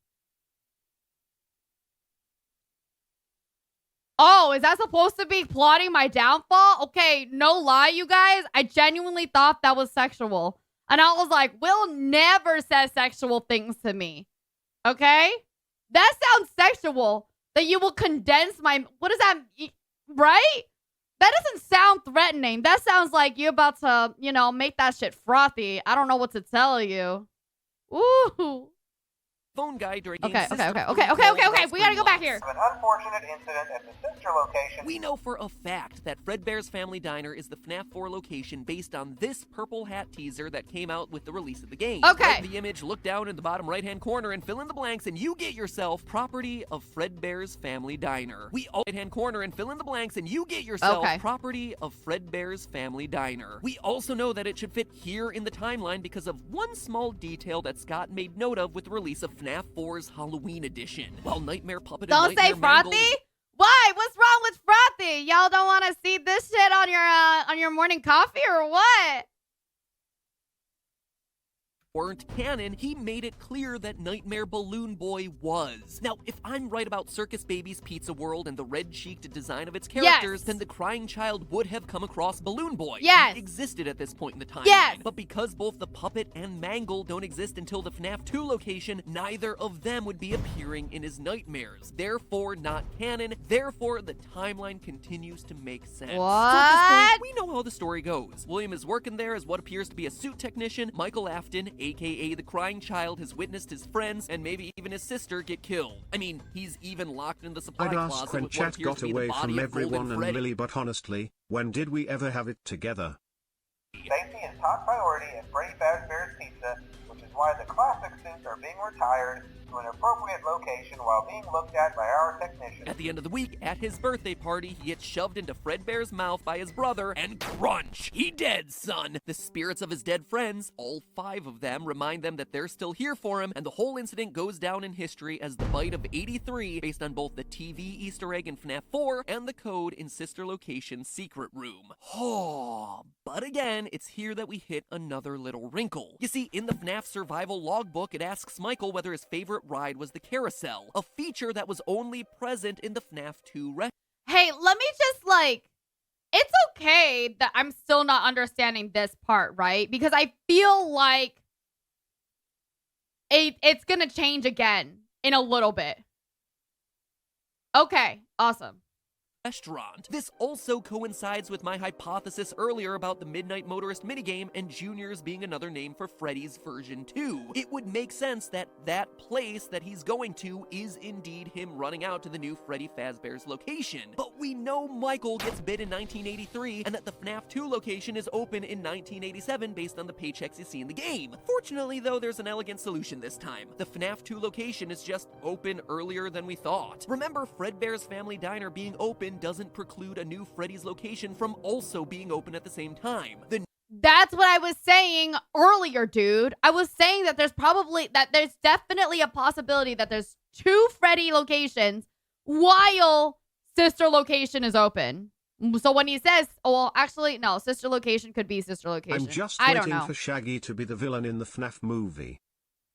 Oh, is that supposed to be plotting my downfall? Okay, no lie, you guys. I genuinely thought that was sexual. And I was like, Will never says sexual things to me. Okay? That sounds sexual. That you will condense my... What does that... Right? That doesn't sound threatening. That sounds like you're about to, you know, make that shit frothy. I don't know what to tell you. Ooh. Phone guy during Okay. We gotta go back here. An unfortunate incident at the sister location. We know for a fact that Fredbear's Family Diner is the FNAF 4 location based on this purple hat teaser that came out with the release of the game. Okay. Right the image, look down in the bottom right-hand corner and fill in the blanks, and you get yourself property of Fredbear's Family Diner. Right-hand corner and fill in the blanks, and you get yourself property of Fredbear's Family Diner. We also know that it should fit here in the timeline because of one small detail that Scott made note of with the release of FNAF 4's Halloween edition. While Nightmare Puppet and Don't say Nightmare Mangle... frothy? Why? What's wrong with frothy? Y'all don't want to see this shit on your morning coffee or what? weren't canon, he made it clear that Nightmare Balloon Boy was. Now, if I'm right about Circus Baby's Pizza World and the red-cheeked design of its characters, then the crying child would have come across Balloon Boy. He existed at this point in the timeline. But because both the puppet and Mangle don't exist until the FNAF 2 location, neither of them would be appearing in his nightmares. Therefore, not canon. Therefore, the timeline continues to make sense. So at this point, we know how the story goes. William is working there as what appears to be a suit technician. Michael Afton, aka the crying child, has witnessed his friends and maybe even his sister get killed. I mean, he's even locked in the supply I'd closet ask when with what chat appears got to be the away body from of everyone Golden and Freddy. Lily, but honestly, when did we ever have it together? Safety is top priority at Freddy Fazbear's Pizza, which is why the classic suits are being retired to an appropriate location while being looked at by our technician. At the end of the week, at his birthday party, he gets shoved into Fredbear's mouth by his brother, and crunch! He dead, son! The spirits of his dead friends, all 5 of them, remind them that they're still here for him, and the whole incident goes down in history as the bite of 83, based on both the TV Easter egg in FNAF 4 and the code in Sister Location's secret room. Oh, but again, it's here that we hit another little wrinkle. You see, in the FNAF survival logbook, it asks Michael whether his favorite ride was the carousel, a feature that was only present in the FNAF 2 Hey, let me just it's okay that I'm still not understanding this part, right? Because I feel like it's gonna change again in a little bit. Okay, awesome. Restaurant. This also coincides with my hypothesis earlier about the Midnight Motorist minigame and Junior's being another name for Freddy's version 2. It would make sense that that place that he's going to is indeed him running out to the new Freddy Fazbear's location. But we know Michael gets bit in 1983 and that the FNAF 2 location is open in 1987 based on the paychecks you see in the game. Fortunately, though, there's an elegant solution this time. The FNAF 2 location is just open earlier than we thought. Remember, Fredbear's Family Diner being open doesn't preclude a new Freddy's location from also being open at the same time. That's what I was saying earlier, dude. I was saying that there's definitely a possibility that there's 2 Freddy locations while sister location is open. So when he says, well, actually, no, sister location could be sister location. I'm just I don't waiting know. for Shaggy to be the villain in the FNAF movie.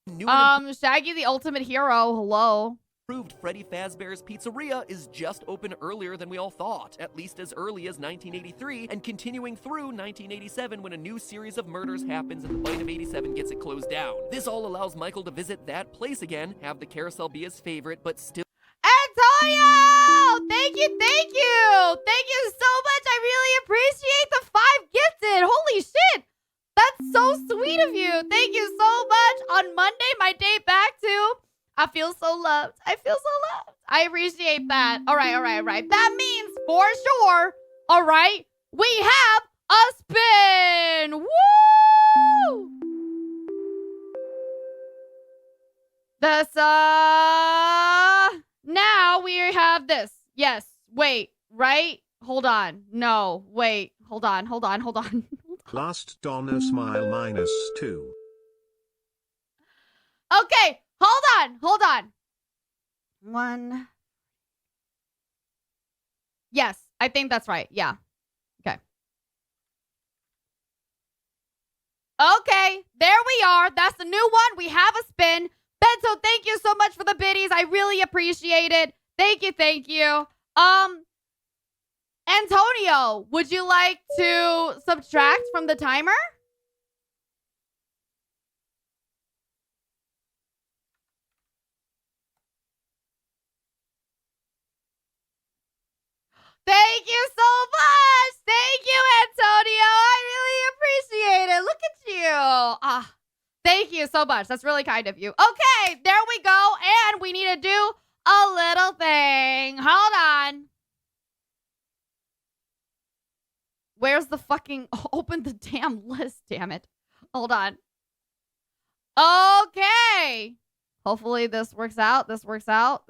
Shaggy the ultimate hero, hello. Proved Freddy Fazbear's Pizzeria is just open earlier than we all thought, at least as early as 1983, and continuing through 1987 when a new series of murders happens and the bite of 87 gets it closed down. This all allows Michael to visit that place again, have the carousel be his favorite, but still— Antonio! Thank you! Thank you so much! I really appreciate the 5 gifted! Holy shit! That's so sweet of you! Thank you so much! On Monday, my day back too. I feel so loved. I feel so loved. I appreciate that. All right. That means for sure, all right, we have a spin. Woo! This, now we have this. Yes. Wait, right? Hold on. No, wait. Hold on. Last Donna smile -2. Okay, hold on. One. Yes, I think that's right. Yeah. Okay. Okay, there we are. That's the new one. We have a spin. Bento, thank you so much for the biddies. I really appreciate it. Thank you. Antonio, would you like to subtract from the timer? Thank you so much. Thank you, Antonio. I really appreciate it. Look at you. Thank you so much. That's really kind of you. Okay, there we go. And we need to do a little thing. Hold on. Where's the fucking... Open the damn list, damn it. Hold on. Okay. Hopefully this works out. This works out.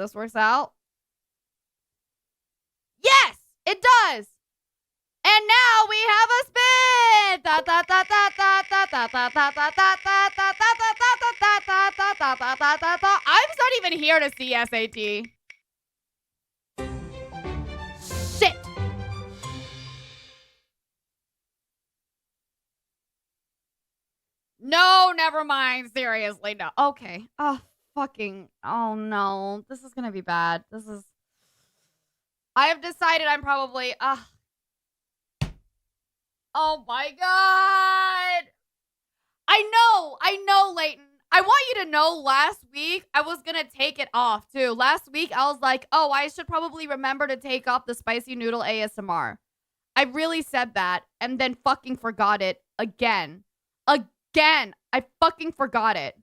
Yes, it does. And now we have a spin. I'm not even here to see SAT. Shit. No, never mind. Seriously, no. Okay. Oh, no. This is gonna be bad. I have decided I'm probably, oh my god. I know, Leighton. I want you to know last week I was gonna take it off too. Last week I was like, oh, I should probably remember to take off the spicy noodle ASMR. I really said that and then fucking forgot it again. I fucking forgot it.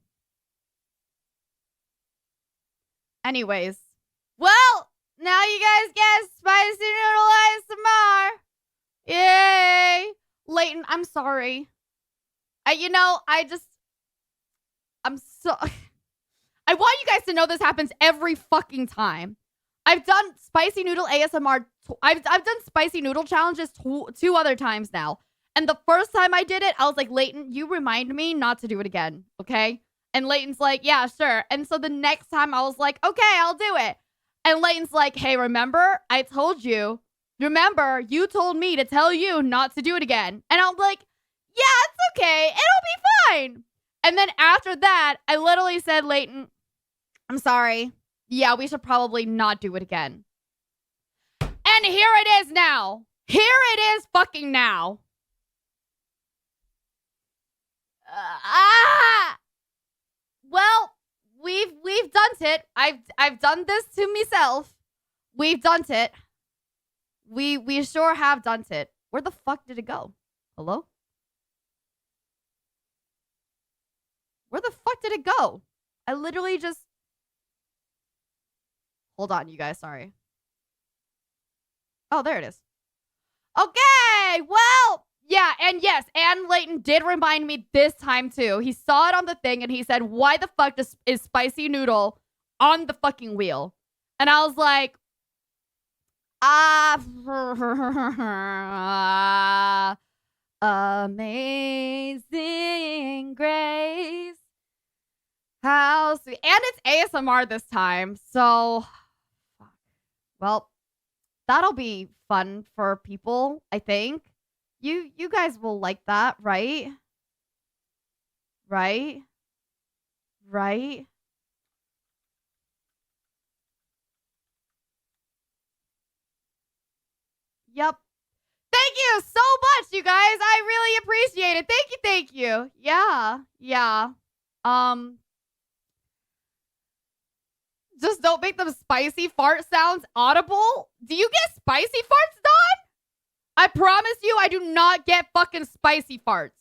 Anyways. Well, now you guys get spicy noodle ASMR. Yay. Leighton, I'm sorry. I'm so... I want you guys to know this happens every fucking time. I've done spicy noodle ASMR. I've done spicy noodle challenges two other times now. And the first time I did it, I was like, Leighton, you remind me not to do it again, okay? And Leighton's like, yeah, sure. And so the next time I was like, okay, I'll do it. And Leighton's like, hey, remember? I told you. Remember, you told me to tell you not to do it again. And I'm like, yeah, it's okay. It'll be fine. And then after that, I literally said, Leighton, I'm sorry. Yeah, we should probably not do it again. And here it is now. Here it is fucking now. Well, we've done it. I've done this to myself. We've done it. We sure have done it. Where the fuck did it go? Hello? Where the fuck did it go? I literally just... Hold on, you guys. Sorry. Oh, there it is. Okay, well... Yeah, and yes, and Leighton did remind me this time too. He saw it on the thing and he said, why the fuck is spicy noodle on the fucking wheel? And I was like, amazing grace. How sweet. And it's ASMR this time. So, well, that'll be fun for people, I think. You guys will like that, right? Right? Yep. Thank you so much, you guys. I really appreciate it. Thank you. Yeah. Just don't make them spicy fart sounds audible. Do you get spicy farts, Dawn? I promise you, I do not get fucking spicy farts.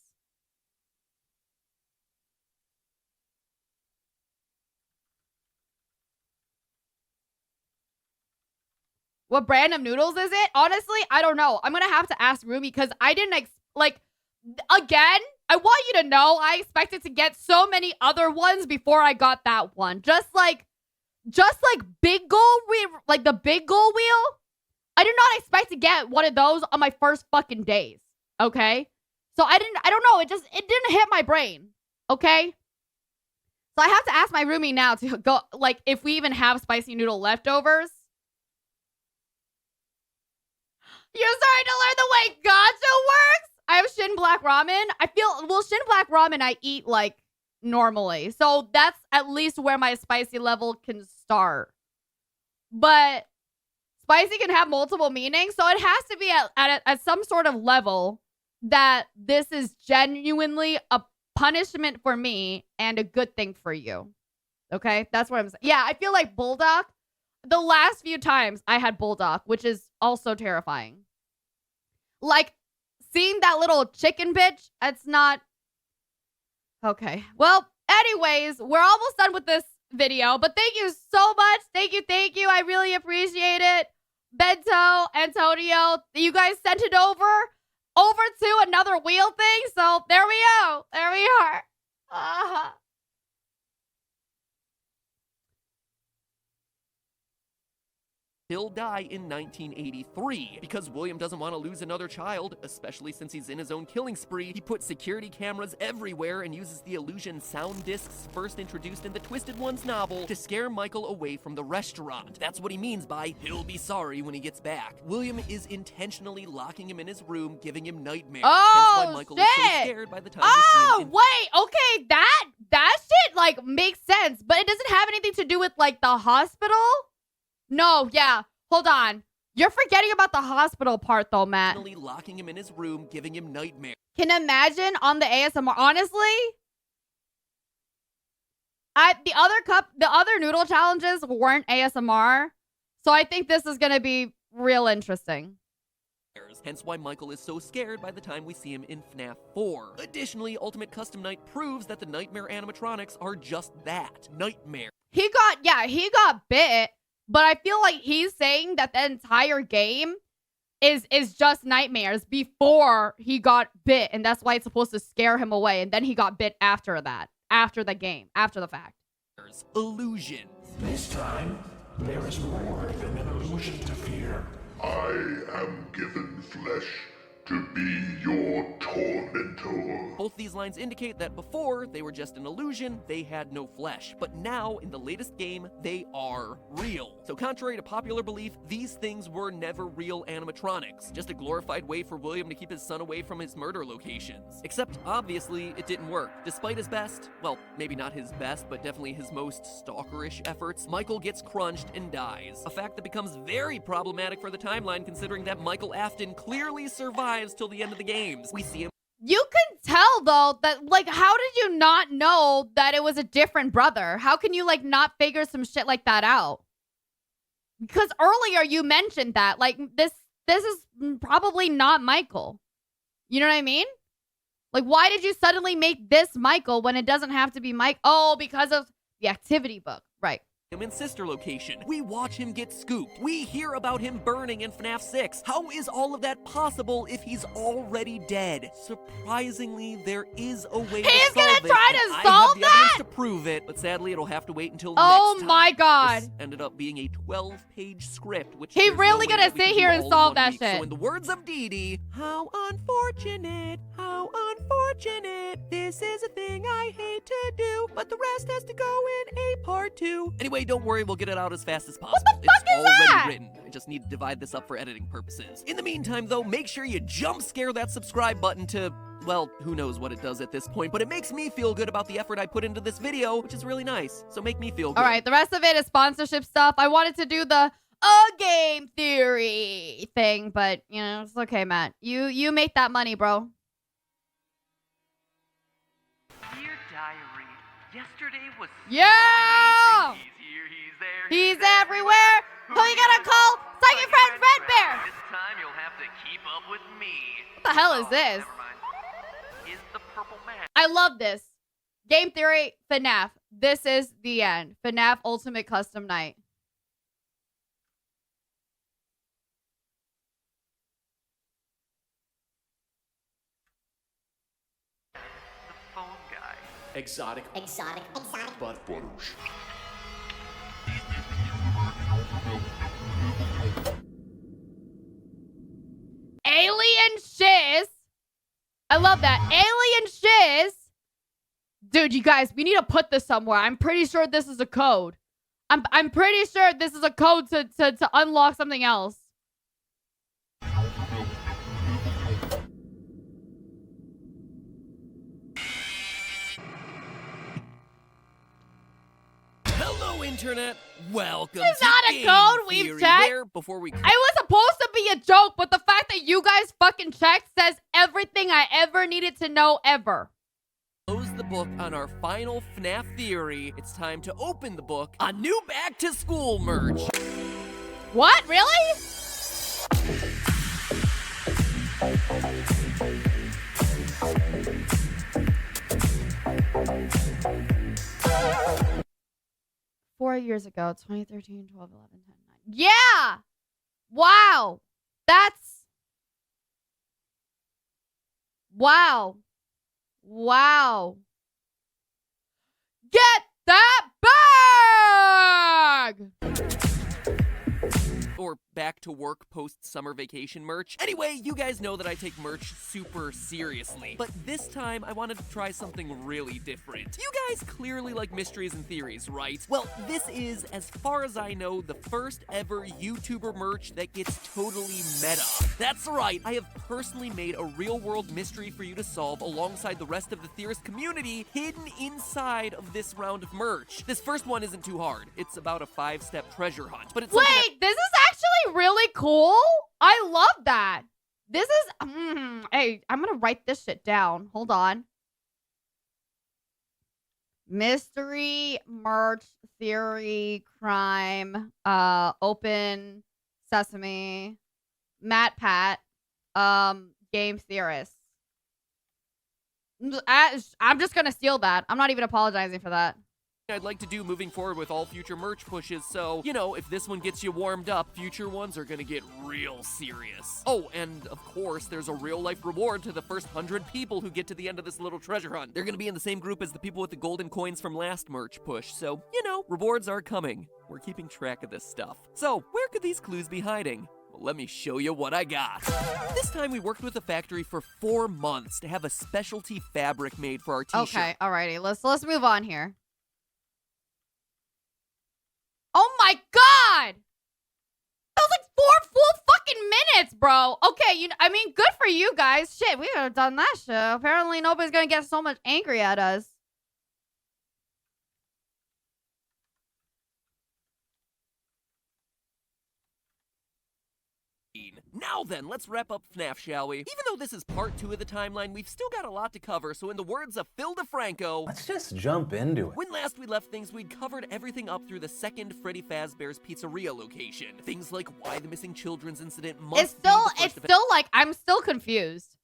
What brand of noodles is it? Honestly, I don't know. I'm gonna have to ask Rumi because I didn't again, I want you to know I expected to get so many other ones before I got that one. Just like big goal wheel, like the big goal wheel. I did not expect to get one of those on my first fucking days. Okay? So I don't know. It didn't hit my brain. Okay? So I have to ask my roomie now to go, like, if we even have spicy noodle leftovers. You're starting to learn the way gacha works? I have Shin Black Ramen. Shin Black Ramen I eat, like, normally. So that's at least where my spicy level can start. But spicy can have multiple meanings. So it has to be at some sort of level that this is genuinely a punishment for me and a good thing for you. Okay? That's what I'm saying. Yeah, I feel like Bulldog. The last few times I had Bulldog, which is also terrifying. Like, seeing that little chicken bitch, it's not... Okay. Well, anyways, we're almost done with this video, but thank you so much. Thank you. I really appreciate it. Bento, Antonio, you guys sent it over to another wheel thing, so there we go. There we are. He'll die in 1983. Because William doesn't want to lose another child, especially since he's in his own killing spree, he puts security cameras everywhere and uses the illusion sound discs first introduced in the Twisted Ones novel to scare Michael away from the restaurant. That's what he means by he'll be sorry when he gets back. William is intentionally locking him in his room, giving him nightmares. Oh, hence why Michael is so scared by the time we see him. Wait, okay, that shit, like, makes sense, but it doesn't have anything to do with, like, the hospital? No, yeah. Hold on. You're forgetting about the hospital part, though, Matt. Locking him in his room, giving him nightmares. Can imagine on the ASMR. Honestly, the other noodle challenges weren't ASMR, so I think this is gonna be real interesting. Hence why Michael is so scared by the time we see him in FNAF 4. Additionally, Ultimate Custom Night proves that the nightmare animatronics are just that. Nightmare. He got bit. But I feel like he's saying that the entire game is just nightmares before he got bit. And that's why it's supposed to scare him away. And then he got bit after that. After the game. After the fact. Illusion. This time, there is more than an illusion to fear. I am given flesh to be your tormentor. Both these lines indicate that before, they were just an illusion, they had no flesh. But now, in the latest game, they are real. So contrary to popular belief, these things were never real animatronics. Just a glorified way for William to keep his son away from his murder locations. Except, obviously, it didn't work. Despite his best, well, maybe not his best, but definitely his most stalkerish efforts, Michael gets crunched and dies. A fact that becomes very problematic for the timeline considering that Michael Afton clearly survived till the end of the games. We see him. You can tell, though, that, like, how did you not know that it was a different brother? How can you, like, not figure some shit like that out? Because earlier you mentioned that, like, this is probably not Michael. You know what I mean? Like, why did you suddenly make this Michael when it doesn't have to be Mike? Oh, because of the activity book. Right. Him in sister location. We watch him get scooped. We hear about him burning in FNAF 6. How is all of that possible if he's already dead? Surprisingly, there is a way to solve it. He's gonna try to solve I have the that? evidence to prove it, but sadly it'll have to wait until next Oh time. my god. This ended up being a 12-page script, which He there's really no way gonna that we sit can here do and all in solve one that week. shit. So in the words of Dee Dee, how unfortunate, how unfortunate. This is a thing I hate to do, but the rest has to go in a part 2. Anyway, don't worry, we'll get it out as fast as possible. What the fuck it's is already that? written. I just need to divide this up for editing purposes. In the meantime, though, make sure you jump scare that subscribe button to, well, who knows what it does at this point, but it makes me feel good about the effort I put into this video, which is really nice. So make me feel good. All right, the rest of it is sponsorship stuff. I wanted to do the game theory thing, but, you know, it's okay, Matt. You make that money, bro. Dear Diary, yesterday was Yeah! He's here, he's there, He's everywhere. Who you gonna call? Second friend, Fredbear. This time you'll have to keep up with me. What the hell is this? Never mind. Is the purple man. I love this. Game theory, FNAF. This is the end. FNAF Ultimate Custom Night. Exotic. Butt. Alien shiz. I love that. Alien shiz. Dude, you guys, we need to put this somewhere. I'm pretty sure this is a code. I'm pretty sure this is a code to unlock something else. Hello, Internet. Welcome It's to not a Game code we've Theory, checked. where before we It was supposed to be a joke, but the fact that you guys fucking checked says everything I ever needed to know ever. close the book on our final FNAF theory, it's time to open the book on new Back to School merch. What? Really? Four years ago, 2013, 12, 11, 10, 9. Yeah! Wow! That's... Wow. Wow. Get that bag! Or back to work post-summer vacation merch. Anyway, you guys know that I take merch super seriously. But this time, I wanted to try something really different. You guys clearly like mysteries and theories, right? Well, this is, as far as I know, the first ever YouTuber merch that gets totally meta. That's right, I have personally made a real-world mystery for you to solve alongside the rest of the theorist community hidden inside of this round of merch. This first one isn't too hard. It's about a 5-step treasure hunt. But it's Wait, this is actually really cool. I love that. This is, hey, I'm gonna write this shit down. Hold on. Mystery, merch, theory, crime, open sesame, MatPat, game theorist. I'm just gonna steal that. I'm not even apologizing for that. I'd like to do moving forward with all future merch pushes, so, you know, if this one gets you warmed up, future ones are gonna get real serious. Oh, and of course, there's a real-life reward to the first 100 people who get to the end of this little treasure hunt. They're gonna be in the same group as the people with the golden coins from last merch push, so, you know, rewards are coming. We're keeping track of this stuff. So, where could these clues be hiding? Well, let me show you what I got. This time we worked with the factory for 4 months to have a specialty fabric made for our t-shirt. Okay, alrighty, let's move on here. Oh my god! That was like 4 full fucking minutes, bro. Okay, I mean, good for you guys. Shit, we could have done that shit. Apparently nobody's gonna get so much angry at us. Now then, let's wrap up FNAF, shall we? Even though this is part 2 of the timeline, we've still got a lot to cover, so in the words of Phil DeFranco, let's just jump into it. When last we left things, we'd covered everything up through the second Freddy Fazbear's Pizzeria location. Things like why the missing children's incident must it's still like, I'm still confused.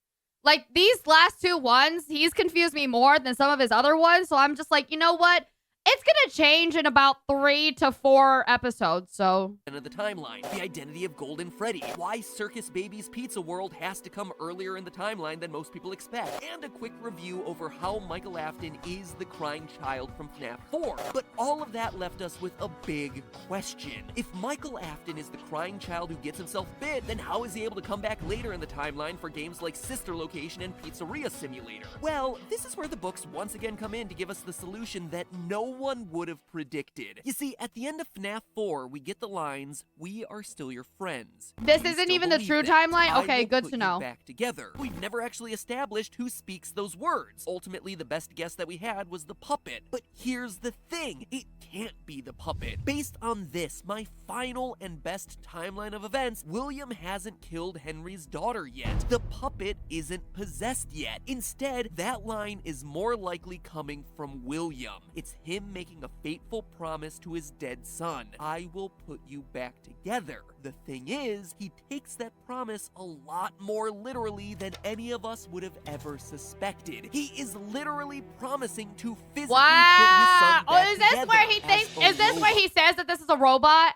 Like, these last 2 ones, he's confused me more than some of his other ones, so I'm just like, you know what? It's gonna change in about 3 to 4 episodes, so... End of the timeline, the identity of Golden Freddy, why Circus Baby's Pizza World has to come earlier in the timeline than most people expect, and a quick review over how Michael Afton is the crying child from FNAF 4. But all of that left us with a big question. If Michael Afton is the crying child who gets himself bit, then how is he able to come back later in the timeline for games like Sister Location and Pizzeria Simulator? Well, this is where the books once again come in to give us the solution that no one would have predicted. You see, at the end of FNAF 4, we get the lines, "We are still your friends." This isn't even the true timeline? Okay, good to know. Back together. We've never actually established who speaks those words. Ultimately, the best guess that we had was the puppet. But here's the thing, it can't be the puppet. Based on this, my final and best timeline of events, William hasn't killed Henry's daughter yet. The puppet isn't possessed yet. Instead, that line is more likely coming from William. It's him making a fateful promise to his dead son. I will put you back together. The thing is, he takes that promise a lot more literally than any of us would have ever suspected. He is literally promising to physically put his son back is this together where he thinks? Is this where he says that this is a robot?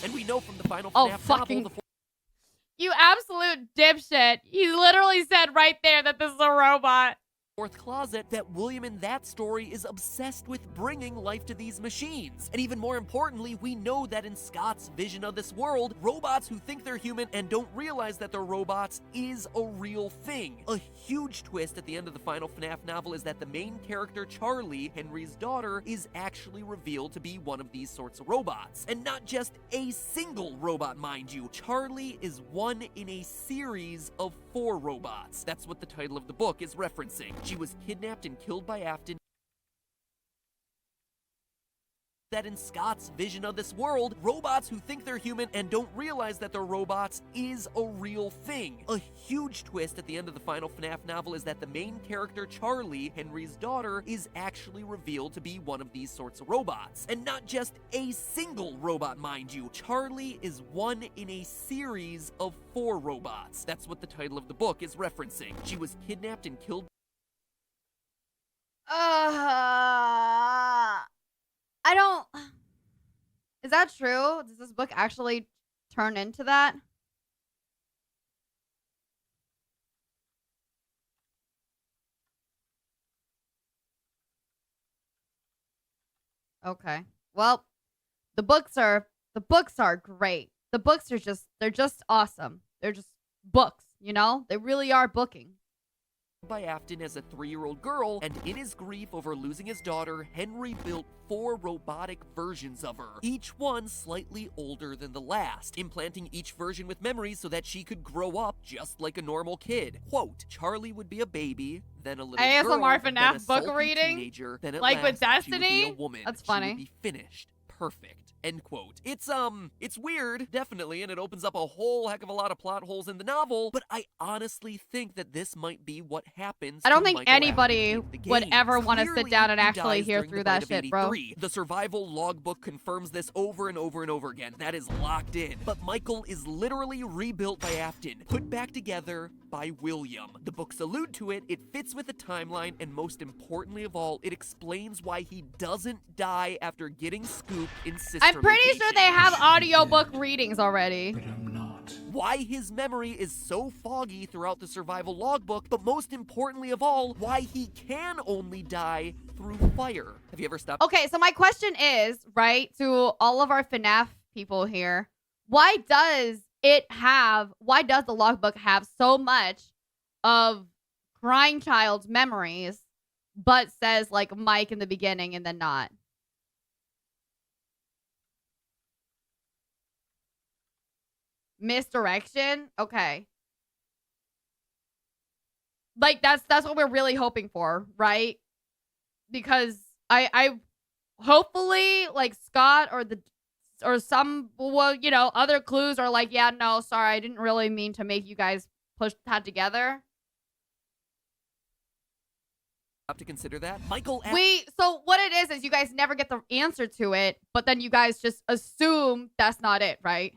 And we know from the final Oh, FNAF fucking... novel, You absolute dipshit. He literally said right there that this is a robot. fourth closet that William in that story is obsessed with bringing life to these machines. And even more importantly, we know that in Scott's vision of this world, robots who think they're human and don't realize that they're robots is a real thing. A huge twist at the end of the final FNAF novel is that the main character, Charlie, Henry's daughter, is actually revealed to be one of these sorts of robots. And not just a single robot, mind you. Charlie is one in a series of 4 robots. That's what the title of the book is referencing. She was kidnapped and killed by Afton. That in Scott's vision of this world, robots who think they're human and don't realize that they're robots is a real thing. A huge twist at the end of the final FNAF novel is that the main character, Charlie, Henry's daughter, is actually revealed to be one of these sorts of robots. And not just a single robot, mind you. Charlie is one in a series of 4 robots. That's what the title of the book is referencing. She was kidnapped and killed. I don't... Is that true? Does this book actually turn into that? Okay. Well, the books are great. The books are they're just awesome. They're just books, you know? They really are booking. By Afton as a 3-year-old girl, and in his grief over losing his daughter, Henry built 4 robotic versions of her, each one slightly older than the last, implanting each version with memories so that she could grow up just like a normal kid. Quote, Charlie would be a baby, then a little girl, ASMR then a FNAF book sulky reading? teenager, then at Like last, with Destiny? she would be a woman. That's She funny. would be finished. Perfect. End quote. It's weird, definitely, and it opens up a whole heck of a lot of plot holes in the novel, but I honestly think that this might be what happens. I don't to think Michael anybody after the would game. ever want to sit Clearly, down and he actually dies hear during through the that Blight of shit, bro. 83. The survival logbook confirms this over and over and over again. That is locked in. But Michael is literally rebuilt by Afton, put back together by William. The books allude to it, it fits with the timeline, and most importantly of all, it explains why he doesn't die after getting scooped in sister I'm pretty location. sure they have audiobook readings already. Why his memory is so foggy throughout the survival logbook, but most importantly of all, why he can only die through fire. Have you ever stopped? Okay, so my question is, right, to all of our FNAF people here, why does the logbook have so much of crying child's memories, but says like Mike in the beginning and then not? Misdirection? Okay. Like that's what we're really hoping for, right? Because I hopefully like Scott or some, well, you know, other clues are like, yeah, no, sorry, I didn't really mean to make you guys push that together. Have to consider that. Michael. So what it is you guys never get the answer to it, but then you guys just assume that's not it, right?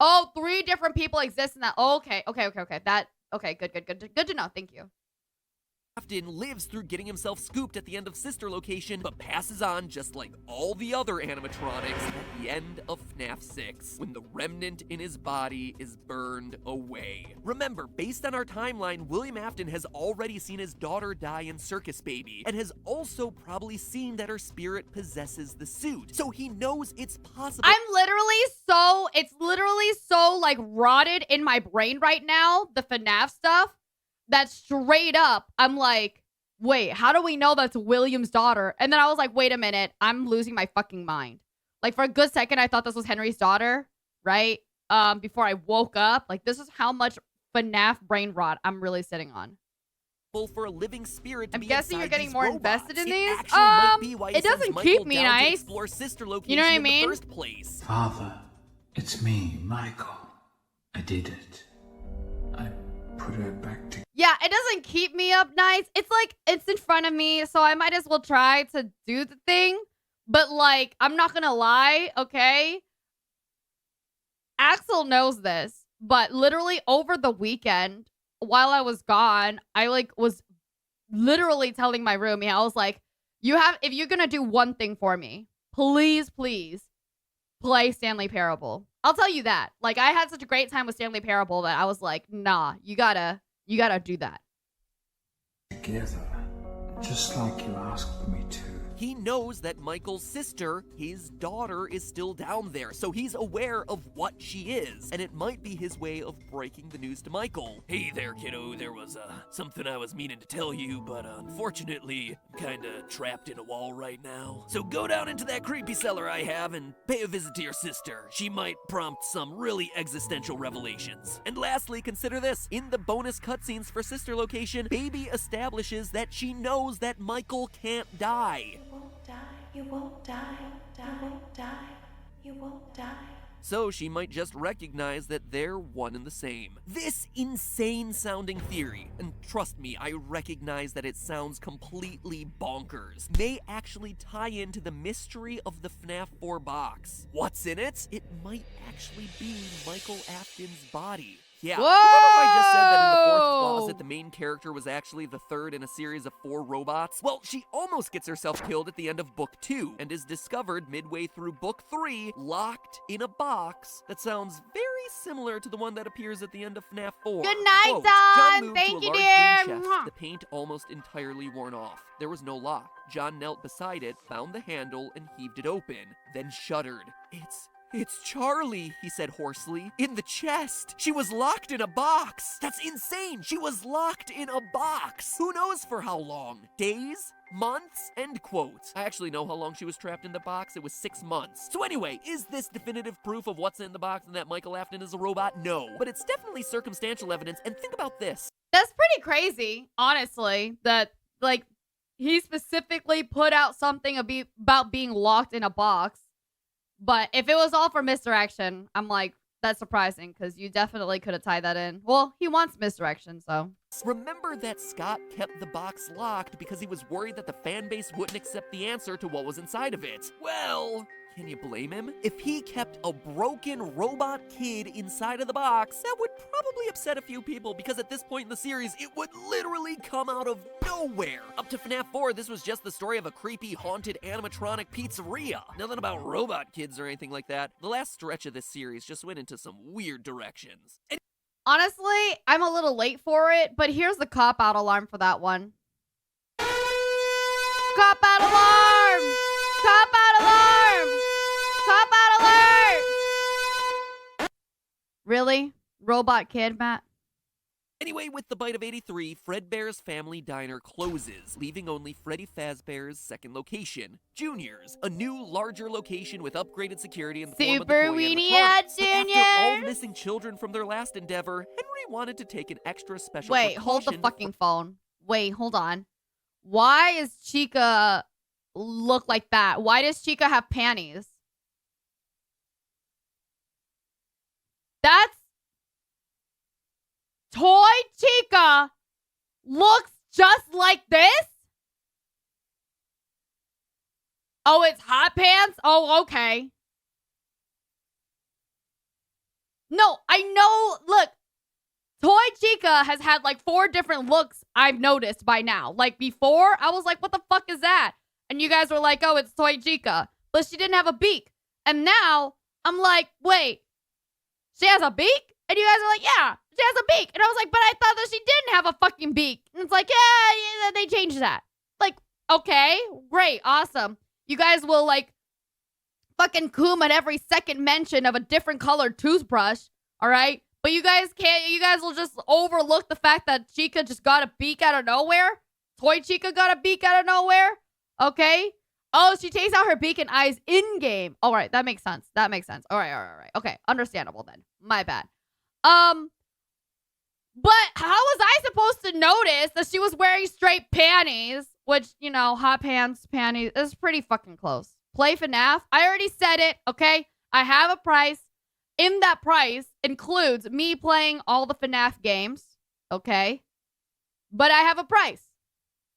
Oh, 3 different people exist in that. Oh, okay. Good to know. Thank you. Afton lives through getting himself scooped at the end of Sister Location, but passes on just like all the other animatronics at the end of FNAF 6, when the remnant in his body is burned away. Remember, based on our timeline, William Afton has already seen his daughter die in Circus Baby, and has also probably seen that her spirit possesses the suit, so he knows it's possible. It's literally so like rotted in my brain right now, the FNAF stuff, that straight up, I'm like, wait, how do we know that's William's daughter? And then I was like, wait a minute, I'm losing my fucking mind. Like for a good second, I thought this was Henry's daughter, right? Before I woke up, like this is how much FNAF brain rot I'm really sitting on. For a living spirit to I'm be guessing you're getting more robots. invested in It these. actually might be why he It doesn't sends keep Michael me down to nice. explore Sister Location You know what I in mean? the first place. Father, it's me, Michael. I did it. I put her back together. Yeah, it doesn't keep me up nice. It's like, it's in front of me, so I might as well try to do the thing. But like, I'm not gonna lie, okay? Axel knows this, but literally over the weekend, while I was gone, I like was literally telling my roomie, I was like, if you're gonna do one thing for me, please play Stanley Parable. I'll tell you that. Like, I had such a great time with Stanley Parable that I was like, nah, you gotta do that. together, just like you asked me to. He knows that Michael's sister, his daughter, is still down there, so he's aware of what she is, and it might be his way of breaking the news to Michael. Hey there, kiddo, there was something I was meaning to tell you, but unfortunately, I'm kinda trapped in a wall right now. So go down into that creepy cellar I have and pay a visit to your sister. She might prompt some really existential revelations. And lastly, consider this. In the bonus cutscenes for Sister Location, Baby establishes that she knows that Michael can't die. You won't die, you won't die, you won't die. So she might just recognize that they're one and the same. This insane sounding theory, and trust me, I recognize that it sounds completely bonkers, may actually tie into the mystery of the FNAF 4 box. What's in it? It might actually be Michael Afton's body. Yeah, Whoa! Remember if I just said that in the fourth closet, the main character was actually the third in a series of 4 robots? Well, she almost gets herself killed at the end of book 2, and is discovered midway through book 3, locked in a box that sounds very similar to the one that appears at the end of FNAF 4. Good night, Quote, Don. John moved Thank to a you, large dear. green chest, Mwah. the paint almost entirely worn off. There was no lock. John knelt beside it, found the handle, and heaved it open, then shuddered. It's Charlie, he said hoarsely. In the chest. She was locked in a box. That's insane. She was locked in a box. Who knows for how long? Days? Months? End quote. I actually know how long she was trapped in the box. It was 6 months. So anyway, is this definitive proof of what's in the box and that Michael Afton is a robot? No. But it's definitely circumstantial evidence. And think about this. That's pretty crazy, honestly, that, like, he specifically put out something about being locked in a box. But if it was all for misdirection, I'm like, that's surprising, because you definitely could have tied that in. Well, he wants misdirection, so. Remember that Scott kept the box locked because he was worried that the fan base wouldn't accept the answer to what was inside of it. Well, can you blame him? If he kept a broken robot kid inside of the box, that would probably upset a few people, because at this point in the series, it would literally come out of nowhere. Up to FNAF 4, this was just the story of a creepy, haunted animatronic pizzeria. Nothing about robot kids or anything like that. The last stretch of this series just went into some weird directions. Honestly, I'm a little late for it, but here's the cop-out alarm for that one. Cop-out alarm! Cop-out alarm! Cop-out alert! Really? Robot kid, Matt? Anyway, with the bite of 83, Fredbear's Family Diner closes, leaving only Freddy Fazbear's second location, Junior's, a new, larger location with upgraded security in the form of the Super toy Weenie animatronics. But Junior! after all missing children from their last endeavor, Henry wanted to take an extra special Wait, hold the precaution fucking phone. Wait, hold on. Why is Chica look like that? Why does Chica have panties? That's Toy Chica looks just like this? Oh, it's hot pants? Oh, okay. No, I know. Look, Toy Chica has had like 4 different looks I've noticed by now. Like before, I was like, what the fuck is that? And you guys were like, oh, it's Toy Chica. But she didn't have a beak. And now I'm like, wait, she has a beak? And you guys are like, yeah, she has a beak. And I was like, but I thought that she didn't have a fucking beak. And it's like, yeah, they changed that. Like, okay, great, awesome. You guys will like fucking coom at every second mention of a different colored toothbrush, all right? But you guys will just overlook the fact that Chica just got a beak out of nowhere? Toy Chica got a beak out of nowhere? Okay. Oh, she takes out her beak and eyes in-game. All right, that makes sense. All right. Okay, understandable then. My bad. But how was I supposed to notice that she was wearing straight panties? Which, you know, hot pants, panties, is pretty fucking close. Play FNAF. I already said it, okay? I have a price. In that price includes me playing all the FNAF games, okay? But I have a price.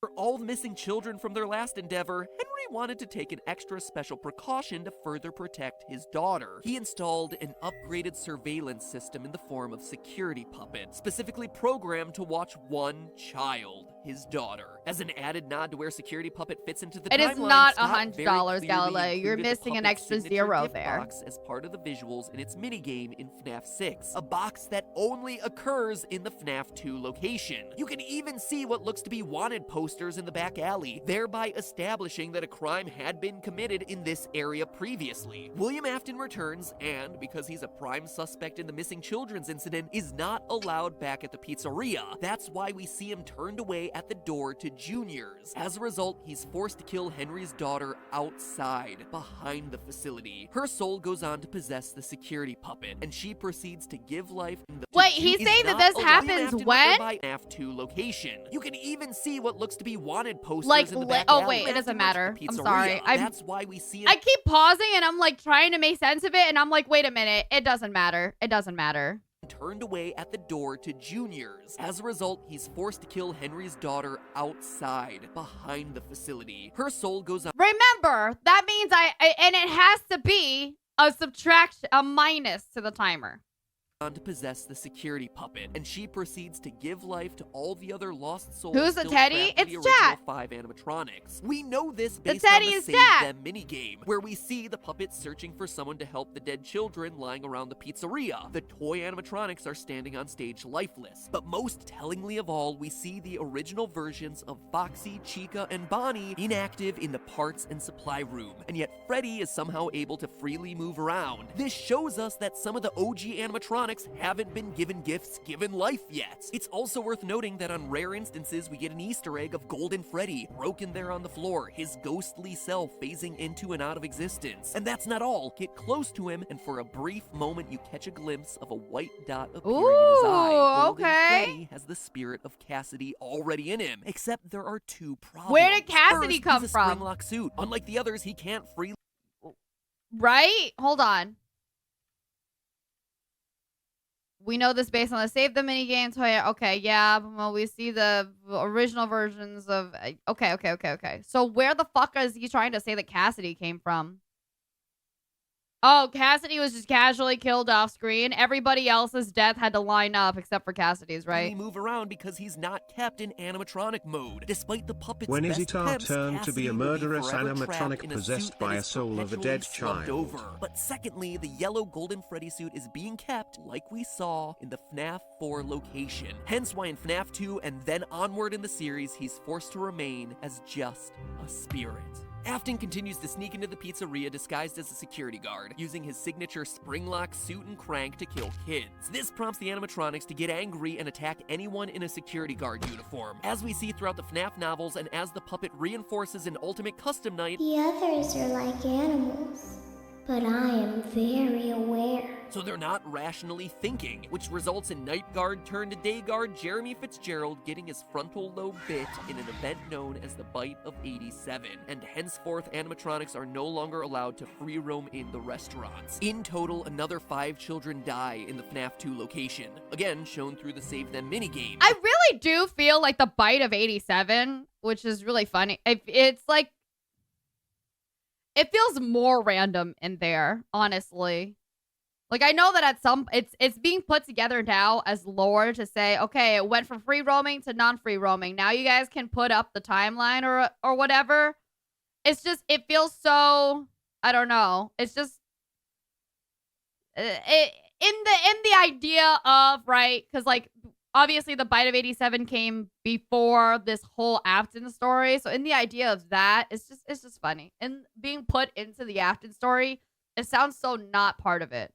For all missing children from their last endeavor, Henry wanted to take an extra special precaution to further protect his daughter. He installed an upgraded surveillance system in the form of security puppet, specifically programmed to watch one child, his daughter. As an added nod to where security puppet fits into the It timeline, is not Scott $100, very clearly Galileo. You're included the missing an puppet's extra signature zero gift there. box as part of the visuals in its minigame in FNAF 6, a box that only occurs in the FNAF 2 location. You can even see what looks to be wanted posters in the back alley, thereby establishing that a crime had been committed in this area previously. William Afton returns and, because he's a prime suspect in the missing children's incident, is not allowed back at the pizzeria. That's why we see him turned away at the door to Junior's. As a result, he's forced to kill Henry's daughter outside, behind the facility. Her soul goes on to possess the security puppet, and she proceeds to give life in the— Wait, he's saying that this happens when? FNAF 2 location. You can even see what looks to be wanted posters Like, in the back oh alley. wait, it doesn't matter. I'm Pizzeria. sorry. That's why we see it. I keep pausing and I'm like trying to make sense of it, and I'm like, wait a minute. It doesn't matter. It doesn't matter. Turned away at the door to Junior's. As a result, he's forced to kill Henry's daughter outside, behind the facility. Her soul goes on— Remember, that means and it has to be a subtraction, a minus to the timer. to possess the security puppet, and she proceeds to give life to all the other lost souls. Who's the still Teddy? trapped in It's the original Chat. 5 animatronics. We know this The based on Teddy the is Save Chat. Them minigame, where we see the puppet searching for someone to help the dead children lying around the pizzeria. The toy animatronics are standing on stage lifeless, but most tellingly of all, we see the original versions of Foxy, Chica, and Bonnie inactive in the parts and supply room, and yet Freddy is somehow able to freely move around. This shows us that some of the OG animatronics haven't been given gifts, given life yet. It's also worth noting that on rare instances, we get an Easter egg of Golden Freddy, broken there on the floor, his ghostly self phasing into and out of existence. And that's not all. Get close to him, and for a brief moment, you catch a glimpse of a white dot appearing in his eye. Golden okay. Freddy has the spirit of Cassidy already in him, except there are two problems. Where did Cassidy First, come he's a from? Springlock suit. Unlike the others, he can't freely— Right? Hold on. We know this based on the Save the Minigame toy. Okay, yeah. Well, we see the original versions of... Okay. So where the fuck is he trying to say that Cassidy came from? Oh, Cassidy was just casually killed off screen. Everybody else's death had to line up except for Cassidy's, right? move around because he's not kept in animatronic mode. Despite the puppet's When is best it our attempts, turn to Cassidy be a will be murderous forever trapped animatronic in a possessed suit by that a is soul of a perpetually dead slumped child? over. But secondly, the yellow Golden Freddy suit is being kept like we saw in the FNAF 4 location. Hence why in FNAF 2 and then onward in the series, he's forced to remain as just a spirit. Afton continues to sneak into the pizzeria disguised as a security guard, using his signature spring-lock suit and crank to kill kids. This prompts the animatronics to get angry and attack anyone in a security guard uniform. As we see throughout the FNAF novels and as the puppet reinforces an ultimate custom night, The others are like animals, but I am very aware. so they're not rationally thinking, which results in night guard turned to day guard Jeremy Fitzgerald getting his frontal lobe bit in an event known as the Bite of 87, and henceforth animatronics are no longer allowed to free roam in the restaurants. In total, another 5 children die in the FNAF 2 location, again shown through the Save Them minigame. I really do feel like the Bite of 87, which is really funny. It's like... It feels more random in there, honestly. Like, I know that at some... It's being put together now as lore to say, okay, it went from free roaming to non-free roaming. Now you guys can put up the timeline or whatever. It's just... It feels so... I don't know. It's just... In the idea of, right? Because, like, obviously the Bite of 87 came before this whole Afton story. So in the idea of that, it's just funny. And being put into the Afton story, it sounds so not part of it.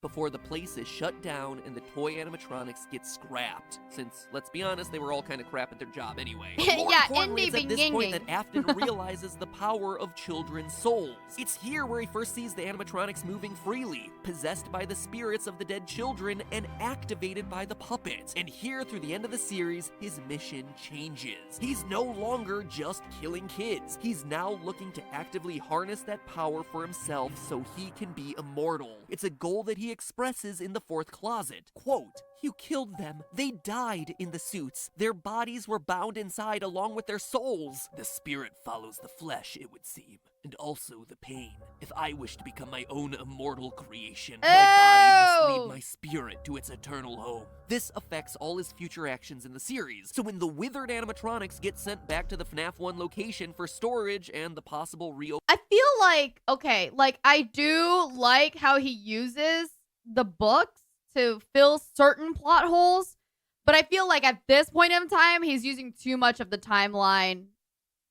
Before the place is shut down and the toy animatronics get scrapped, since, let's be honest, they were all kind of crap at their job anyway. More Yeah, importantly, it's at this point indie that Afton realizes the power of children's souls. It's here where he first sees the animatronics moving freely, possessed by the spirits of the dead children and activated by the puppet. And here, through the end of the series, his mission changes. He's no longer just killing kids. He's now looking to actively harness that power for himself so he can be immortal. It's a goal that he he expresses in the fourth closet. Quote, "You killed them. They died in the suits. Their bodies were bound inside along with their souls. The spirit follows the flesh, it would seem, and also the pain. If I wish to become my own immortal creation, my body must leave my spirit to its eternal home." This affects all his future actions in the series. So when the withered animatronics get sent back to the FNAF 1 location for storage and the possible I feel like, okay, like I do like how he uses the books to fill certain plot holes, but I feel like at this point in time, he's using too much of the timeline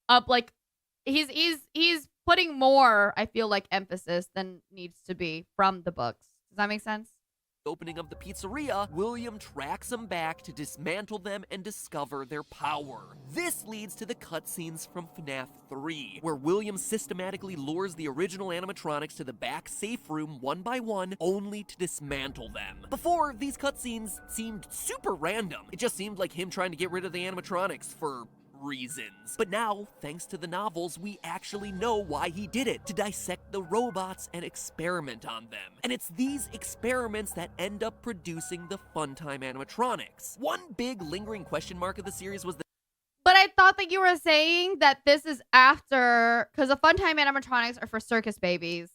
up. Like he's putting more, I feel like, emphasis than needs to be from the books. Does that make sense? opening of the pizzeria, William tracks them back to dismantle them and discover their power. This leads to the cutscenes from FNAF 3, where William systematically lures the original animatronics to the back safe room one by one, only to dismantle them. Before, these cutscenes seemed super random. It just seemed like him trying to get rid of the animatronics for reasons. But now, thanks to the novels, we actually know why he did it, to dissect the robots and experiment on them. And it's these experiments that end up producing the Funtime animatronics. One big lingering question mark of the series was the But I thought that you were saying that this is after, because the Funtime animatronics are for circus babies,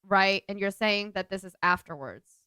right? And you're saying that this is afterwards.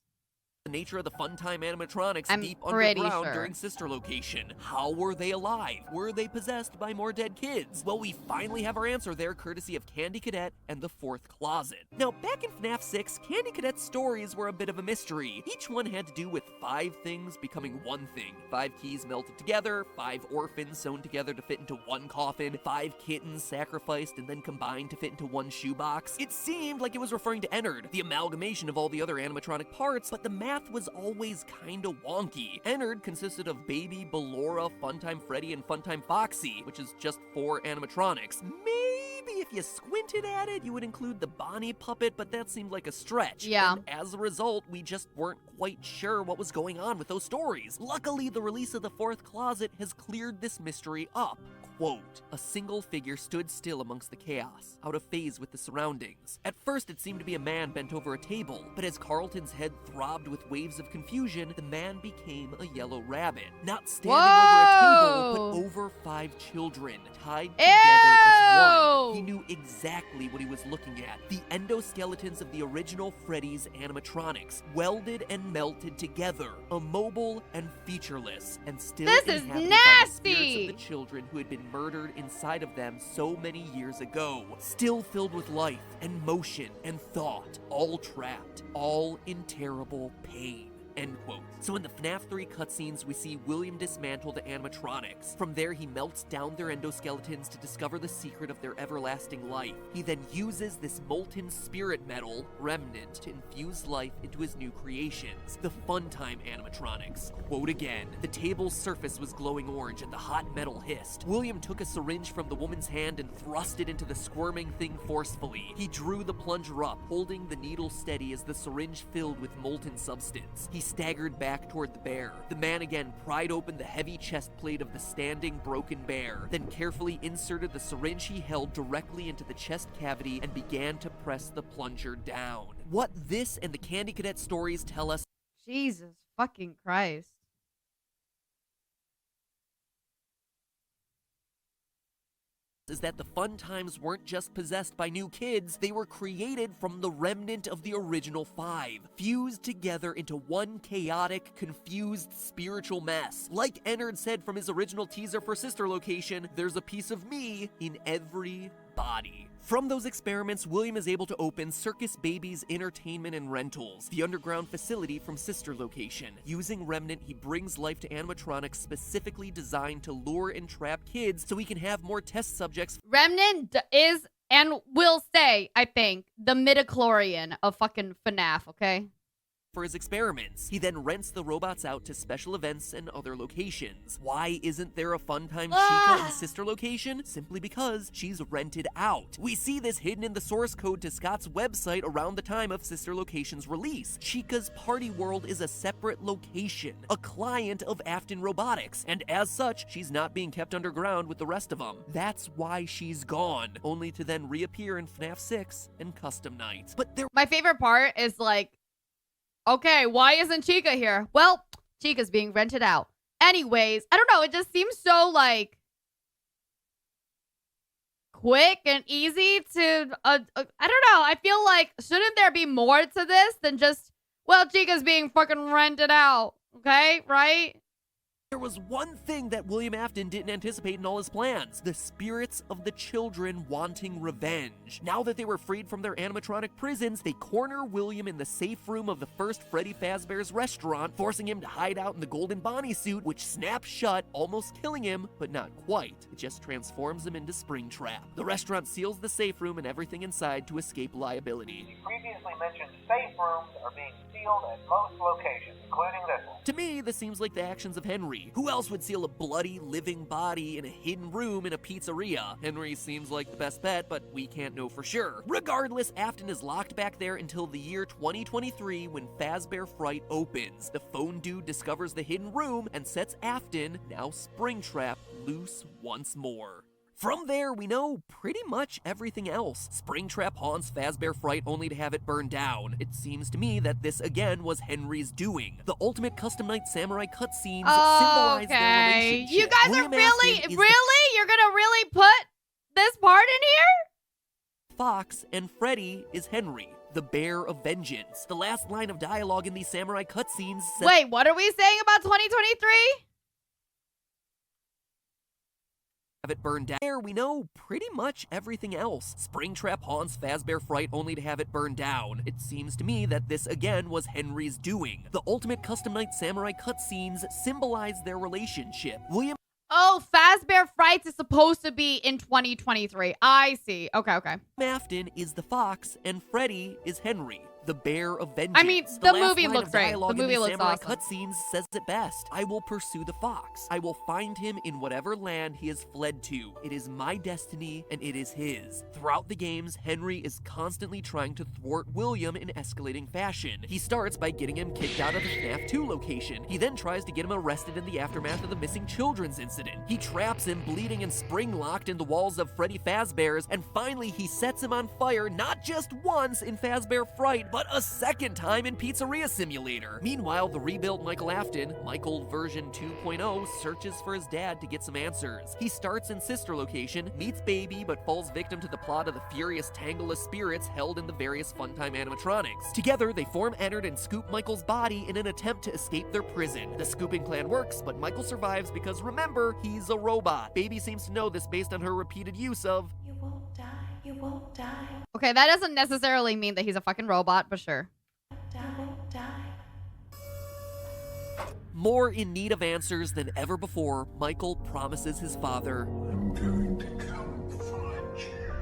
nature of the Funtime animatronics I'm deep pretty underground sure. during Sister Location. How were they alive? Were they possessed by more dead kids? Well, we finally have our answer there, courtesy of Candy Cadet and the Fourth Closet. Now, back in FNAF 6, Candy Cadet's stories were a bit of a mystery. Each one had to do with 5 things becoming one thing. 5 keys melted together, 5 orphans sewn together to fit into one coffin, 5 kittens sacrificed and then combined to fit into one shoebox. It seemed like it was referring to Ennard, the amalgamation of all the other animatronic parts, but the math was always kinda wonky. Ennard consisted of Baby, Ballora, Funtime Freddy, and Funtime Foxy, which is just 4 animatronics. Maybe if you squinted at it, you would include the Bonnie puppet, but that seemed like a stretch. Yeah. And as a result, we just weren't quite sure what was going on with those stories. Luckily, the release of the Fourth Closet has cleared this mystery up. Quote, a single figure stood still amongst the chaos, out of phase with the surroundings. At first, it seemed to be a man bent over a table, but as Carlton's head throbbed with waves of confusion, the man became a yellow rabbit. Not standing over a table, but over 5 children, tied together as one. He knew exactly what he was looking at. The endoskeletons of the original Freddy's animatronics, welded and melted together, immobile and featureless, and still This is inhabited by the spirits nasty! of the children who had been murdered inside of them so many years ago, still filled with life and motion and thought, all trapped, all in terrible pain. End quote. So in the FNAF 3 cutscenes, we see William dismantle the animatronics. From there, he melts down their endoskeletons to discover the secret of their everlasting life. He then uses this molten spirit metal, Remnant, to infuse life into his new creations, the Funtime animatronics. Quote again, the table's surface was glowing orange and the hot metal hissed. William took a syringe from the woman's hand and thrust it into the squirming thing forcefully. He drew the plunger up, holding the needle steady as the syringe filled with molten substance. He staggered back toward the bear. The man again pried open the heavy chest plate of the standing, broken bear, then carefully inserted the syringe he held directly into the chest cavity and began to press the plunger down. What this and the Candy Cadet stories tell us— Jesus fucking Christ. is that the Funtimes weren't just possessed by new kids, they were created from the remnant of the original 5, fused together into one chaotic, confused spiritual mess. Like Ennard said from his original teaser for Sister Location, there's a piece of me in every body. From those experiments, William is able to open Circus Babies Entertainment and Rentals, the underground facility from Sister Location. Using Remnant, he brings life to animatronics specifically designed to lure and trap kids so he can have more test subjects. Remnant is and will stay, I think, the midichlorian of fucking FNAF, okay? For his experiments. He then rents the robots out to special events and other locations. Why isn't there a Funtime Chica in Sister Location? Simply because she's rented out. We see this hidden in the source code to Scott's website around the time of Sister Location's release. Chica's party world is a separate location, a client of Afton Robotics, and as such, she's not being kept underground with the rest of them. That's why she's gone, only to then reappear in FNAF 6 and Custom Night. But there— My favorite part is like, Okay, why isn't Chica here? Well, Chica's being rented out. Anyways, I don't know. It just seems so, like, quick and easy to, I don't know. I feel like, shouldn't there be more to this than just, well, Chica's being fucking rented out. Okay, right? There was one thing that William Afton didn't anticipate in all his plans: the spirits of the children wanting revenge. Now that they were freed from their animatronic prisons, they corner William in the safe room of the first Freddy Fazbear's restaurant, forcing him to hide out in the Golden Bonnie suit, which snaps shut, almost killing him, but not quite. It just transforms him into Springtrap. The restaurant seals the safe room and everything inside to escape liability. The previously mentioned safe rooms are being sealed at most locations, including this one. To me, this seems like the actions of Henry. Who else would seal a bloody, living body in a hidden room in a pizzeria? Henry seems like the best bet, but we can't know for sure. Regardless, Afton is locked back there until the year 2023 when Fazbear Fright opens. The phone dude discovers the hidden room and sets Afton, now Springtrap, loose once more. From there, we know pretty much everything else. Springtrap haunts Fazbear Fright only to have it burned down. It seems to me that this again was Henry's doing. The ultimate custom night samurai cutscenes symbolize their relationship. You guys William are really, Afton is you're gonna really put this part in here? the Fox, and Freddy is Henry, the Bear of Vengeance. The last line of dialogue in these samurai cutscenes says, Wait, what are we saying about 2023? have it burned down. There, we know pretty much everything else. Springtrap haunts Fazbear Fright only to have it burned down. It seems to me that this again was Henry's doing. The ultimate custom night samurai cutscenes symbolize their relationship. William Oh, Fazbear Frights is supposed to be in 2023. I see. Okay. Afton is the Fox, and Freddy is Henry, the Bear of Vengeance. I mean, the movie looks great. The movie looks awesome. Cutscenes says it best. I will pursue the Fox. I will find him in whatever land he has fled to. It is my destiny, and it is his. Throughout the games, Henry is constantly trying to thwart William in escalating fashion. He starts by getting him kicked out of the FNAF 2 location. He then tries to get him arrested in the aftermath of the missing children's incident. He traps him bleeding and spring-locked in the walls of Freddy Fazbear's, and finally he sets him on fire not just once in Fazbear Fright, but a second time in Pizzeria Simulator. Meanwhile, the rebuilt Michael Afton, Michael version 2.0, searches for his dad to get some answers. He starts in Sister Location, meets Baby, but falls victim to the plot of the furious tangle of spirits held in the various Funtime animatronics. Together, they form Ennard and scoop Michael's body in an attempt to escape their prison. The scooping plan works, but Michael survives because, remember, he's a robot. Baby seems to know this based on her repeated use of You won't die, you won't die. Okay, that doesn't necessarily mean that he's a fucking robot, but sure. You won't die. More in need of answers than ever before, Michael promises his father, I'm going to come find you.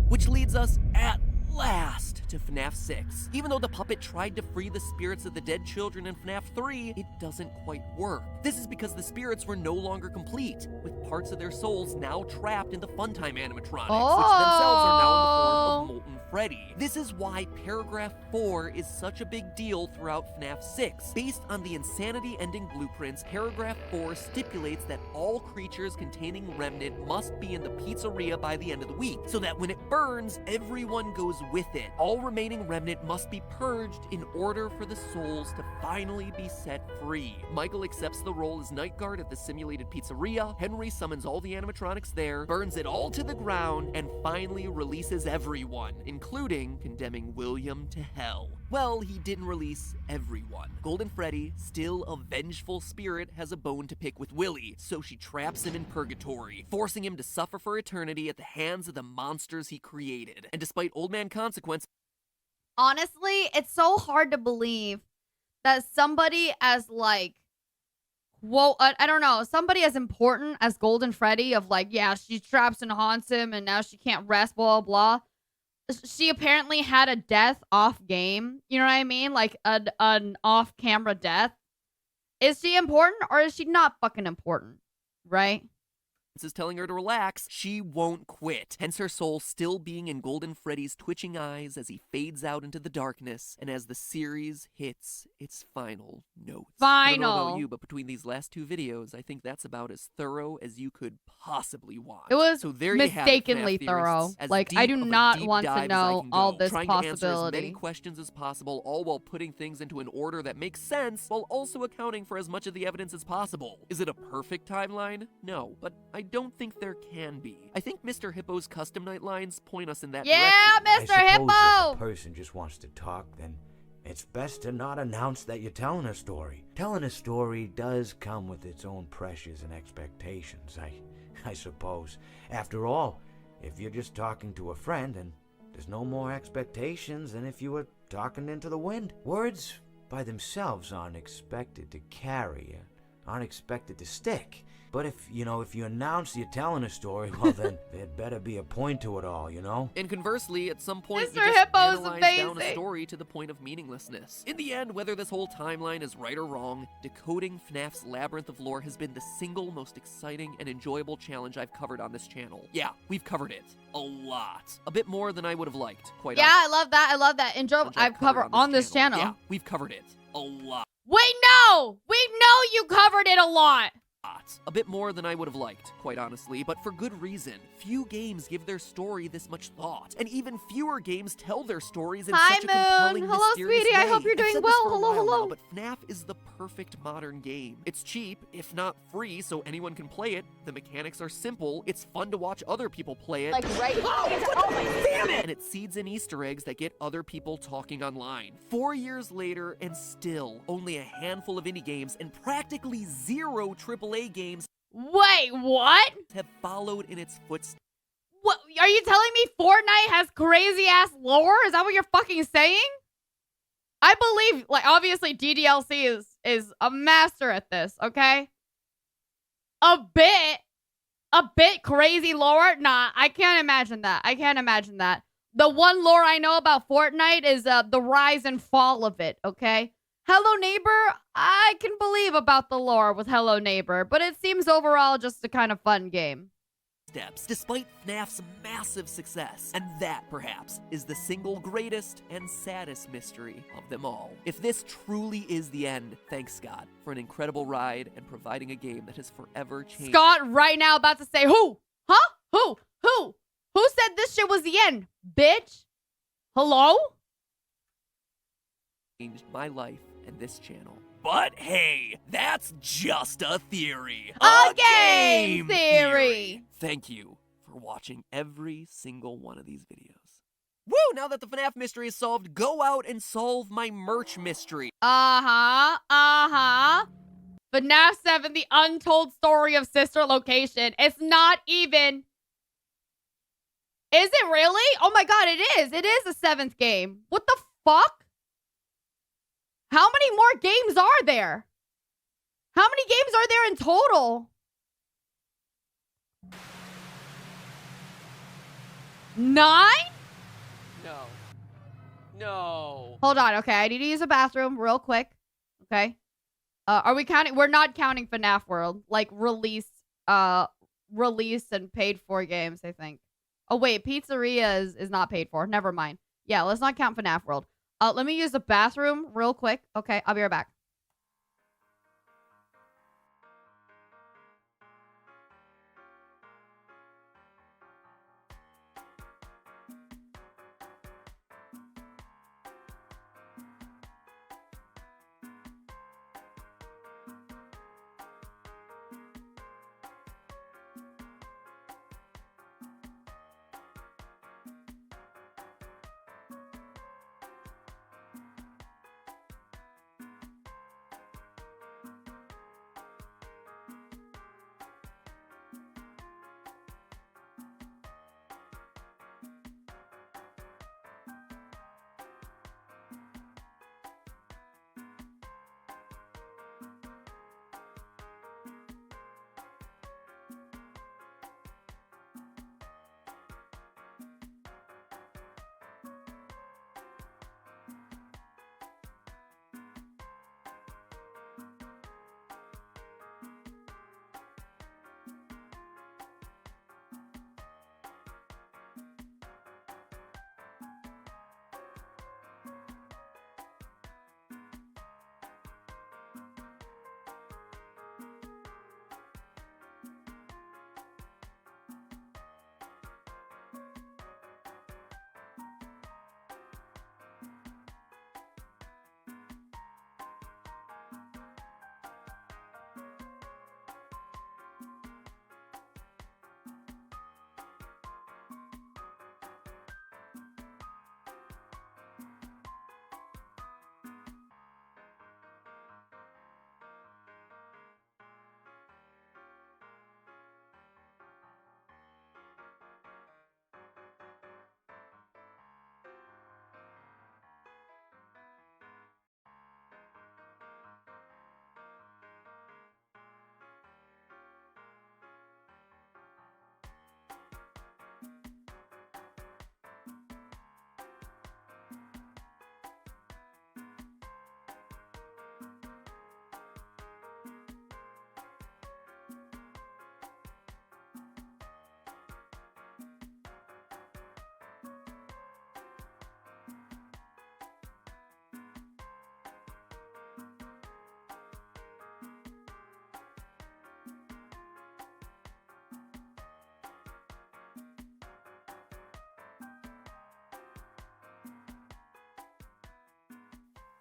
which leads us at last to FNAF 6. Even though the puppet tried to free the spirits of the dead children in FNAF 3, it doesn't quite work. This is because the spirits were no longer complete, with parts of their souls now trapped in the Funtime animatronics, which themselves are now in the form of Molten Freddy. This is why paragraph 4 is such a big deal throughout FNAF 6. Based on the Insanity ending blueprints, paragraph 4 stipulates that all creatures containing Remnant must be in the pizzeria by the end of the week, so that when it burns, everyone goes with it. All remaining Remnant must be purged in order for the souls to finally be set free. Michael accepts the role as night guard at the simulated pizzeria. Henry summons all the animatronics there, burns it all to the ground, and finally releases everyone, including condemning William to hell. Well, he didn't release everyone. Golden Freddy, still a vengeful spirit, has a bone to pick with Willy, so she traps him in purgatory, forcing him to suffer for eternity at the hands of the monsters he created. And despite Old Man Consequence, Honestly, it's so hard to believe that somebody as, like, whoa, I don't know, somebody as important as Golden Freddy of, like, yeah, she traps and haunts him and now she can't rest, blah, blah, blah. She apparently had a death off game. You know what I mean? Like, an off-camera death. Is she important or is she not fucking important? Right? is telling her to relax, she won't quit. Hence her soul still being in Golden Freddy's twitching eyes as he fades out into the darkness and as the series hits its final notes. I don't know about Final. you, but between these last two videos, I think that's about as thorough as you could possibly want. It was so there you have it, mistakenly FNAF thorough. theorists. As Like, I deep do of a not deep want to dive as I know can all go, this trying to answer as many possibility. questions as possible, all while putting things into an order that makes sense, while also accounting for as much of the evidence as possible. Is it a perfect timeline? No, but I don't think there can be. I think Mr. Hippo's custom night lines point us in that Yeah, direction. Mr. I suppose Hippo! if a person just wants to talk, then it's best to not announce that you're telling a story. Telling a story does come with its own pressures and expectations, I suppose. After all, if you're just talking to a friend, then there's no more expectations than if you were talking into the wind. Words by themselves aren't expected to carry, aren't expected to stick. But if you announce you're telling a story, well then, there'd better be a point to it all, you know? And conversely, at some point, Mr. you just Hippo is analyze down a amazing. story to the point of meaninglessness. In the end, whether this whole timeline is right or wrong, decoding FNAF's labyrinth of lore has been the single most exciting and enjoyable challenge I've covered on this channel. Yeah, we've covered it. A lot. A bit more than I would have liked, quite Yeah, honestly. I love that. I love that. Enjoy. I've covered on this channel. Yeah, we've covered it. A lot. Wait, no! We know you covered it a lot. A bit more than I would have liked, quite honestly, but for good reason. Few games give their story this much thought, and even fewer games tell their stories in Hi, such a compelling, Moon. Hello, mysterious sweetie. I way. hope you're I've doing said well. this for a Hello, while hello. now, but FNAF is the perfect modern game. It's cheap, if not free, so anyone can play it. The mechanics are simple. It's fun to watch other people play it. Like right. Oh my damn it! And it seeds in Easter eggs that get other people talking online. 4 years later, and still only a handful of indie games and practically zero AAA games Wait, what? have followed in its footsteps. What? Are you telling me Fortnite has crazy ass lore? Is that what you're fucking saying? I believe, like, obviously DDLC is a master at this, okay? A bit crazy lore? Nah, I can't imagine that. I can't imagine that. The one lore I know about Fortnite is the rise and fall of it, okay? Hello Neighbor, I can believe about the lore with Hello Neighbor, but it seems overall just a kind of fun game. Despite FNAF's massive success, and that, perhaps, is the single greatest and saddest mystery of them all. If this truly is the end, thanks God for an incredible ride and providing a game that has forever changed. Scott right now about to say, who? Huh? Who? Who said this shit was the end, bitch? Hello? Changed my life and this channel. But hey, that's just a theory. A game theory. Thank you for watching every single one of these videos. Woo! Now that the FNAF mystery is solved, go out and solve my merch mystery. FNAF 7, The Untold Story of Sister Location. It's not even... Is it really? Oh my god, it is. It is a 7th game. What the fuck? How many more games are there? How many games are there in total? 9? No. Hold on. Okay, I need to use a bathroom real quick. Okay. Are we counting? We're not counting FNAF World. Like release and paid for games, I think. Oh wait, Pizzeria is not paid for. Never mind. Yeah, let's not count FNAF World. Let me use the bathroom real quick. Okay, I'll be right back.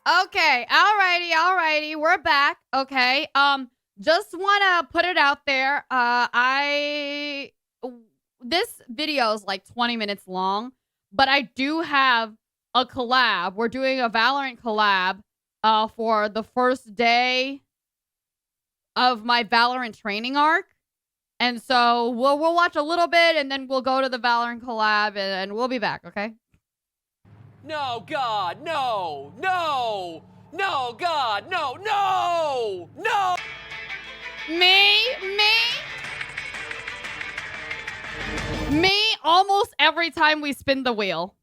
Okay, alrighty. We're back. Okay. Just wanna put it out there. This video is like 20 minutes long, but I do have a collab. We're doing a Valorant collab for the first day of my Valorant training arc. And so we'll watch a little bit and then we'll go to the Valorant collab and we'll be back, okay? No, God, no, no, no, God, no, no, no. Me almost every time we spin the wheel.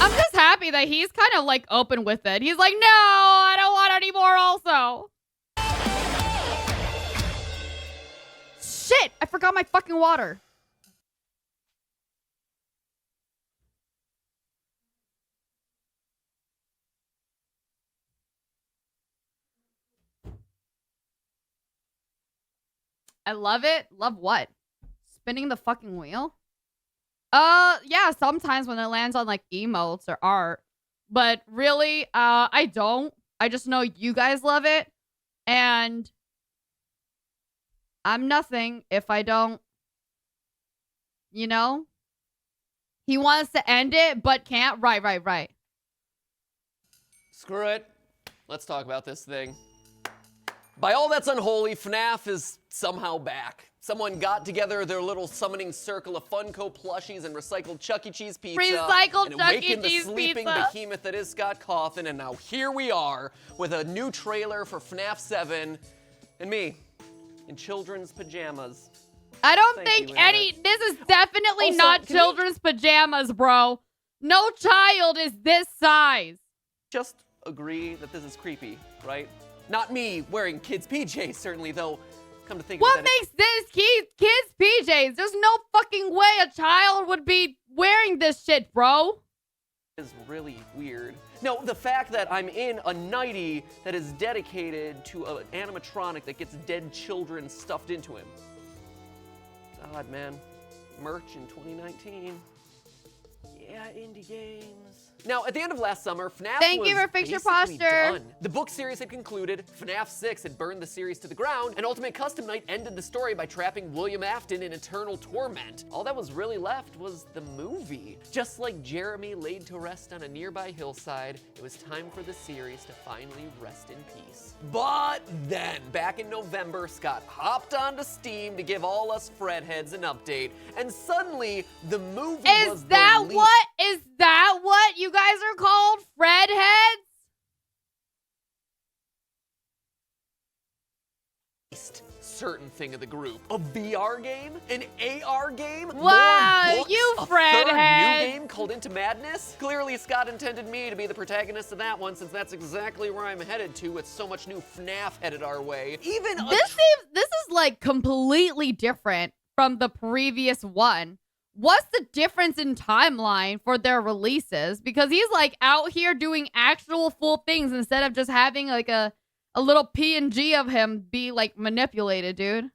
I'm just happy that he's kind of like open with it. He's like, no, I don't want any more also. Shit, I forgot my fucking water. I love it. Love what? Spinning the fucking wheel? Yeah, sometimes when it lands on like emotes or art. But really, I don't. I just know you guys love it. And I'm nothing if I don't, you know? He wants to end it, but can't. Right. Screw it. Let's talk about this thing. By all that's unholy, FNAF is somehow back. Someone got together their little summoning circle of Funko plushies and recycled Chuck E. Cheese pizza. Recycled and Chuck E. awakened the Cheese sleeping pizza. behemoth that is Scott Cawthon, and now here we are with a new trailer for FNAF 7, and me in children's pajamas. I don't Thank think you, any. This is definitely Also, not can we- children's pajamas, bro. No child is this size. Just agree that this is creepy, right? Not me wearing kids' PJs, certainly, though. Come to think What of it, makes this kids' PJs? There's no fucking way a child would be wearing this shit, bro. is really weird. No, the fact that I'm in a nightie that is dedicated to an animatronic that gets dead children stuffed into him. It's odd, man. Merch in 2019. Yeah, indie games. Now, at the end of last summer, FNAF Thank you was for Fix Your basically Posture. done. The book series had concluded, FNAF 6 had burned the series to the ground, and Ultimate Custom Night ended the story by trapping William Afton in eternal torment. All that was really left was the movie. Just like Jeremy laid to rest on a nearby hillside, it was time for the series to finally rest in peace. But then, back in November, Scott hopped onto Steam to give all us Fredheads an update, and suddenly, the movie was Is that released. what? Is that what you guys are called? Fred heads? Certain thing of the group. A VR game? An AR game? Wow, More books? you a Fred third head. new game called Into Madness? Clearly Scott intended me to be the protagonist of that one, since that's exactly where I'm headed to with so much new FNAF headed our way. Even a This is like completely different from the previous one. What's the difference in timeline for their releases? Because he's like out here doing actual full things instead of just having like a little PNG of him be like manipulated, dude.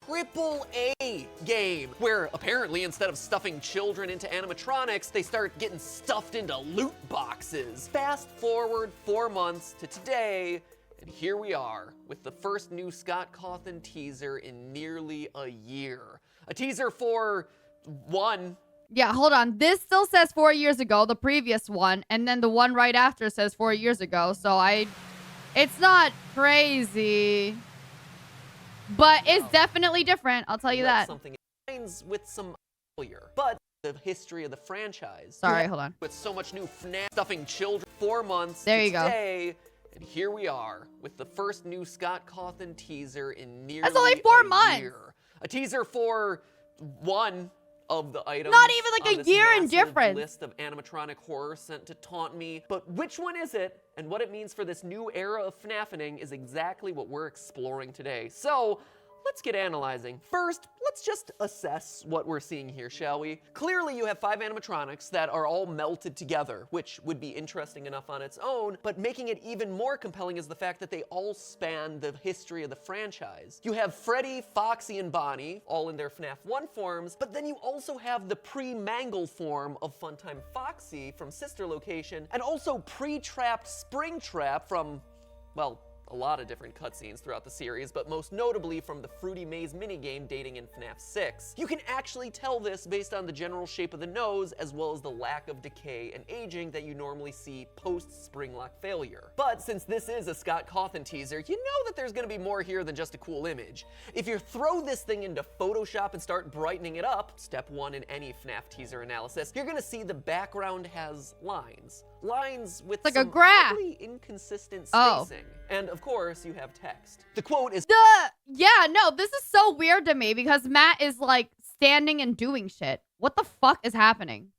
AAA game, where apparently instead of stuffing children into animatronics, they start getting stuffed into loot boxes. Fast forward 4 months to today, and here we are with the first new Scott Cawthon teaser in nearly a year. A teaser for one. Yeah, hold on. This still says 4 years ago, the previous one, and then the one right after says 4 years ago. So it's not crazy, but it's definitely different. I'll tell you that. Something with some failure, but the history of the franchise. Sorry, hold on. With so much new FNAF stuffing children, 4 months. There to you go. today, and here we are with the first new Scott Cawthon teaser in nearly That's only 4 a months. year. A teaser for one of the items. Not even like on a this year in massive difference. list of animatronic horror sent to taunt me. But which one is it, and what it means for this new era of FNAFing is exactly what we're exploring today. So Let's get analyzing. First, let's just assess what we're seeing here, shall we? Clearly, you have 5 animatronics that are all melted together, which would be interesting enough on its own, but making it even more compelling is the fact that they all span the history of the franchise. You have Freddy, Foxy, and Bonnie, all in their FNAF 1 forms, but then you also have the pre-Mangle form of Funtime Foxy from Sister Location, and also pre-trapped Springtrap from, well, a lot of different cutscenes throughout the series, but most notably from the Fruity Maze minigame dating in FNAF 6. You can actually tell this based on the general shape of the nose, as well as the lack of decay and aging that you normally see post-Springlock failure. But since this is a Scott Cawthon teaser, you know that there's gonna be more here than just a cool image. If you throw this thing into Photoshop and start brightening it up, step 1 in any FNAF teaser analysis, you're gonna see the background has lines. Lines with like some a graph. really inconsistent spacing. And of course, you have text. The quote is Yeah, no, this is so weird to me because Matt is like standing and doing shit. What the fuck is happening?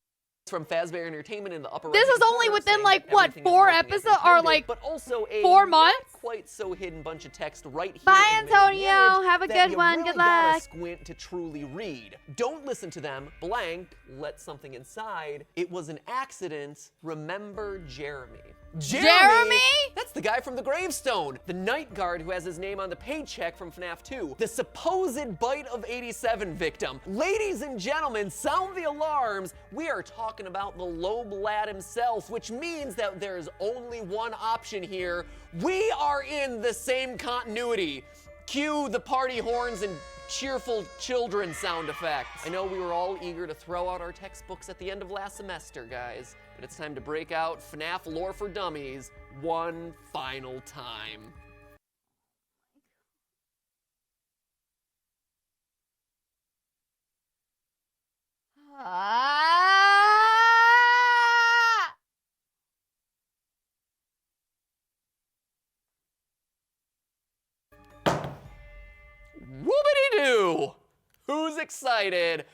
from Fazbear Entertainment in the upper This right is only within like what, 4 episodes or like but also a 4 months? Not quite so hidden bunch of text right here. Bye, in the middle of the Antonio. image Have a that good you one. really Good gotta luck. squint to truly read. Don't listen to them. Blank. Let something inside. It was an accident. Remember Jeremy. Jeremy? That's the guy from the gravestone. The night guard who has his name on the paycheck from FNAF 2. The supposed Bite of 87 victim. Ladies and gentlemen, sound the alarms. We are talking about the Loeb lad himself, which means that there's only one option here. We are in the same continuity. Cue the party horns and cheerful children sound effects. I know we were all eager to throw out our textbooks at the end of last semester, guys, but it's time to break out FNAF Lore for Dummies one final time. Whoopity-doo! Who's excited?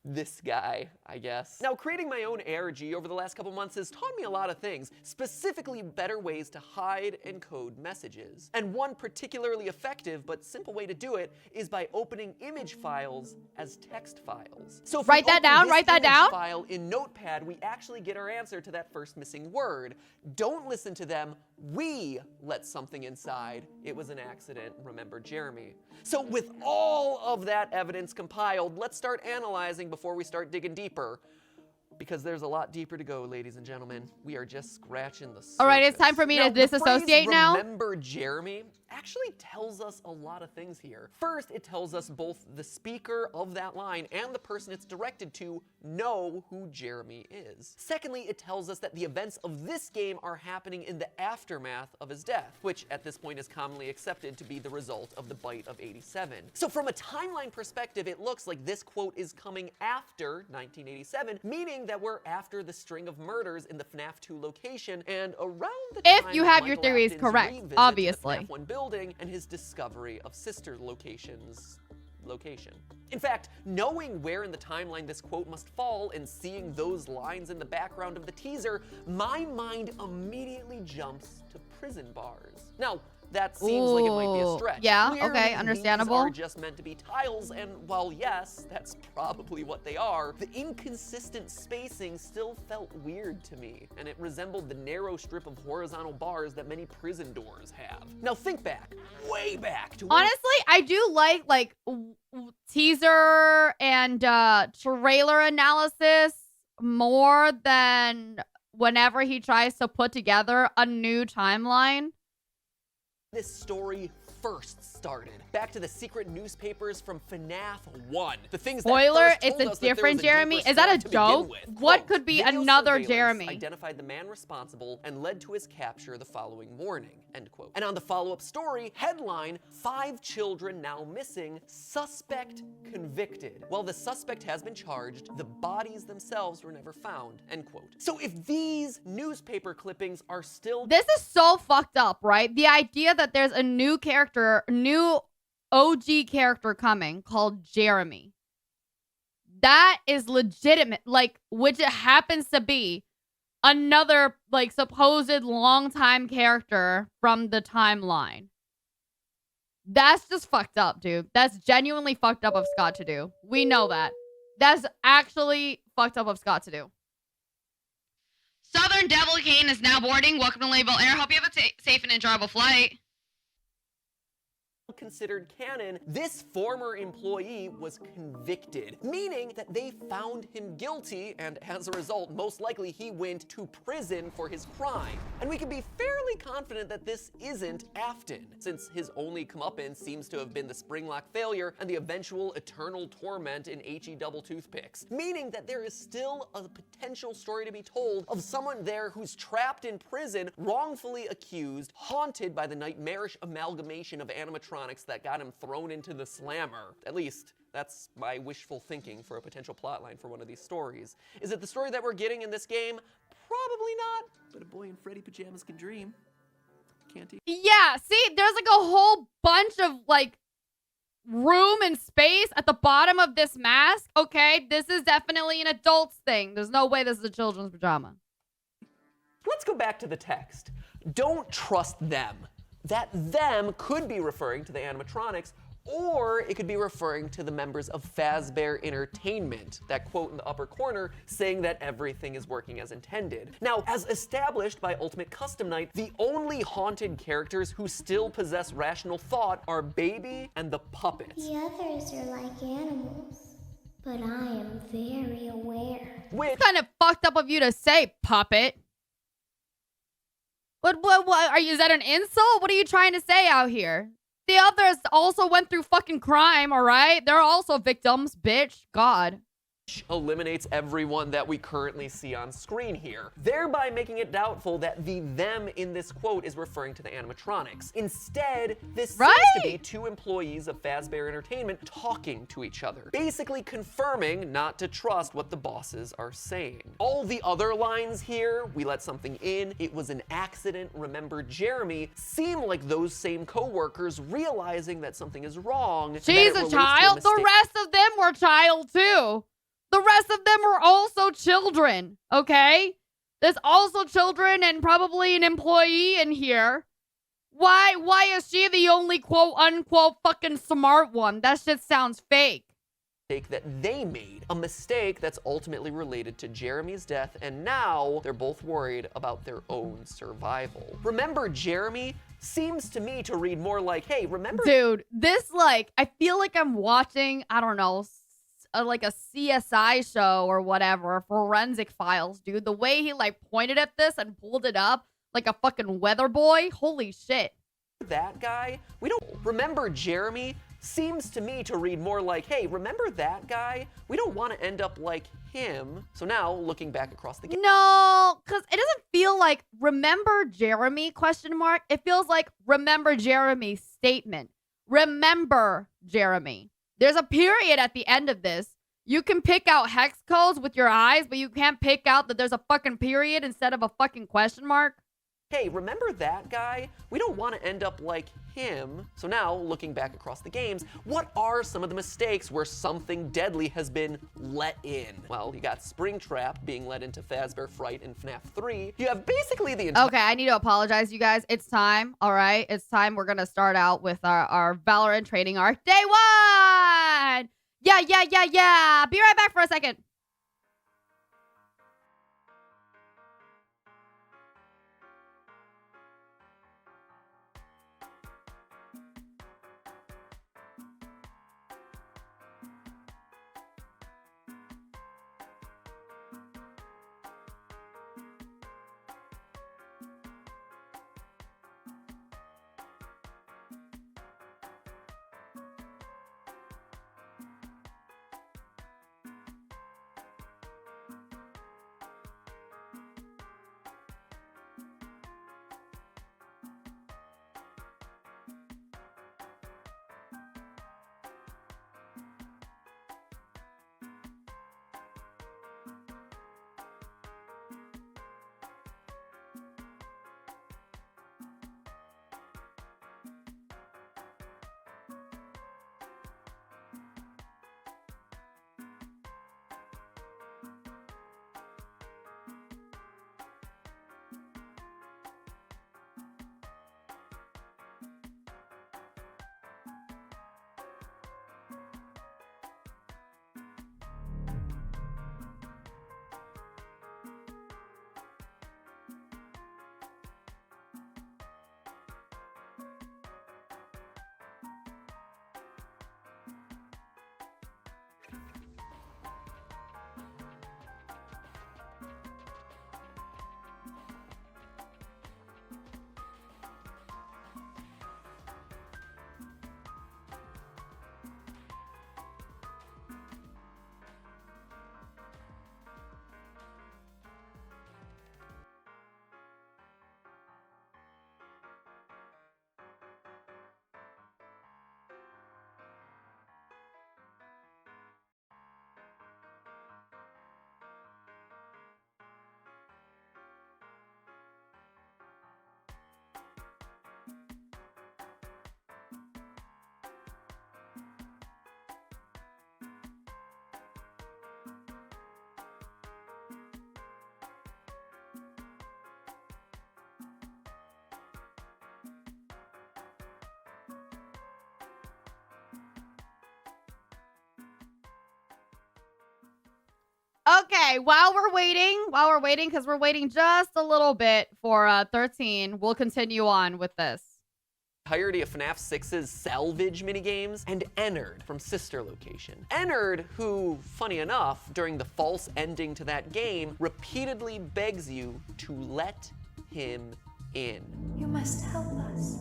This guy, I guess. Now, creating my own ARG over the last couple months has taught me a lot of things, specifically better ways to hide and code messages. And one particularly effective but simple way to do it is by opening image files as text files. So if write that down, write that down. File in Notepad, we actually get our answer to that first missing word. Don't listen to them. We let something inside. It was an accident. Remember Jeremy. So with all of that evidence compiled, let's start analyzing before we start digging deeper. Because there's a lot deeper to go, ladies and gentlemen. We are just scratching the surface. All right, it's time for me to disassociate now. Remember Jeremy actually tells us a lot of things here. First, it tells us both the speaker of that line and the person it's directed to know who Jeremy is. Secondly, it tells us that the events of this game are happening in the aftermath of his death, which at this point is commonly accepted to be the result of the Bite of 87. So from a timeline perspective, it looks like this quote is coming after 1987, meaning that we're after the string of murders in the FNAF 2 location and around the time If you have your Michael theories Afton's correct, revisit to obviously. the FNAF 1 building and his discovery of Sister Location's location. In fact, knowing where in the timeline this quote must fall and seeing those lines in the background of the teaser, my mind immediately jumps to prison bars. Now, that seems like it might be a stretch. Yeah, Clearly, okay, understandable. These are just meant to be tiles, and while yes, that's probably what they are, the inconsistent spacing still felt weird to me, and it resembled the narrow strip of horizontal bars that many prison doors have. Now think back, way back to when Honestly, I do like teaser and trailer analysis more than whenever he tries to put together a new timeline. this story first started. Back to the secret newspapers from FNAF 1. The things Spoiler, that first it's told a us that there different was a Jeremy. deeper Is that a story to begin joke? with. What Quote, could be "Video another surveillance Jeremy?" identified the man responsible and led to his capture the following morning, end quote. And on the follow-up story, headline, 5 children now missing, suspect convicted. While the suspect has been charged, the bodies themselves were never found, end quote. So if these newspaper clippings are still... This is so fucked up, right? The idea that there's a new character, new OG character coming called Jeremy. That is legitimate, like, which it happens to be another, like, supposed longtime character from the timeline. That's just fucked up, dude. That's genuinely fucked up of Scott to do. We know that. That's actually fucked up of Scott to do. Southern Devil King is now boarding. Welcome to Lilybelle Air. Hope you have a safe and enjoyable flight. Considered canon, this former employee was convicted, meaning that they found him guilty, and as a result, most likely he went to prison for his crime. And we can be fairly confident that this isn't Afton, since his only comeuppance seems to have been the Springlock failure and the eventual eternal torment in HE double toothpicks, meaning that there is still a potential story to be told of someone there who's trapped in prison, wrongfully accused, haunted by the nightmarish amalgamation of animatronics that got him thrown into the slammer. At least, that's my wishful thinking for a potential plotline for one of these stories. Is it the story that we're getting in this game? Probably not, but a boy in Freddy pajamas can dream. Can't he? Yeah, see, there's like a whole bunch of like room and space at the bottom of this mask. Okay, this is definitely an adult's thing. There's no way this is a children's pajama. Let's go back to the text. Don't trust them. That them could be referring to the animatronics, or it could be referring to the members of Fazbear Entertainment, that quote in the upper corner saying that everything is working as intended. Now, as established by Ultimate Custom Night, the only haunted characters who still possess rational thought are Baby and the puppets. The others are like animals, but I am very aware. Which kind of fucked up of you to say, puppet. What are you, is that an insult? What are you trying to say out here? The others also went through fucking crime, all right? They're also victims, bitch. God. Eliminates everyone that we currently see on screen here, thereby making it doubtful that the them in this quote is referring to the animatronics. Instead, this seems to be two employees of Fazbear Entertainment talking to each other, basically confirming not to trust what the bosses are saying. All the other lines here, we let something in, it was an accident, remember Jeremy, seem like those same co-workers realizing that something is wrong. She's a child. The rest of them were child too. The rest of them were also children, okay? There's also children and probably an employee in here. Why is she the only quote-unquote fucking smart one? That shit sounds fake. That they made, a mistake that's ultimately related to Jeremy's death, and now they're both worried about their own survival. Remember Jeremy? Seems to me to read more like, hey, remember— Dude, this, like, I feel like I'm watching, I don't know, like a CSI show or whatever, Forensic Files, dude. The way he like pointed at this and pulled it up like a fucking weather boy. Holy shit. That guy? We don't remember Jeremy? Seems to me to read more like, hey, remember that guy? We don't want to end up like him. So now, looking back across the game. No, because it doesn't feel like remember Jeremy, question mark. It feels like remember Jeremy statement. Remember Jeremy. There's a period at the end of this. You can pick out hex codes with your eyes, but you can't pick out that there's a fucking period instead of a fucking question mark. Hey, remember that guy? We don't want to end up like him. So now, looking back across the games, what are some of the mistakes where something deadly has been let in? Well, you got Springtrap being let into Fazbear Fright in FNAF 3. You have basically the entire— Okay, I need to apologize, you guys. It's time, all right? It's time. We're going to start out with our Valorant training arc. Day 1! Yeah. Be right back for a second. Okay, while we're waiting, because we're waiting just a little bit for 13, we'll continue on with this. Entirety of FNAF 6's salvage minigames, and Ennard from Sister Location. Ennard, who, funny enough, during the false ending to that game, repeatedly begs you to let him in. You must help us.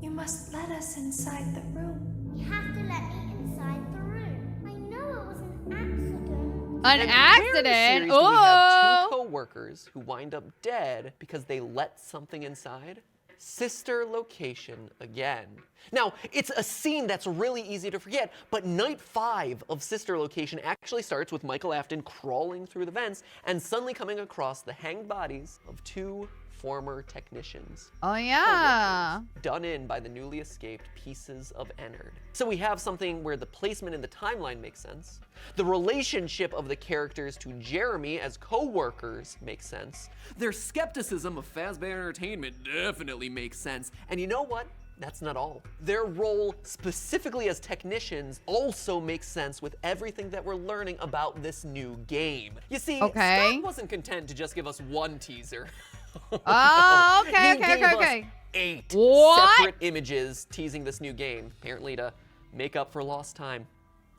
You must let us inside the room. You have to let me inside the room. I know it was an accident. An accident? We have two co-workers who wind up dead because they let something inside. Sister Location again. Now, it's a scene that's really easy to forget, but night 5 of Sister Location actually starts with Michael Afton crawling through the vents and suddenly coming across the hanged bodies of 2 former technicians. Oh, yeah. Done in by the newly escaped pieces of Ennard. So we have something where the placement in the timeline makes sense. The relationship of the characters to Jeremy as co-workers makes sense. Their skepticism of Fazbear Entertainment definitely makes sense. And you know what? That's not all. Their role specifically as technicians also makes sense with everything that we're learning about this new game. You see, Scott wasn't content to just give us one teaser. Oh, He okay. gave us 8 separate images teasing this new game, apparently to make up for lost time.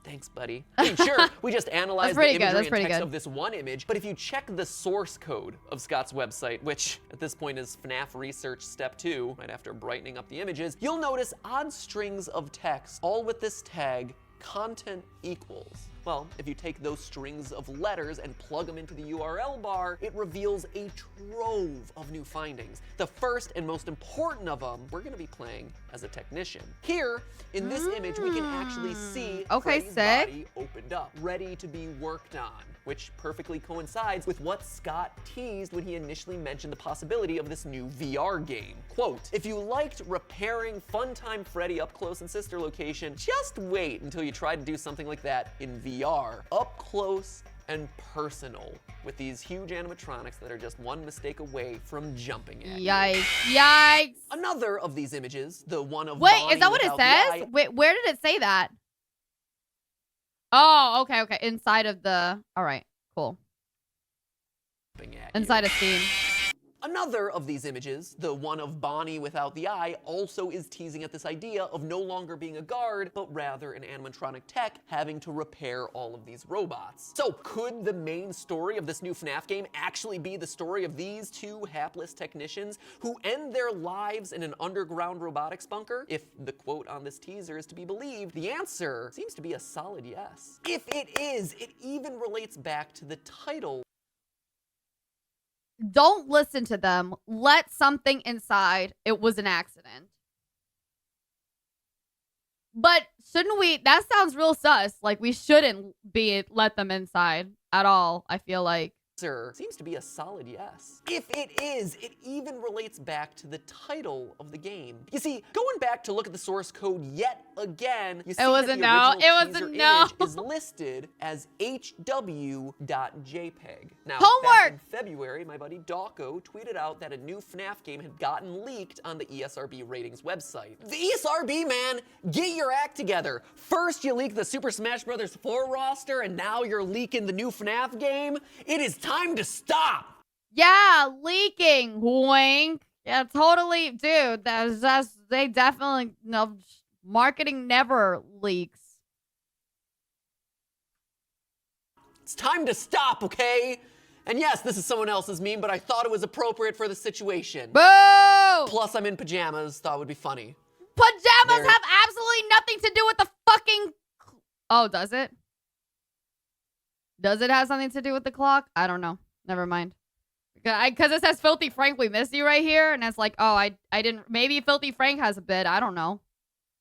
Thanks, buddy. I mean, sure, we just analyzed the imagery and text of this one image, but if you check the source code of Scott's website, which at this point is FNAF Research Step 2, right after brightening up the images, you'll notice odd strings of text, all with this tag, content equals. Well, if you take those strings of letters and plug them into the URL bar, it reveals a trove of new findings. The first and most important of them, we're going to be playing as a technician. Here, in this image, we can actually see Freddy's body opened up, ready to be worked on, which perfectly coincides with what Scott teased when he initially mentioned the possibility of this new VR game. Quote, if you liked repairing Funtime Freddy up close in Sister Location, just wait until you try to do something like that in VR, up close and personal, with these huge animatronics that are just one mistake away from jumping at you. Yikes. Another of these images, the one of Wait, Bonnie is that what it without the eye- says? Wait, where did it say that? Oh, okay. Inside of the, all right, cool. Inside of Steam. Another of these images, the one of Bonnie without the eye, also is teasing at this idea of no longer being a guard, but rather an animatronic tech having to repair all of these robots. So could the main story of this new FNAF game actually be the story of these 2 hapless technicians who end their lives in an underground robotics bunker? If the quote on this teaser is to be believed, the answer seems to be a solid yes. If it is, it even relates back to the title. Don't listen to them. Let something inside. It was an accident. But shouldn't we? That sounds real sus. Like we shouldn't let them inside at all, I feel like. Seems to be a solid yes. If it is, it even relates back to the title of the game. You see, going back to look at the source code yet again, you see It was that a the no. original It was a teaser no. image is listed as hw.jpg. Now, Homework! back in February, my buddy Dawko tweeted out that a new FNAF game had gotten leaked on the ESRB ratings website. The ESRB, man, get your act together. First, you leak the Super Smash Bros. 4 roster, and now you're leaking the new FNAF game? It is time to stop. Yeah, leaking. Wink. Yeah, totally. Dude, that's just, they definitely, no, marketing never leaks. It's time to stop, okay? And yes, this is someone else's meme, but I thought it was appropriate for the situation. Boo! Plus, I'm in pajamas. Thought it would be funny. Pajamas have absolutely nothing to do with the fucking... Oh, does it? Does it have something to do with the clock? I don't know. Never mind. Because it says Filthy Frank, we miss you right here. And it's like, oh, I didn't... Maybe Filthy Frank has a bid. I don't know.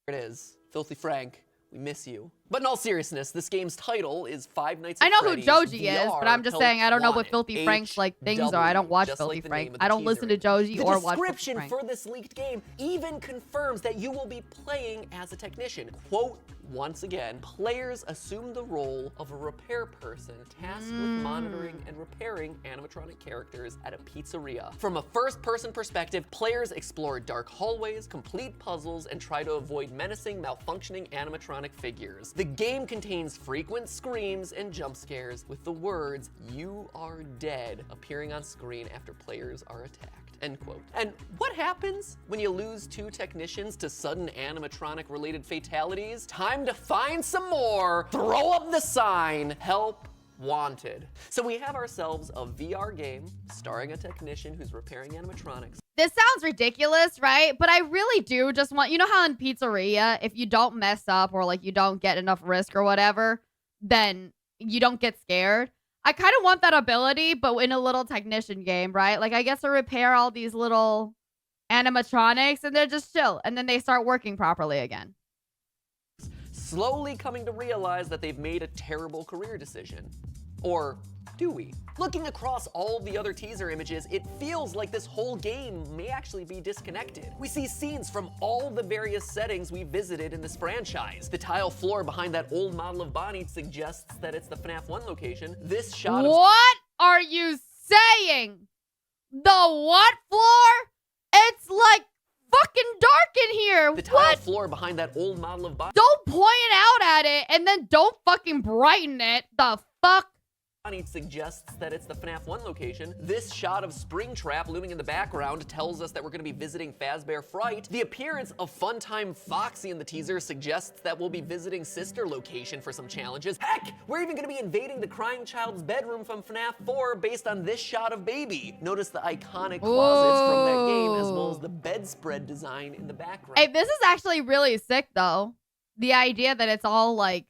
There it is. Filthy Frank, we miss you. But in all seriousness, this game's title is Five Nights at I know Freddy's who Joji VR is, but I'm just saying I don't know what Help Filthy Wanted. Frank's like things are. I don't watch just Filthy like the Frank. name of the I don't teaser listen to image. Joji The or watch Filthy description Frank. for this leaked game even confirms that you will be playing as a technician. Quote, once again, players assume the role of a repair person tasked with monitoring and repairing animatronic characters at a pizzeria. From a first-person perspective, players explore dark hallways, complete puzzles, and try to avoid menacing, malfunctioning animatronic figures. The game contains frequent screams and jump scares with the words, "You are dead," appearing on screen after players are attacked, end quote. And what happens when you lose 2 technicians to sudden animatronic-related fatalities? Time to find some more. Throw up the sign, help wanted. So we have ourselves a VR game starring a technician who's repairing animatronics. This sounds ridiculous, right? But I really do just want, you know how in pizzeria, if you don't mess up or like you don't get enough risk or whatever, then you don't get scared. I kind of want that ability, but in a little technician game, right? Like I get to repair all these little animatronics and they're just chill. And then they start working properly again. Slowly coming to realize that they've made a terrible career decision. Or do we? Looking across all the other teaser images, it feels like this whole game may actually be disconnected. We see scenes from all the various settings we visited in this franchise. The tile floor behind that old model of Bonnie suggests that it's the FNAF 1 location. This shot of— What are you saying? The what floor? It's like fucking dark in here. The tile floor behind that old model of Bonnie. Don't point out at it and then don't fucking brighten it. The fuck? Suggests that it's the FNAF 1 location. This shot of Springtrap looming in the background tells us that we're going to be visiting Fazbear Fright. The appearance of Funtime Foxy in the teaser suggests that we'll be visiting Sister Location for some challenges. Heck, we're even going to be invading the crying child's bedroom from FNAF 4 based on this shot of Baby. Notice the iconic closets from that game as well as the bedspread design in the background. Hey, this is actually really sick though. The idea that it's all like,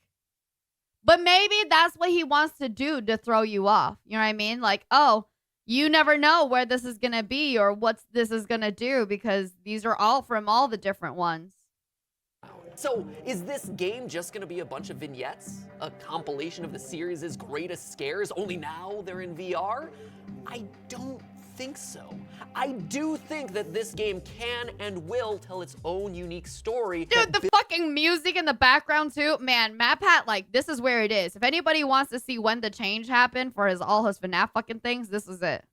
but maybe that's what he wants to do to throw you off. You know what I mean? Like, oh, you never know where this is going to be or what this is going to do because these are all from all the different ones. So, is this game just going to be a bunch of vignettes? A compilation of the series' greatest scares, only now they're in VR? I don't think so. I do think that this game can and will tell its own unique story. Dude, the fucking music in the background too. Man, MatPat, like, this is where it is. If anybody wants to see when the change happened for all his FNAF fucking things, this is it.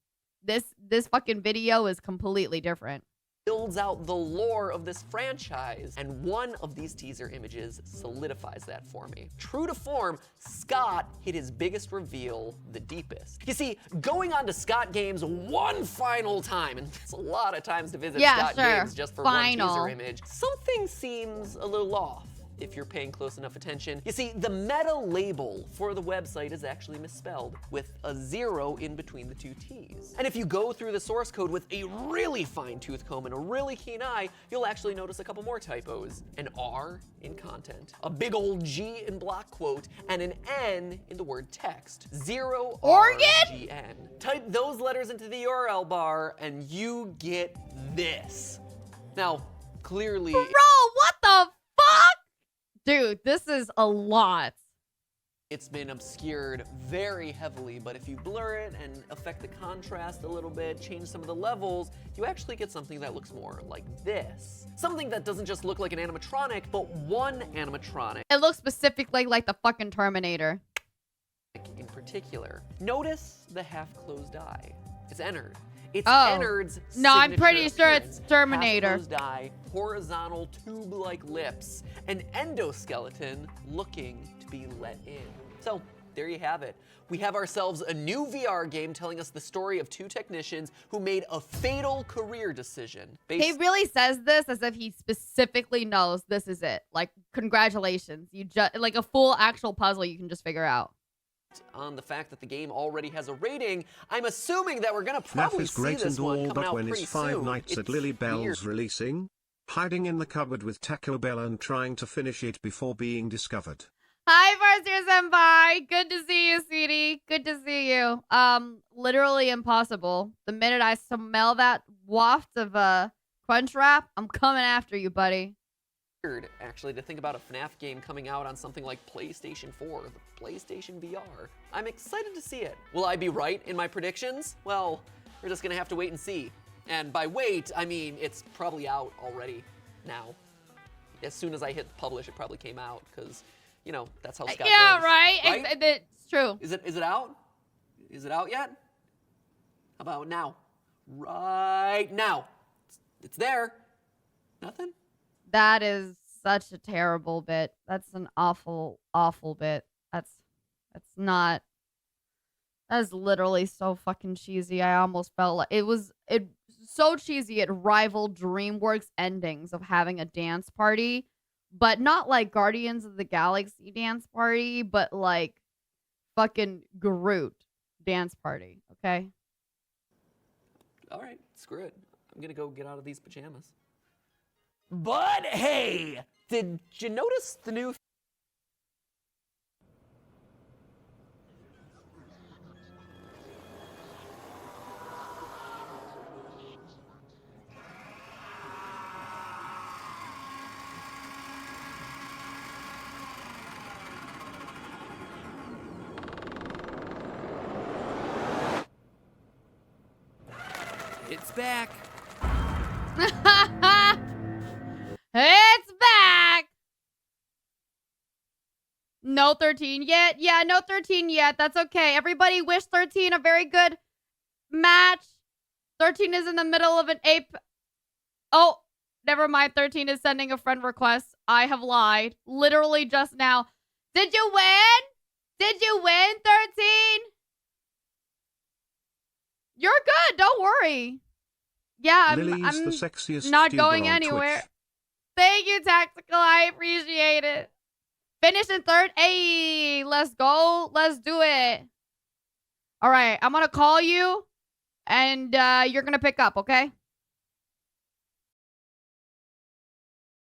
This fucking video is completely different. Builds out the lore of this franchise, and one of these teaser images solidifies that for me. True to form, Scott hit his biggest reveal the deepest. You see, going on to Scott Games one final time, and it's a lot of times to visit Scott Games just for one teaser image, something seems a little off. If you're paying close enough attention. You see, the meta label for the website is actually misspelled with a 0 in between the 2 T's. And if you go through the source code with a really fine-tooth comb and a really keen eye, you'll actually notice a couple more typos. An R in content, a big old G in block quote, and an N in the word text. 0 RGN. Type those letters into the URL bar and you get this. Now, clearly— Bro, what the fuck? Dude, this is a lot. It's been obscured very heavily, but if you blur it and affect the contrast a little bit, change some of the levels, you actually get something that looks more like this. Something that doesn't just look like an animatronic, but one animatronic. It looks specifically like the fucking Terminator. In particular. Notice the half-closed eye. It's Ennard. It's Ennard's no, I'm pretty sure appearance. it's Terminator. Half-closed eye, horizontal tube-like lips, an endoskeleton looking to be let in. So, there you have it. We have ourselves a new VR game telling us the story of 2 technicians who made a fatal career decision. He really says this as if he specifically knows this is it. Like, congratulations. You just like a full actual puzzle you can just figure out. On the fact that the game already has a rating, I'm assuming that we're gonna probably FNAF is great see this and one all, coming but out when pretty is Five soon. Nights at Lilybelle's releasing? Hiding in the cupboard with Taco Bell and trying to finish it before being discovered. Hi, Farseer Senpai. Good to see you, sweetie. Good to see you. Literally impossible. The minute I smell that waft of crunch wrap, I'm coming after you, buddy. Actually, to think about a FNAF game coming out on something like PlayStation 4, the PlayStation VR. I'm excited to see it. Will I be right in my predictions? Well, we're just gonna have to wait and see. And by wait, I mean it's probably out already now. As soon as I hit publish, it probably came out because, you know, that's how Scott goes. Right? It's true. Is it out? Is it out yet? How about now? Right now. It's there. Nothing? That is such a terrible bit. That's an awful, awful bit. That's not. That is literally so fucking cheesy. I almost felt like it so cheesy it rivaled DreamWorks endings of having a dance party, but not like Guardians of the Galaxy dance party, but like fucking Groot dance party, okay? All right, screw it. I'm gonna go get out of these pajamas. But hey, Did you notice the new it's back. It's back. No 13 yet? Yeah, no 13 yet. That's okay. Everybody wish 13 a very good match. 13 is in the middle of an ape. Oh, never mind. 13 is sending a friend request. I have lied. Literally just now. Did you win? Did you win, 13? You're good. Don't worry. Yeah, I'm the sexiest not Vtuber going on anywhere. Twitch. Thank you, Tactical. I appreciate it. Finish in third. Hey, let's go. Let's do it. All right, I'm going to call you, and you're going to pick up, okay?